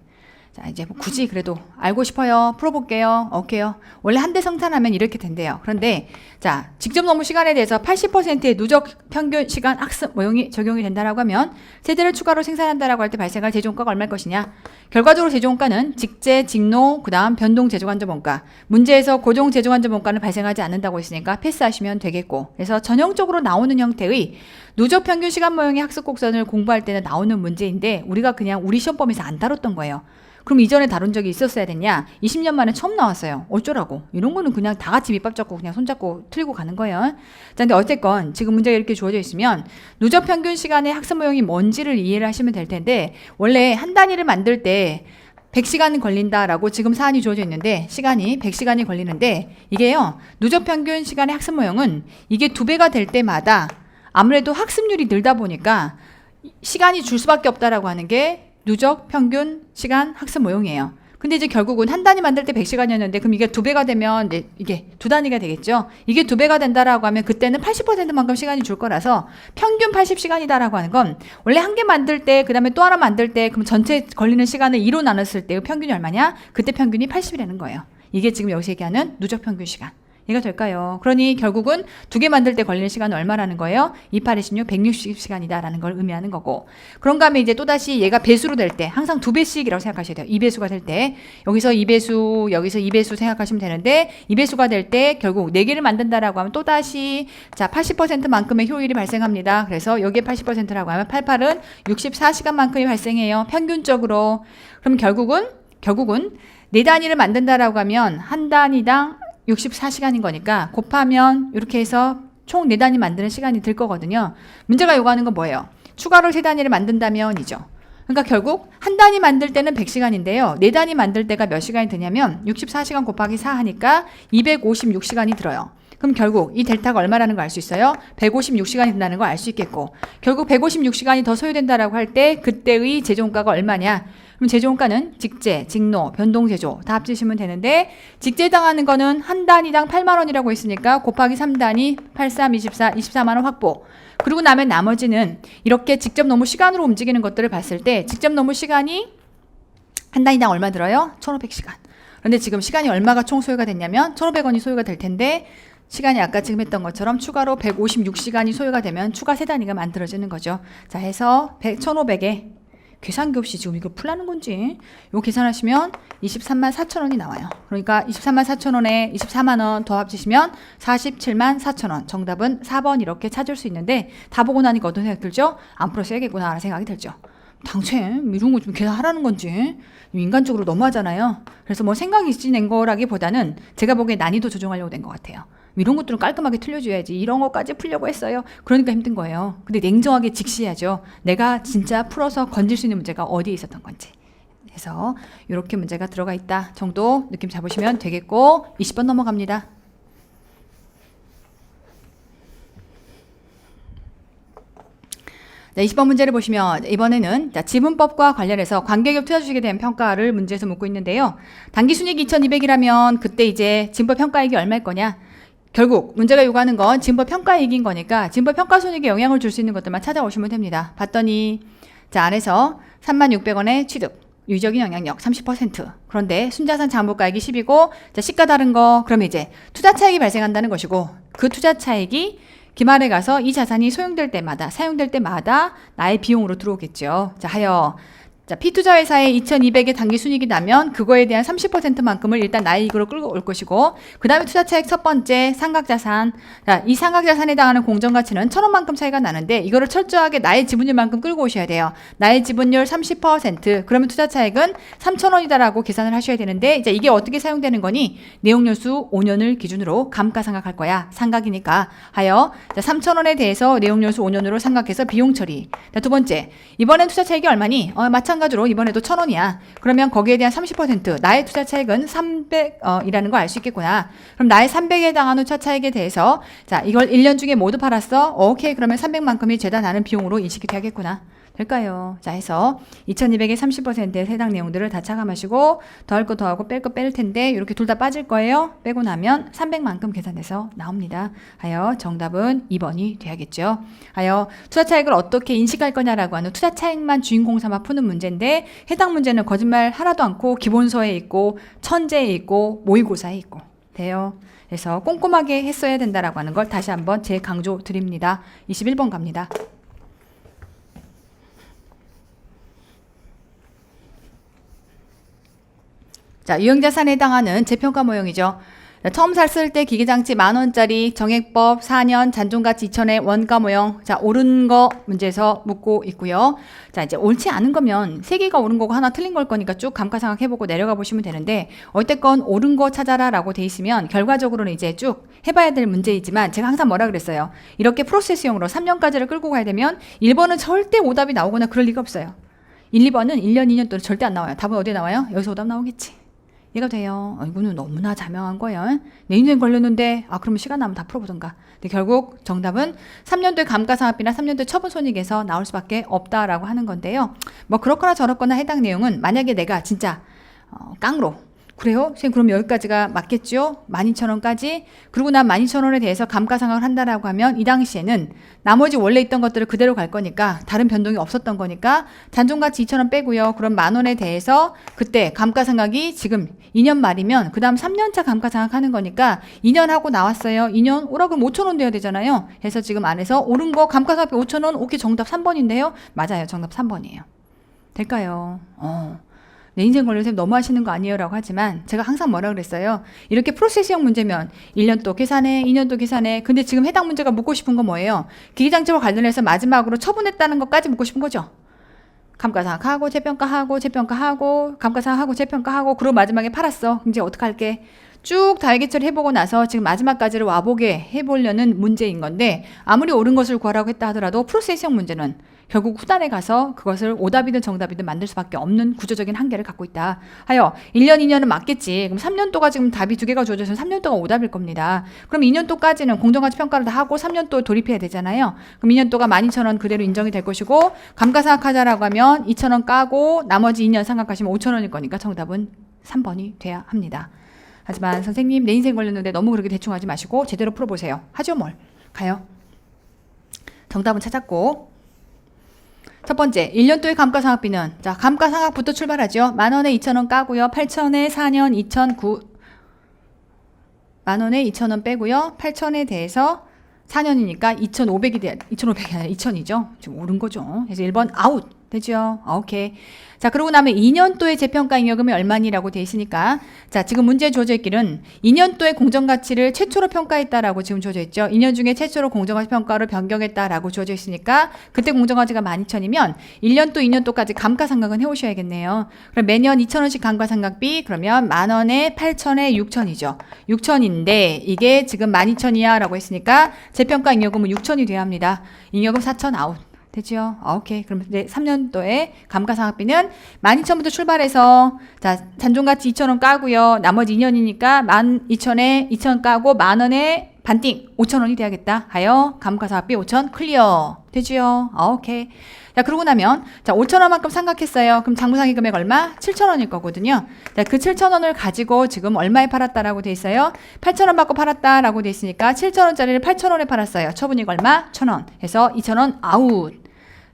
자, 이제 뭐 굳이 그래도 알고 싶어요. 풀어볼게요. 오케이요. 원래 한 대 성산하면 이렇게 된대요. 그런데 자, 직접 업무 시간에 대해서 80%의 누적 평균 시간 학습 모형이 적용이 된다라고 하면 세대를 추가로 생산한다라고 할 때 발생할 제조원가가 얼마일 것이냐. 결과적으로 제조원가는 직제, 직노, 그 다음 변동 제조간접 원가. 문제에서 고정 제조간접 원가는 발생하지 않는다고 했으니까 패스하시면 되겠고. 그래서 전형적으로 나오는 형태의 누적 평균 시간 모형의 학습 곡선을 공부할 때는 나오는 문제인데 우리가 그냥 우리 시험 범위에서 안 다뤘던 거예요. 그럼 이전에 다룬 적이 있었어야 됐냐? 20년 만에 처음 나왔어요. 어쩌라고? 이런 거는 그냥 다 같이 밑밥 잡고 그냥 손잡고 틀고 가는 거예요. 자, 근데 어쨌건 지금 문제가 이렇게 주어져 있으면 누적 평균 시간의 학습 모형이 뭔지를 이해를 하시면 될 텐데 원래 한 단위를 만들 때 100시간 걸린다라고 지금 사안이 주어져 있는데 시간이 100시간이 걸리는데 이게요. 누적 평균 시간의 학습 모형은 이게 2배가 될 때마다 아무래도 학습률이 늘다 보니까 시간이 줄 수밖에 없다라고 하는 게 누적 평균 시간 학습 모형이에요. 근데 이제 결국은 한 단위 만들 때 100시간이었는데 그럼 이게 2배가 되면 이제 이게 2단위가 되겠죠. 이게 2배가 된다라고 하면 그때는 80%만큼 시간이 줄 거라서 평균 80시간이다라고 하는 건 원래 한 개 만들 때 그다음에 또 하나 만들 때 그럼 전체 걸리는 시간을 2로 나눴을 때 평균이 얼마냐? 그때 평균이 80이라는 거예요. 이게 지금 여기서 얘기하는 누적 평균 시간. 이해가 될까요? 그러니 결국은 2개 만들 때 걸리는 시간은 얼마라는 거예요? 28, 26, 160시간이다 라는 걸 의미하는 거고 그런가 하면 이제 또다시 얘가 배수로 될 때 항상 2배씩이라고 생각하셔야 돼요. 2배수가 될 때 여기서 2배수 여기서 2배수 생각하시면 되는데 2배수가 될 때 결국 4개를 만든다라고 하면 또다시 자 80%만큼의 효율이 발생합니다. 그래서 여기에 80%라고 하면 88은 64시간만큼이 발생해요. 평균적으로. 그럼 결국은 4단위를 만든다라고 하면 한 단위당 64시간인 거니까 곱하면 이렇게 해서 총 4단위 만드는 시간이 들 거거든요. 문제가 요구하는 건 뭐예요? 추가로 3단위를 만든다면이죠. 그러니까 결국 한 단위 만들 때는 100시간인데요. 4단위 만들 때가 몇 시간이 드냐면 64시간 곱하기 4 하니까 256시간이 들어요. 그럼 결국 이 델타가 얼마라는 거 알 수 있어요? 156시간이 된다는 거 알 수 있겠고 결국 156시간이 더 소요된다라고 할 때 그때의 제조원가가 얼마냐? 그럼 제조원가는 직제, 직노, 변동제조 다 합치시면 되는데 직제당하는 거는 한 단위당 8만 원이라고 했으니까 곱하기 3단위 83, 24, 24만 원 확보. 그리고 나면 나머지는 이렇게 직접 노무 시간으로 움직이는 것들을 봤을 때 직접 노무 시간이 한 단위당 얼마 들어요? 1500시간. 그런데 지금 시간이 얼마가 총 소요가 됐냐면 1500원이 소요가 될 텐데 시간이 아까 지금 했던 것처럼 추가로 156시간이 소요가 되면 추가 3단위가 만들어지는 거죠. 자 해서 1500에 계산기 없이 지금 이거 풀라는 건지 이거 계산하시면 23만 4천 원이 나와요. 그러니까 23만 4천 원에 24만 원 더 합치시면 47만 4천 원. 정답은 4번 이렇게 찾을 수 있는데 다 보고 나니까 어떤 생각 들죠? 안 풀었어야겠구나 라는 생각이 들죠. 당최 이런 거 좀 계산하라는 건지 인간적으로 너무하잖아요. 그래서 뭐 생각이 있지 낸 거라기보다는 제가 보기에 난이도 조정하려고 된 것 같아요. 이런 것들은 깔끔하게 틀려줘야지 이런 것까지 풀려고 했어요. 그러니까 힘든 거예요. 근데 냉정하게 직시해야죠. 내가 진짜 풀어서 건질 수 있는 문제가 어디에 있었던 건지. 그래서 이렇게 문제가 들어가 있다 정도 느낌 잡으시면 되겠고 20번 넘어갑니다. 자, 20번 문제를 보시면 이번에는 자, 지분법과 관련해서 관계기업 투자주식에 대한 평가를 문제에서 묻고 있는데요. 당기순이익이 2200이라면 그때 이제 지분법 평가이익이 얼마일 거냐? 결국 문제가 요구하는 건 지분법 평가이익인 거니까 지분법 평가손익에 영향을 줄 수 있는 것들만 찾아오시면 됩니다. 봤더니 자 안에서 3600원의 취득 유의적인 영향력 30%. 그런데 순자산 장부가액이 10이고 자, 시가 다른 거 그러면 이제 투자 차익이 발생한다는 것이고 그 투자 차익이 기말에 가서 이 자산이 소용될 때마다 사용될 때마다 나의 비용으로 들어오겠죠. 자, 하여 자, P투자 회사에 2,200의 당기 순이익이 나면 그거에 대한 30%만큼을 일단 나의 이익으로 끌고 올 것이고 그 다음에 투자 차익 첫 번째 삼각자산. 자, 이 삼각자산에 해당하는 공정가치는 1,000원만큼 차이가 나는데 이거를 철저하게 나의 지분율만큼 끌고 오셔야 돼요. 나의 지분율 30%. 그러면 투자 차익은 3,000원이다라고 계산을 하셔야 되는데 이제 이게 어떻게 사용되는 거니? 내용연수 5년을 기준으로 감가상각할 거야. 상각이니까. 하여 자, 3,000원에 대해서 내용연수 5년으로 상각해서 비용 처리. 자, 두 번째. 이번엔 투자 차익이 얼마니? 마찬가지로 이번에도 1,000원이야. 그러면 거기에 대한 30% 나의 투자 차익은 300이라는 걸 알 수 있겠구나. 그럼 나의 300에 해당하는 투자 차익에 대해서 자 이걸 1년 중에 모두 팔았어. 오케이. 그러면 300만큼이 죄다 나는 비용으로 인식이 되겠구나. 될까요? 자 해서 2200의 30%의 해당 내용들을 다 차감하시고 더할 거 더하고 뺄 거 뺄 텐데 이렇게 둘 다 빠질 거예요. 빼고 나면 300만큼 계산돼서 나옵니다. 하여 정답은 2번이 돼야겠죠. 하여 투자 차익을 어떻게 인식할 거냐라고 하는 투자 차익만 주인공 삼아 푸는 문제인데 해당 문제는 거짓말 하나도 않고 기본서에 있고 천재에 있고 모의고사에 있고 돼요. 그래서 꼼꼼하게 했어야 된다라고 하는 걸 다시 한번 재강조 드립니다. 21번 갑니다. 자, 유형자산에 해당하는 재평가 모형이죠. 처음 샀을 때 기계장치 10,000원짜리 정액법 4년 잔존가치 2,000의 원가 모형. 자, 옳은 거 문제에서 묻고 있고요. 자, 이제 옳지 않은 거면 3개가 옳은 거고 하나 틀린 걸 거니까 쭉 감가상각 해보고 내려가 보시면 되는데 어쨌건 옳은 거 찾아라 라고 돼 있으면 결과적으로는 이제 쭉 해봐야 될 문제이지만 제가 항상 뭐라 그랬어요. 이렇게 프로세스용으로 3년까지를 끌고 가야 되면 1번은 절대 오답이 나오거나 그럴 리가 없어요. 1, 2번은 1년, 2년 동안 절대 안 나와요. 답은 어디에 나와요? 여기서 오답 나오겠지. 이해가 돼요. 이거는 너무나 자명한 거예요. 내 인생 걸렸는데 그러면 시간 나면 다 풀어보던가. 근데 결국 정답은 3년도의 감가상각비나 3년도의 처분손익에서 나올 수밖에 없다라고 하는 건데요. 뭐 그렇거나 저렇거나 해당 내용은 만약에 내가 진짜 깡으로 그래요? 선생님 그럼 여기까지가 맞겠죠? 12,000원까지. 그리고 난 12,000원에 대해서 감가상각을 한다라고 하면 이 당시에는 나머지 원래 있던 것들을 그대로 갈 거니까 다른 변동이 없었던 거니까 잔존가치 2,000원 빼고요. 그럼 10,000원에 대해서 그때 감가상각이 지금 2년 말이면 그 다음 3년차 감가상각 하는 거니까 2년 하고 나왔어요. 2년 오라 그럼 5,000원 돼야 되잖아요. 그래서 지금 안에서 옳은 거 감가상각비 5,000원. 오케이 정답 3번인데요. 맞아요. 정답 3번이에요. 될까요? 내 인생 걸려 선생님 너무 하시는 거 아니에요 라고 하지만 제가 항상 뭐라 그랬어요. 이렇게 프로세스형 문제면 1년 또 계산해 2년 또 계산해. 근데 지금 해당 문제가 묻고 싶은 건 뭐예요? 기계장치와 관련해서 마지막으로 처분했다는 것까지 묻고 싶은 거죠. 감가상각하고 재평가하고 감가상각하고 재평가하고 그리고 마지막에 팔았어. 이제 어떡할게? 쭉 달기처리 해보고 나서 지금 마지막까지를 와보게 해보려는 문제인 건데 아무리 옳은 것을 구하라고 했다 하더라도 프로세스형 문제는 결국 후단에 가서 그것을 오답이든 정답이든 만들 수밖에 없는 구조적인 한계를 갖고 있다. 하여 1년, 2년은 맞겠지. 그럼 3년도가 지금 답이 2개가 주어져서 3년도가 오답일 겁니다. 그럼 2년도까지는 공정가치 평가를 다 하고 3년도 돌입해야 되잖아요. 그럼 2년도가 12,000원 그대로 인정이 될 것이고 감가상각하자라고 하면 2,000원 까고 나머지 2년 상각하시면 5,000원일 거니까 정답은 3번이 돼야 합니다. 하지만 선생님 내 인생 걸렸는데 너무 그렇게 대충 하지 마시고 제대로 풀어보세요. 하죠 뭘. 가요. 정답은 찾았고 첫 번째 1년도의 감가상각비는 자 감가상각부터 출발하죠. 10,000원에 2,000원 까고요. 8,000에 4년 2,009 10,000원에 2,000원 빼고요. 8,000원에 대해서 4년이니까 2,500이 돼야 2,500이 아니라 2,000이죠. 지금 옳은 거죠. 그래서 1번 아웃 되죠. 오케이. 자, 그러고 나면 2년도의 재평가 잉여금이 얼마니라고 돼 있으니까 자, 지금 문제에 주어져 있기는 2년도의 공정가치를 최초로 평가했다라고 지금 주어져 있죠. 2년 중에 최초로 공정가치 평가를 변경했다라고 주어져 있으니까 그때 공정가치가 12,000이면 1년도, 2년도까지 감가상각은 해오셔야겠네요. 그럼 매년 2,000원씩 감가상각비 그러면 10,000원에 8,000에 6,000이죠. 6,000인데 이게 지금 12,000이야 라고 했으니까 재평가 잉여금은 6,000이 돼야 합니다. 잉여금 4,000 아웃. 되죠? 오케이. 그럼 이제 3년도에 감가상각비는 12,000부터 출발해서 자 잔존가치 2,000원 까고요. 나머지 2년이니까 12,000에 2,000 까고 10,000원에 반띵 5,000원이 돼야겠다. 하여 감가상각비 5,000 클리어. 되지요? 오케이. 자 그러고 나면 자 5,000원만큼 상각했어요. 그럼 장부상의 금액 얼마? 7,000원일 거거든요. 자 그 7,000원을 가지고 지금 얼마에 팔았다라고 돼 있어요? 8,000원 받고 팔았다라고 돼 있으니까 7,000원짜리를 8,000원에 팔았어요. 처분이익 얼마? 1,000원. 해서 2,000원 아웃.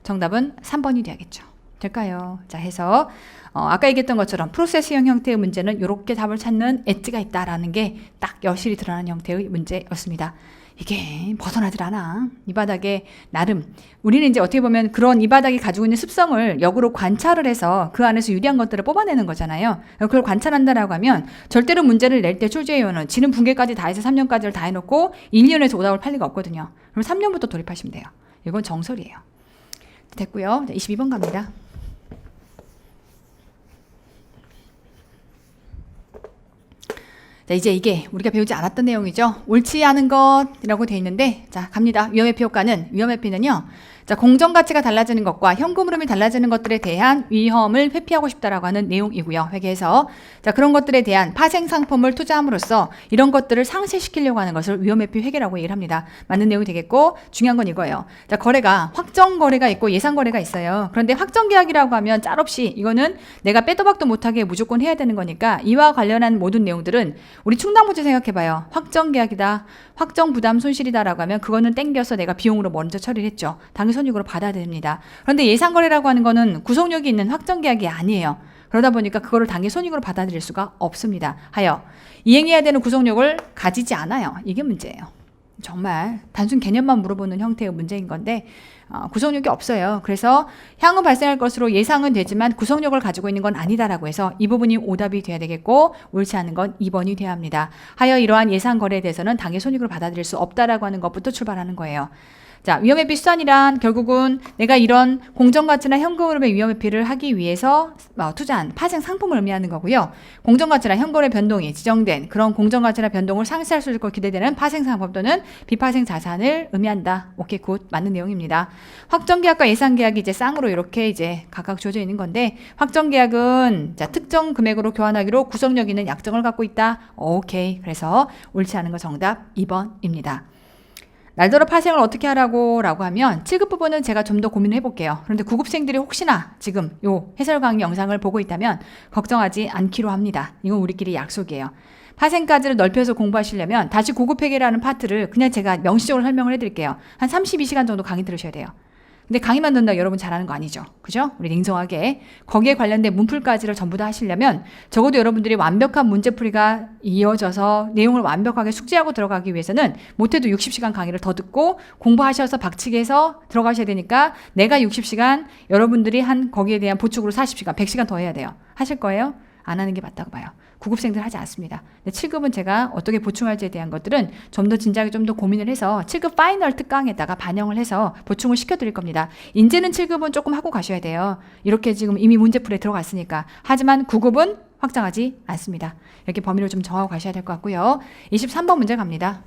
정답은 3번이 돼야겠죠. 될까요? 자, 해서 아까 얘기했던 것처럼 프로세스형 형태의 문제는 이렇게 답을 찾는 엣지가 있다라는 게 딱 여실히 드러나는 형태의 문제였습니다. 이게 벗어나질 않아. 이 바닥에 나름 우리는 이제 어떻게 보면 그런 이 바닥이 가지고 있는 습성을 역으로 관찰을 해서 그 안에서 유리한 것들을 뽑아내는 거잖아요. 그걸 관찰한다라고 하면 절대로 문제를 낼 때 출제위원은 지능 붕괴까지 다 해서 3년까지를 다 해놓고 1년에서 오답을 팔 리가 없거든요. 그럼 3년부터 돌입하시면 돼요. 이건 정설이에요. 됐고요. 22번 갑니다. 자, 이제 이게 우리가 배우지 않았던 내용이죠. 옳지 않은 것이라고 돼 있는데, 자, 갑니다. 위험회피 효과는, 위험회피는요, 자, 공정 가치가 달라지는 것과 현금 흐름이 달라지는 것들에 대한 위험을 회피하고 싶다라고 하는 내용이고요. 회계에서. 자, 그런 것들에 대한 파생 상품을 투자함으로써 이런 것들을 상쇄시키려고 하는 것을 위험회피 회계라고 얘기를 합니다. 맞는 내용이 되겠고, 중요한 건 이거예요. 자, 거래가 확정 거래가 있고 예상 거래가 있어요. 그런데 확정 계약이라고 하면 짤없이 이거는 내가 빼도 박도 못하게 무조건 해야 되는 거니까 이와 관련한 모든 내용들은 우리 충당부채 생각해봐요. 확정 계약이다. 확정 부담 손실이다라고 하면 그거는 땡겨서 내가 비용으로 먼저 처리를 했죠. 당일 손익으로 받아야 됩니다. 그런데 예상거래라고 하는 거는 구속력이 있는 확정 계약이 아니에요. 그러다 보니까 그거를 당일 손익으로 받아들일 수가 없습니다. 하여 이행해야 되는 구속력을 가지지 않아요. 이게 문제예요. 정말 단순 개념만 물어보는 형태의 문제인 건데 구속력이 없어요. 그래서 향후 발생할 것으로 예상은 되지만 구속력을 가지고 있는 건 아니다라고 해서 이 부분이 오답이 돼야 되겠고 옳지 않은 건 2번이 돼야 합니다. 하여 이러한 예상 거래에 대해서는 당일 손익으로 받아들일 수 없다라고 하는 것부터 출발하는 거예요. 자, 위험회피 수단이란 결국은 내가 이런 공정가치나 현금 흐름의 위험회피를 하기 위해서 투자한 파생 상품을 의미하는 거고요. 공정가치나 현금의 변동이 지정된 그런 공정가치나 변동을 상쇄할 수 있을 것 기대되는 파생 상품 또는 비파생 자산을 의미한다. 오케이, 굿. 맞는 내용입니다. 확정계약과 예상계약이 이제 쌍으로 이렇게 이제 각각 주어져 있는 건데 확정계약은 자, 특정 금액으로 교환하기로 구속력 있는 약정을 갖고 있다. 오케이. 그래서 옳지 않은 거 정답 2번입니다. 날더러 파생을 어떻게 하라고 하면 7급 부분은 제가 좀 더 고민을 해볼게요. 그런데 9급생들이 혹시나 지금 요 해설 강의 영상을 보고 있다면 걱정하지 않기로 합니다. 이건 우리끼리 약속이에요. 파생까지를 넓혀서 공부하시려면 다시 9급 회계라는 파트를 그냥 제가 명시적으로 설명을 해드릴게요. 한 32시간 정도 강의 들으셔야 돼요. 근데 강의만 듣는다고 여러분 잘하는 거 아니죠. 그죠? 우리 냉정하게 거기에 관련된 문풀까지를 전부 다 하시려면 적어도 여러분들이 완벽한 문제풀이가 이어져서 내용을 완벽하게 숙지하고 들어가기 위해서는 못해도 60시간 강의를 더 듣고 공부하셔서 박치기 해서 들어가셔야 되니까 내가 60시간 여러분들이 한 거기에 대한 보충으로 40시간, 100시간 더 해야 돼요. 하실 거예요? 안 하는 게 맞다고 봐요. 9급생들 하지 않습니다. 근데 7급은 제가 어떻게 보충할지에 대한 것들은 좀 더 진작에 좀 더 고민을 해서 7급 파이널 특강에다가 반영을 해서 보충을 시켜드릴 겁니다. 이제는 7급은 조금 하고 가셔야 돼요. 이렇게 지금 이미 문제풀이에 들어갔으니까. 하지만 9급은 확장하지 않습니다. 이렇게 범위를 좀 정하고 가셔야 될 것 같고요. 23번 문제 갑니다.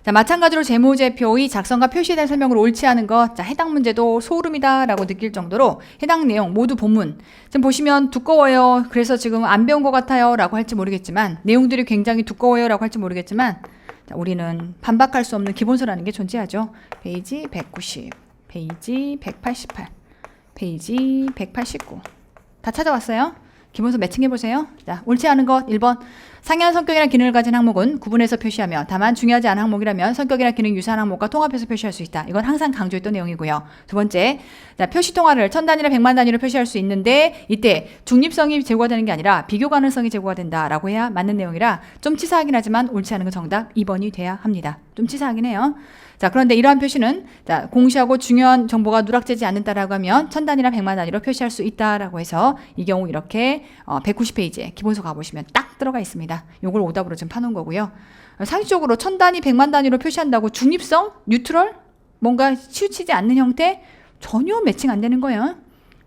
자, 마찬가지로 재무제표의 작성과 표시에 대한 설명을 옳지 않은 것. 자, 해당 문제도 소름이다 라고 느낄 정도로 해당 내용 모두 본문. 지금 보시면 두꺼워요. 그래서 지금 안 배운 것 같아요 라고 할지 모르겠지만 내용들이 굉장히 두꺼워요 라고 할지 모르겠지만 자, 우리는 반박할 수 없는 기본서라는 게 존재하죠. 페이지 190, 페이지 188, 페이지 189. 다 찾아왔어요? 기본서 매칭해보세요. 자, 옳지 않은 것 1번. 상이한 성격이나 기능을 가진 항목은 구분해서 표시하며 다만 중요하지 않은 항목이라면 성격이나 기능 유사한 항목과 통합해서 표시할 수 있다. 이건 항상 강조했던 내용이고요. 두 번째, 자, 표시 통화를 1000단위나 100만 단위로 표시할 수 있는데 이때 중립성이 제고가 되는 게 아니라 비교 가능성이 제고가 된다라고 해야 맞는 내용이라 좀 치사하긴 하지만 옳지 않은 건 정답 2번이 돼야 합니다. 좀 치사하긴 해요. 자, 그런데 이러한 표시는 자, 공시하고 중요한 정보가 누락되지 않는다라고 하면 1000단위나 100만 단위로 표시할 수 있다라고 해서 이 경우 이렇게 190페이지에 기본서 가보시면 딱 들어가 있습니다. 요걸 오답으로 지금 파놓은 거고요. 상식적으로 1000단위, 100만 단위로 표시한다고 중립성, 뉴트럴, 뭔가 치우치지 않는 형태 전혀 매칭 안 되는 거예요.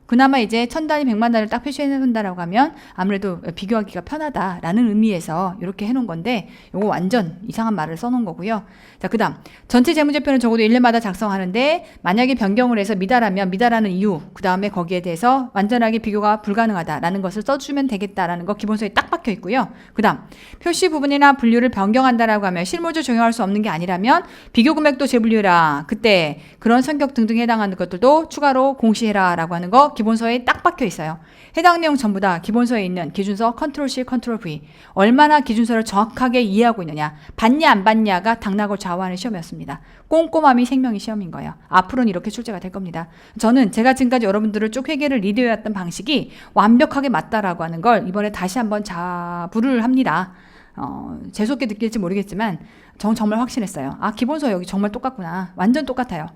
그나마 이제 1000단위, 100만 단위를 딱 표시해놓는다라고 하면 아무래도 비교하기가 편하다라는 의미에서 이렇게 해놓은 건데 요거 완전 이상한 말을 써놓은 거고요. 자, 그 다음 전체 재무제표는 적어도 1년마다 작성하는데 만약에 변경을 해서 미달하면 미달하는 이유 그 다음에 거기에 대해서 완전하게 비교가 불가능하다라는 것을 써주면 되겠다라는 거 기본서에 딱 박혀 있고요. 그 다음 표시 부분이나 분류를 변경한다라고 하면 실무조 적용할 수 없는 게 아니라면 비교 금액도 재분류해라. 그때 그런 성격 등등에 해당하는 것들도 추가로 공시해라 라고 하는 거 거 기본서에 딱 박혀 있어요. 해당 내용 전부 다 기본서에 있는 기준서 컨트롤 C, 컨트롤 V. 얼마나 기준서를 정확하게 이해하고 있느냐, 받냐 안 받냐가 당락을 좌우하는 시험이었습니다. 꼼꼼함이 생명의 시험인 거예요. 앞으로는 이렇게 출제가 될 겁니다. 저는 제가 지금까지 여러분들을 쭉 회계를 리드해왔던 방식이 완벽하게 맞다라고 하는 걸 이번에 다시 한번 자부를 합니다. 재수없게 느낄지 모르겠지만 정말 확신했어요. 아, 기본서 여기 정말 똑같구나. 완전 똑같아요.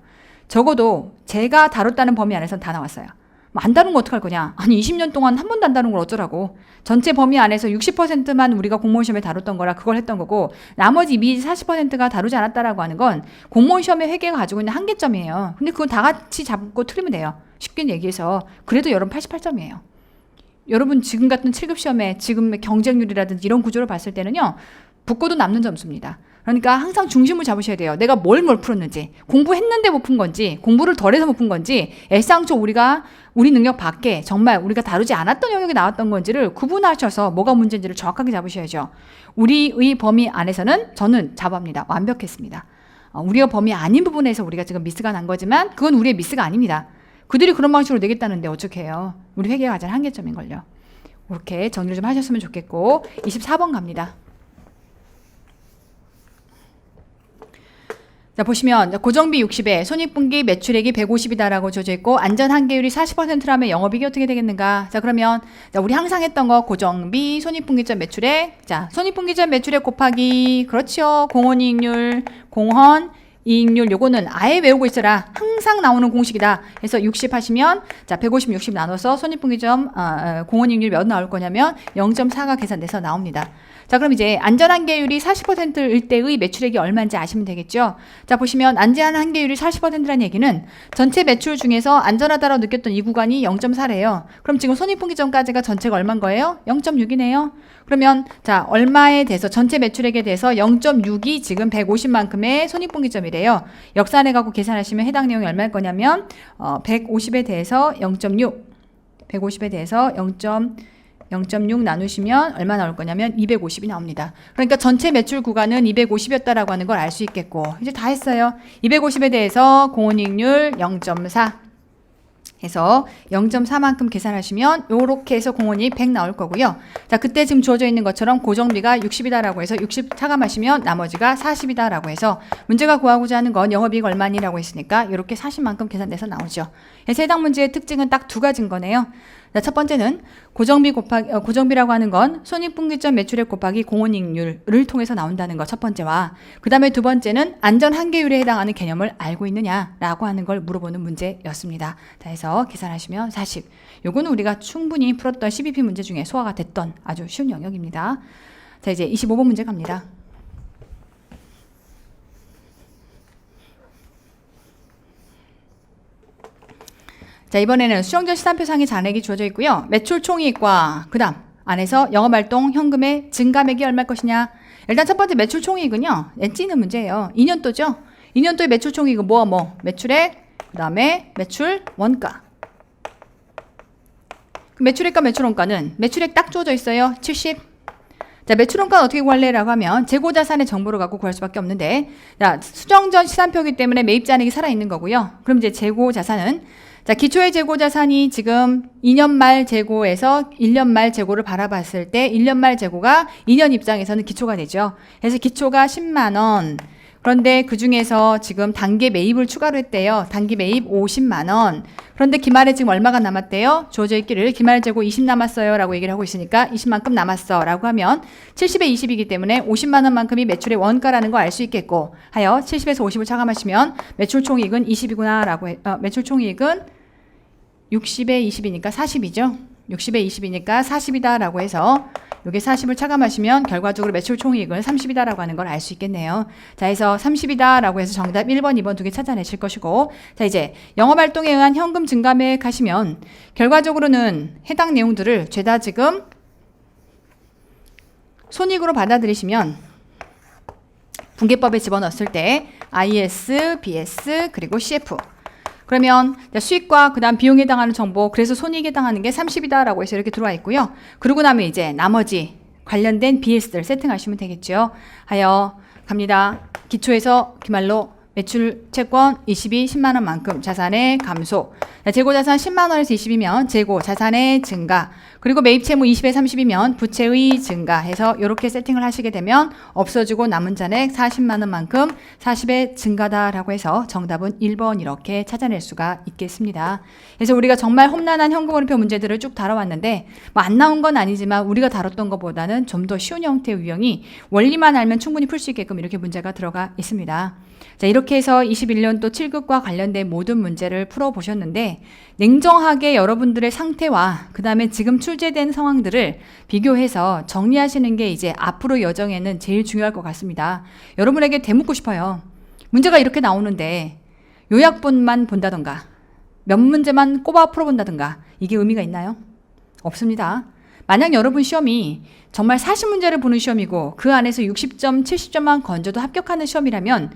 적어도 제가 다뤘다는 범위 안에서는 다 나왔어요. 뭐 안 다룬 거 어떡할 거냐? 아니 20년 동안 한 번도 안 다룬 걸 어쩌라고. 전체 범위 안에서 60%만 우리가 공무원 시험에 다뤘던 거라 그걸 했던 거고, 나머지 미지 40%가 다루지 않았다라고 하는 건 공무원 시험의 회계가 가지고 있는 한계점이에요. 근데 그건 다 같이 잡고 틀리면 돼요. 쉽게 얘기해서. 그래도 여러분 88점이에요. 여러분 지금 같은 7급 시험에 지금의 경쟁률이라든지 이런 구조를 봤을 때는요, 붙고도 남는 점수입니다. 그러니까 항상 중심을 잡으셔야 돼요. 내가 뭘 풀었는지, 공부했는데 못 푼 건지, 공부를 덜해서 못 푼 건지, 애쌍초 우리 능력 밖에 정말 우리가 다루지 않았던 영역이 나왔던 건지를 구분하셔서 뭐가 문제인지를 정확하게 잡으셔야죠. 우리의 범위 안에서는 저는 잡합니다. 완벽했습니다. 우리가 범위 아닌 부분에서 우리가 지금 미스가 난 거지만 그건 우리의 미스가 아닙니다. 그들이 그런 방식으로 내겠다는데 어떻게 해요? 우리 회계가 가장 한계점인걸요. 이렇게 정리를 좀 하셨으면 좋겠고, 24번 갑니다. 자, 보시면 고정비 60에 손익분기 매출액이 150이다라고 주어져 있고, 안전 한계율이 40%라면 영업이익이 어떻게 되겠는가? 자, 그러면 우리 항상 했던 거 고정비 손익분기점 매출액. 자, 손익분기점 매출액 곱하기, 그렇죠, 공헌이익률, 공헌이익률. 요거는 아예 외우고 있어라. 항상 나오는 공식이다. 그래서 60 하시면, 자, 150, 60 나눠서 손익분기점 공헌이익률 몇 나올 거냐면 0.4가 계산돼서 나옵니다. 자, 그럼 이제 안전한계율이 40%일 때의 매출액이 얼마인지 아시면 되겠죠. 자, 보시면 안전한계율이 40%라는 얘기는 전체 매출 중에서 안전하다고 느꼈던 이 구간이 0.4래요. 그럼 지금 손익분기점까지가 전체가 얼마인 거예요? 0.6이네요. 그러면 자, 얼마에 대해서, 전체 매출액에 대해서 0.6이 지금 150만큼의 손익분기점이래요. 역산해 갖고 계산하시면 해당 내용이 얼마일 거냐면 150에 대해서 0.6, 150에 대해서 0.6 나누시면 얼마 나올 거냐면 250이 나옵니다. 그러니까 전체 매출 구간은 250이었다라고 하는 걸 알 수 있겠고, 이제 다 했어요. 250에 대해서 공헌이익률 0.4 해서 0.4만큼 계산하시면 요렇게 해서 공헌이익 100 나올 거고요. 자, 그때 지금 주어져 있는 것처럼 고정비가 60이다라고 해서 60 차감하시면 나머지가 40이다라고 해서, 문제가 구하고자 하는 건 영업이익 얼마니라고 했으니까 이렇게 40만큼 계산돼서 나오죠. 그래서 해당 문제의 특징은 딱 두 가지인 거네요. 자, 첫 번째는 고정비라고 하는 건 손익분기점 매출액 곱하기 공헌이익률을 통해서 나온다는 거, 첫 번째와, 그 다음에 두 번째는 안전 한계율에 해당하는 개념을 알고 있느냐라고 하는 걸 물어보는 문제였습니다. 자, 해서 계산하시면 40. 요거는 우리가 충분히 풀었던 CBP 문제 중에 소화가 됐던 아주 쉬운 영역입니다. 자, 이제 25번 문제 갑니다. 자, 이번에는 수정전 시산표상의 잔액이 주어져 있고요. 매출 총이익과 그 다음 안에서 영업활동 현금의 증감액이 얼마일 것이냐. 일단 첫 번째 매출 총이익은요, 엣지는 문제예요. 2년도죠. 2년도의 매출 총이익은 매출액, 그 다음에 매출 원가. 그 매출액과 매출 원가는 매출액 딱 주어져 있어요. 70. 자, 매출 원가는 어떻게 구할래라고 하면 재고자산의 정보를 갖고 구할 수밖에 없는데, 자, 수정전 시산표이기 때문에 매입 잔액이 살아있는 거고요. 그럼 이제 재고자산은, 자, 기초의 재고자산이 지금 2년 말 재고에서 1년 말 재고를 바라봤을 때 1년 말 재고가 2년 입장에서는 기초가 되죠. 그래서 기초가 10만 원. 그런데 그 중에서 지금 단기 매입을 추가로 했대요. 단기 매입 50만 원. 그런데 기말에 지금 얼마가 남았대요? 주어져 있기를 기말 재고 20 남았어요 라고 얘기를 하고 있으니까 20만큼 남았어 라고 하면 70에 20이기 때문에 50만 원만큼이 매출의 원가라는 거 알 수 있겠고, 하여 70에서 50을 차감하시면 매출 총이익은 20이구나 라고 매출 총이익은 60에 20이니까 40이죠. 60에 20이니까 40이다 라고 해서 요게 40을 차감하시면 결과적으로 매출 총이익은 30이다 라고 하는 걸 알 수 있겠네요. 자, 해서 30이다 라고 해서 정답 1번, 2번 두 개 찾아내실 것이고, 자, 이제 영업활동에 의한 현금 증감액 하시면 결과적으로는 해당 내용들을 죄다 지금 손익으로 받아들이시면 분계법에 집어넣었을 때 IS, BS, 그리고 CF. 그러면 수익과 그 다음 비용에 해당하는 정보, 그래서 손익에 해당하는 게 30이다 라고 해서 이렇게 들어와 있고요. 그러고 나면 이제 나머지 관련된 BS들 세팅하시면 되겠죠. 하여 갑니다. 기초에서 기말로 매출 채권 22, 10만 원만큼 자산의 감소. 재고 자산 10만 원에서 20이면 재고 자산의 증가. 그리고 매입 채무 20에 30이면 부채의 증가 해서 이렇게 세팅을 하시게 되면 없어지고 남은 잔액 40만 원만큼 40의 증가다라고 해서 정답은 1번 이렇게 찾아낼 수가 있겠습니다. 그래서 우리가 정말 험난한 현금흐름표 문제들을 쭉 다뤄왔는데 뭐 안 나온 건 아니지만 우리가 다뤘던 것보다는 좀 더 쉬운 형태의 유형이 원리만 알면 충분히 풀 수 있게끔 이렇게 문제가 들어가 있습니다. 자, 이렇게 해서 21년도 7급과 관련된 모든 문제를 풀어보셨는데 냉정하게 여러분들의 상태와 그 다음에 지금 출제된 상황들을 비교해서 정리하시는 게 이제 앞으로 여정에는 제일 중요할 것 같습니다. 여러분에게 되묻고 싶어요. 문제가 이렇게 나오는데 요약본만 본다던가 몇 문제만 꼽아 풀어본다던가 이게 의미가 있나요? 없습니다. 만약 여러분 시험이 정말 40문제를 보는 시험이고 그 안에서 60점, 70점만 건져도 합격하는 시험이라면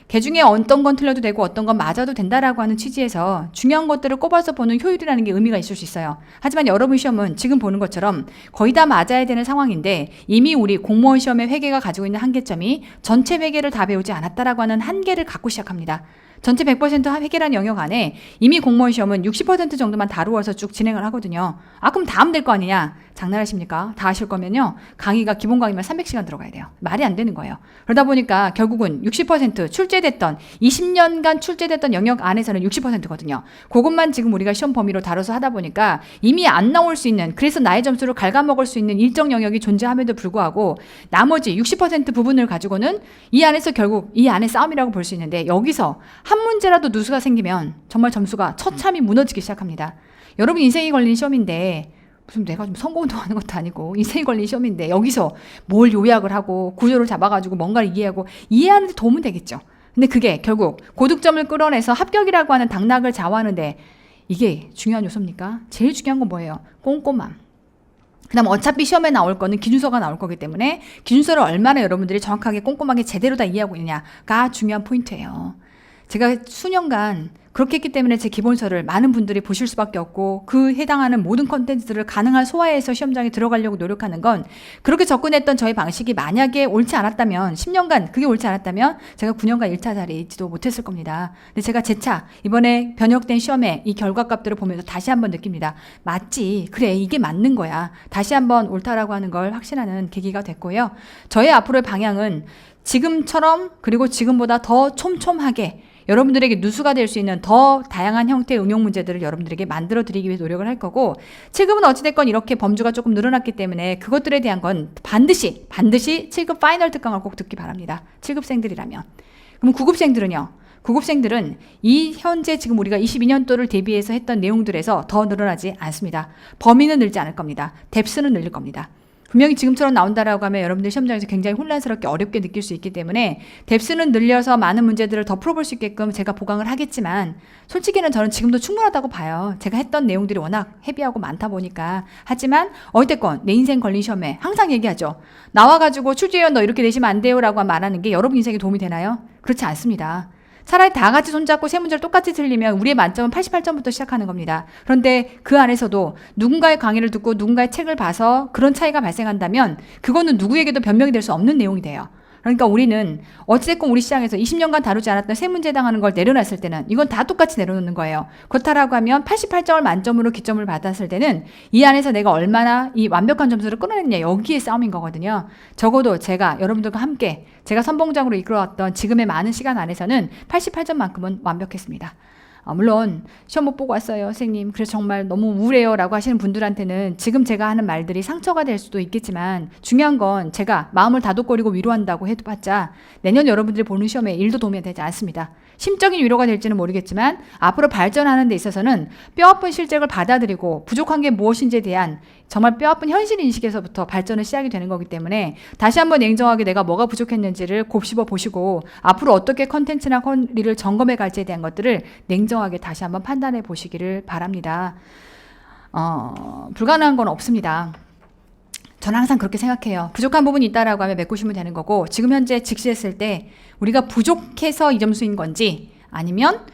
그 중에 어떤 건 틀려도 되고 어떤 건 맞아도 된다라고 하는 취지에서 중요한 것들을 꼽아서 보는 효율이라는 게 의미가 있을 수 있어요. 하지만 여러분 시험은 지금 보는 것처럼 거의 다 맞아야 되는 상황인데 이미 우리 공무원 시험의 회계가 가지고 있는 한계점이 전체 회계를 다 배우지 않았다라고 하는 한계를 갖고 시작합니다. 전체 100% 회계라는 영역 안에 이미 공무원 시험은 60% 정도만 다루어서 쭉 진행을 하거든요. 아, 그럼 다 하면 될 거 아니냐? 장난하십니까? 다 하실 거면요. 강의가 기본 강의만 300시간 들어가야 돼요. 말이 안 되는 거예요. 그러다 보니까 결국은 60% 출제됐던 20년간 출제됐던 영역 안에서는 60%거든요. 그것만 지금 우리가 시험 범위로 다뤄서 하다 보니까 이미 안 나올 수 있는, 그래서 나의 점수를 갉아먹을 수 있는 일정 영역이 존재함에도 불구하고 나머지 60% 부분을 가지고는 이 안에서 결국 이 안에 싸움이라고 볼 수 있는데 여기서 한 문제라도 누수가 생기면 정말 점수가 처참히 무너지기 시작합니다. 여러분 인생이 걸린 시험인데 무슨 내가 좀 선거운동하는 것도 아니고 인생이 걸린 시험인데 여기서 뭘 요약을 하고 구조를 잡아가지고 뭔가를 이해하는 데 도움은 되겠죠. 근데 그게 결국 고득점을 끌어내서 합격이라고 하는 당락을 좌우하는데 이게 중요한 요소입니까? 제일 중요한 건 뭐예요? 꼼꼼함. 그 다음 어차피 시험에 나올 거는 기준서가 나올 거기 때문에 기준서를 얼마나 여러분들이 정확하게 꼼꼼하게 제대로 다 이해하고 있느냐가 중요한 포인트예요. 제가 수년간 그렇게 했기 때문에 제 기본서를 많은 분들이 보실 수밖에 없고 그 해당하는 모든 컨텐츠들을 가능한 소화해서 시험장에 들어가려고 노력하는 건 그렇게 접근했던 저의 방식이 만약에 옳지 않았다면 10년간 그게 옳지 않았다면 제가 9년간 1차 자리에 있지도 못했을 겁니다. 근데 제가 재차 이번에 변혁된 시험에 이 결과값들을 보면서 다시 한번 느낍니다. 맞지. 그래. 이게 맞는 거야. 다시 한번 옳다라고 하는 걸 확신하는 계기가 됐고요. 저의 앞으로의 방향은 지금처럼 그리고 지금보다 더 촘촘하게 여러분들에게 누수가 될 수 있는 더 다양한 형태의 응용 문제들을 여러분들에게 만들어 드리기 위해 노력을 할 거고 7급은 어찌됐건 이렇게 범주가 조금 늘어났기 때문에 그것들에 대한 건 반드시 7급 파이널 특강을 꼭 듣기 바랍니다. 7급생들이라면. 그럼 9급생들은요? 9급생들은 이 현재 지금 우리가 22년도를 대비해서 했던 내용들에서 더 늘어나지 않습니다. 범위는 늘지 않을 겁니다. 뎁스는 늘릴 겁니다. 분명히 지금처럼 나온다라고 하면 여러분들 시험장에서 굉장히 혼란스럽게 어렵게 느낄 수 있기 때문에 뎁스는 늘려서 많은 문제들을 더 풀어볼 수 있게끔 제가 보강을 하겠지만 솔직히는 저는 지금도 충분하다고 봐요. 제가 했던 내용들이 워낙 헤비하고 많다 보니까. 하지만 어쨌건 내 인생 걸린 시험에 항상 얘기하죠. 나와가지고 출제위원 너 이렇게 내시면 안 돼요 라고 말하는 게 여러분 인생에 도움이 되나요? 그렇지 않습니다. 차라리 다 같이 손잡고 세 문제를 똑같이 틀리면 우리의 만점은 88점부터 시작하는 겁니다. 그런데 그 안에서도 누군가의 강의를 듣고 누군가의 책을 봐서 그런 차이가 발생한다면 그거는 누구에게도 변명이 될 수 없는 내용이 돼요. 그러니까 우리는 어찌됐건 우리 시장에서 20년간 다루지 않았던 세 문제 해당하는 걸 내려놨을 때는 이건 다 똑같이 내려놓는 거예요. 그렇다라고 하면 88점을 만점으로 기점을 받았을 때는 이 안에서 내가 얼마나 이 완벽한 점수를 끌어냈냐 여기에 싸움인 거거든요. 적어도 제가 여러분들과 함께 제가 선봉장으로 이끌어왔던 지금의 많은 시간 안에서는 88점만큼은 완벽했습니다. 물론 시험 못 보고 왔어요 선생님 그래서 정말 너무 우울해요 라고 하시는 분들한테는 지금 제가 하는 말들이 상처가 될 수도 있겠지만 중요한 건 제가 마음을 다독거리고 위로한다고 해봤자 내년 여러분들이 보는 시험에 1도 도움이 되지 않습니다. 심적인 위로가 될지는 모르겠지만 앞으로 발전하는 데 있어서는 뼈아픈 실적을 받아들이고 부족한 게 무엇인지에 대한 정말 뼈아픈 현실인식에서부터 발전은 시작이 되는 거기 때문에 다시 한번 냉정하게 내가 뭐가 부족했는지를 곱씹어 보시고 앞으로 어떻게 컨텐츠나 컨리를 점검해 갈지에 대한 것들을 냉정하게 다시 한번 판단해 보시기를 바랍니다. 불가능한 건 없습니다. 저는 항상 그렇게 생각해요. 부족한 부분이 있다라고 하면 메꾸시면 되는 거고 지금 현재 직시했을 때 우리가 부족해서 이 점수인 건지 아니면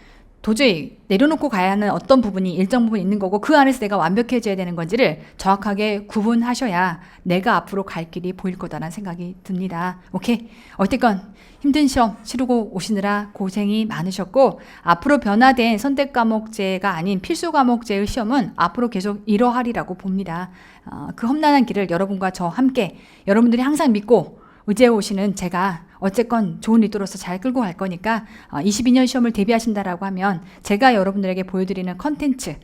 도저히 내려놓고 가야 하는 어떤 부분이 일정 부분 있는 거고 그 안에서 내가 완벽해져야 되는 건지를 정확하게 구분하셔야 내가 앞으로 갈 길이 보일 거다라는 생각이 듭니다. 오케이? 어쨌건 힘든 시험 치르고 오시느라 고생이 많으셨고 앞으로 변화된 선택 과목제가 아닌 필수 과목제의 시험은 앞으로 계속 이러하리라고 봅니다. 그 험난한 길을 여러분과 저 함께 여러분들이 항상 믿고 의지해 오시는 제가 어쨌건 좋은 리더로서 잘 끌고 갈 거니까 22년 시험을 대비하신다라고 하면 제가 여러분들에게 보여드리는 컨텐츠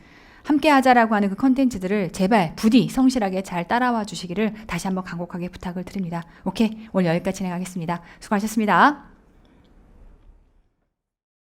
함께 하자라고 하는 그 컨텐츠들을 제발 부디 성실하게 잘 따라와 주시기를 다시 한번 간곡하게 부탁을 드립니다. 오케이, 오늘 여기까지 진행하겠습니다. 수고하셨습니다.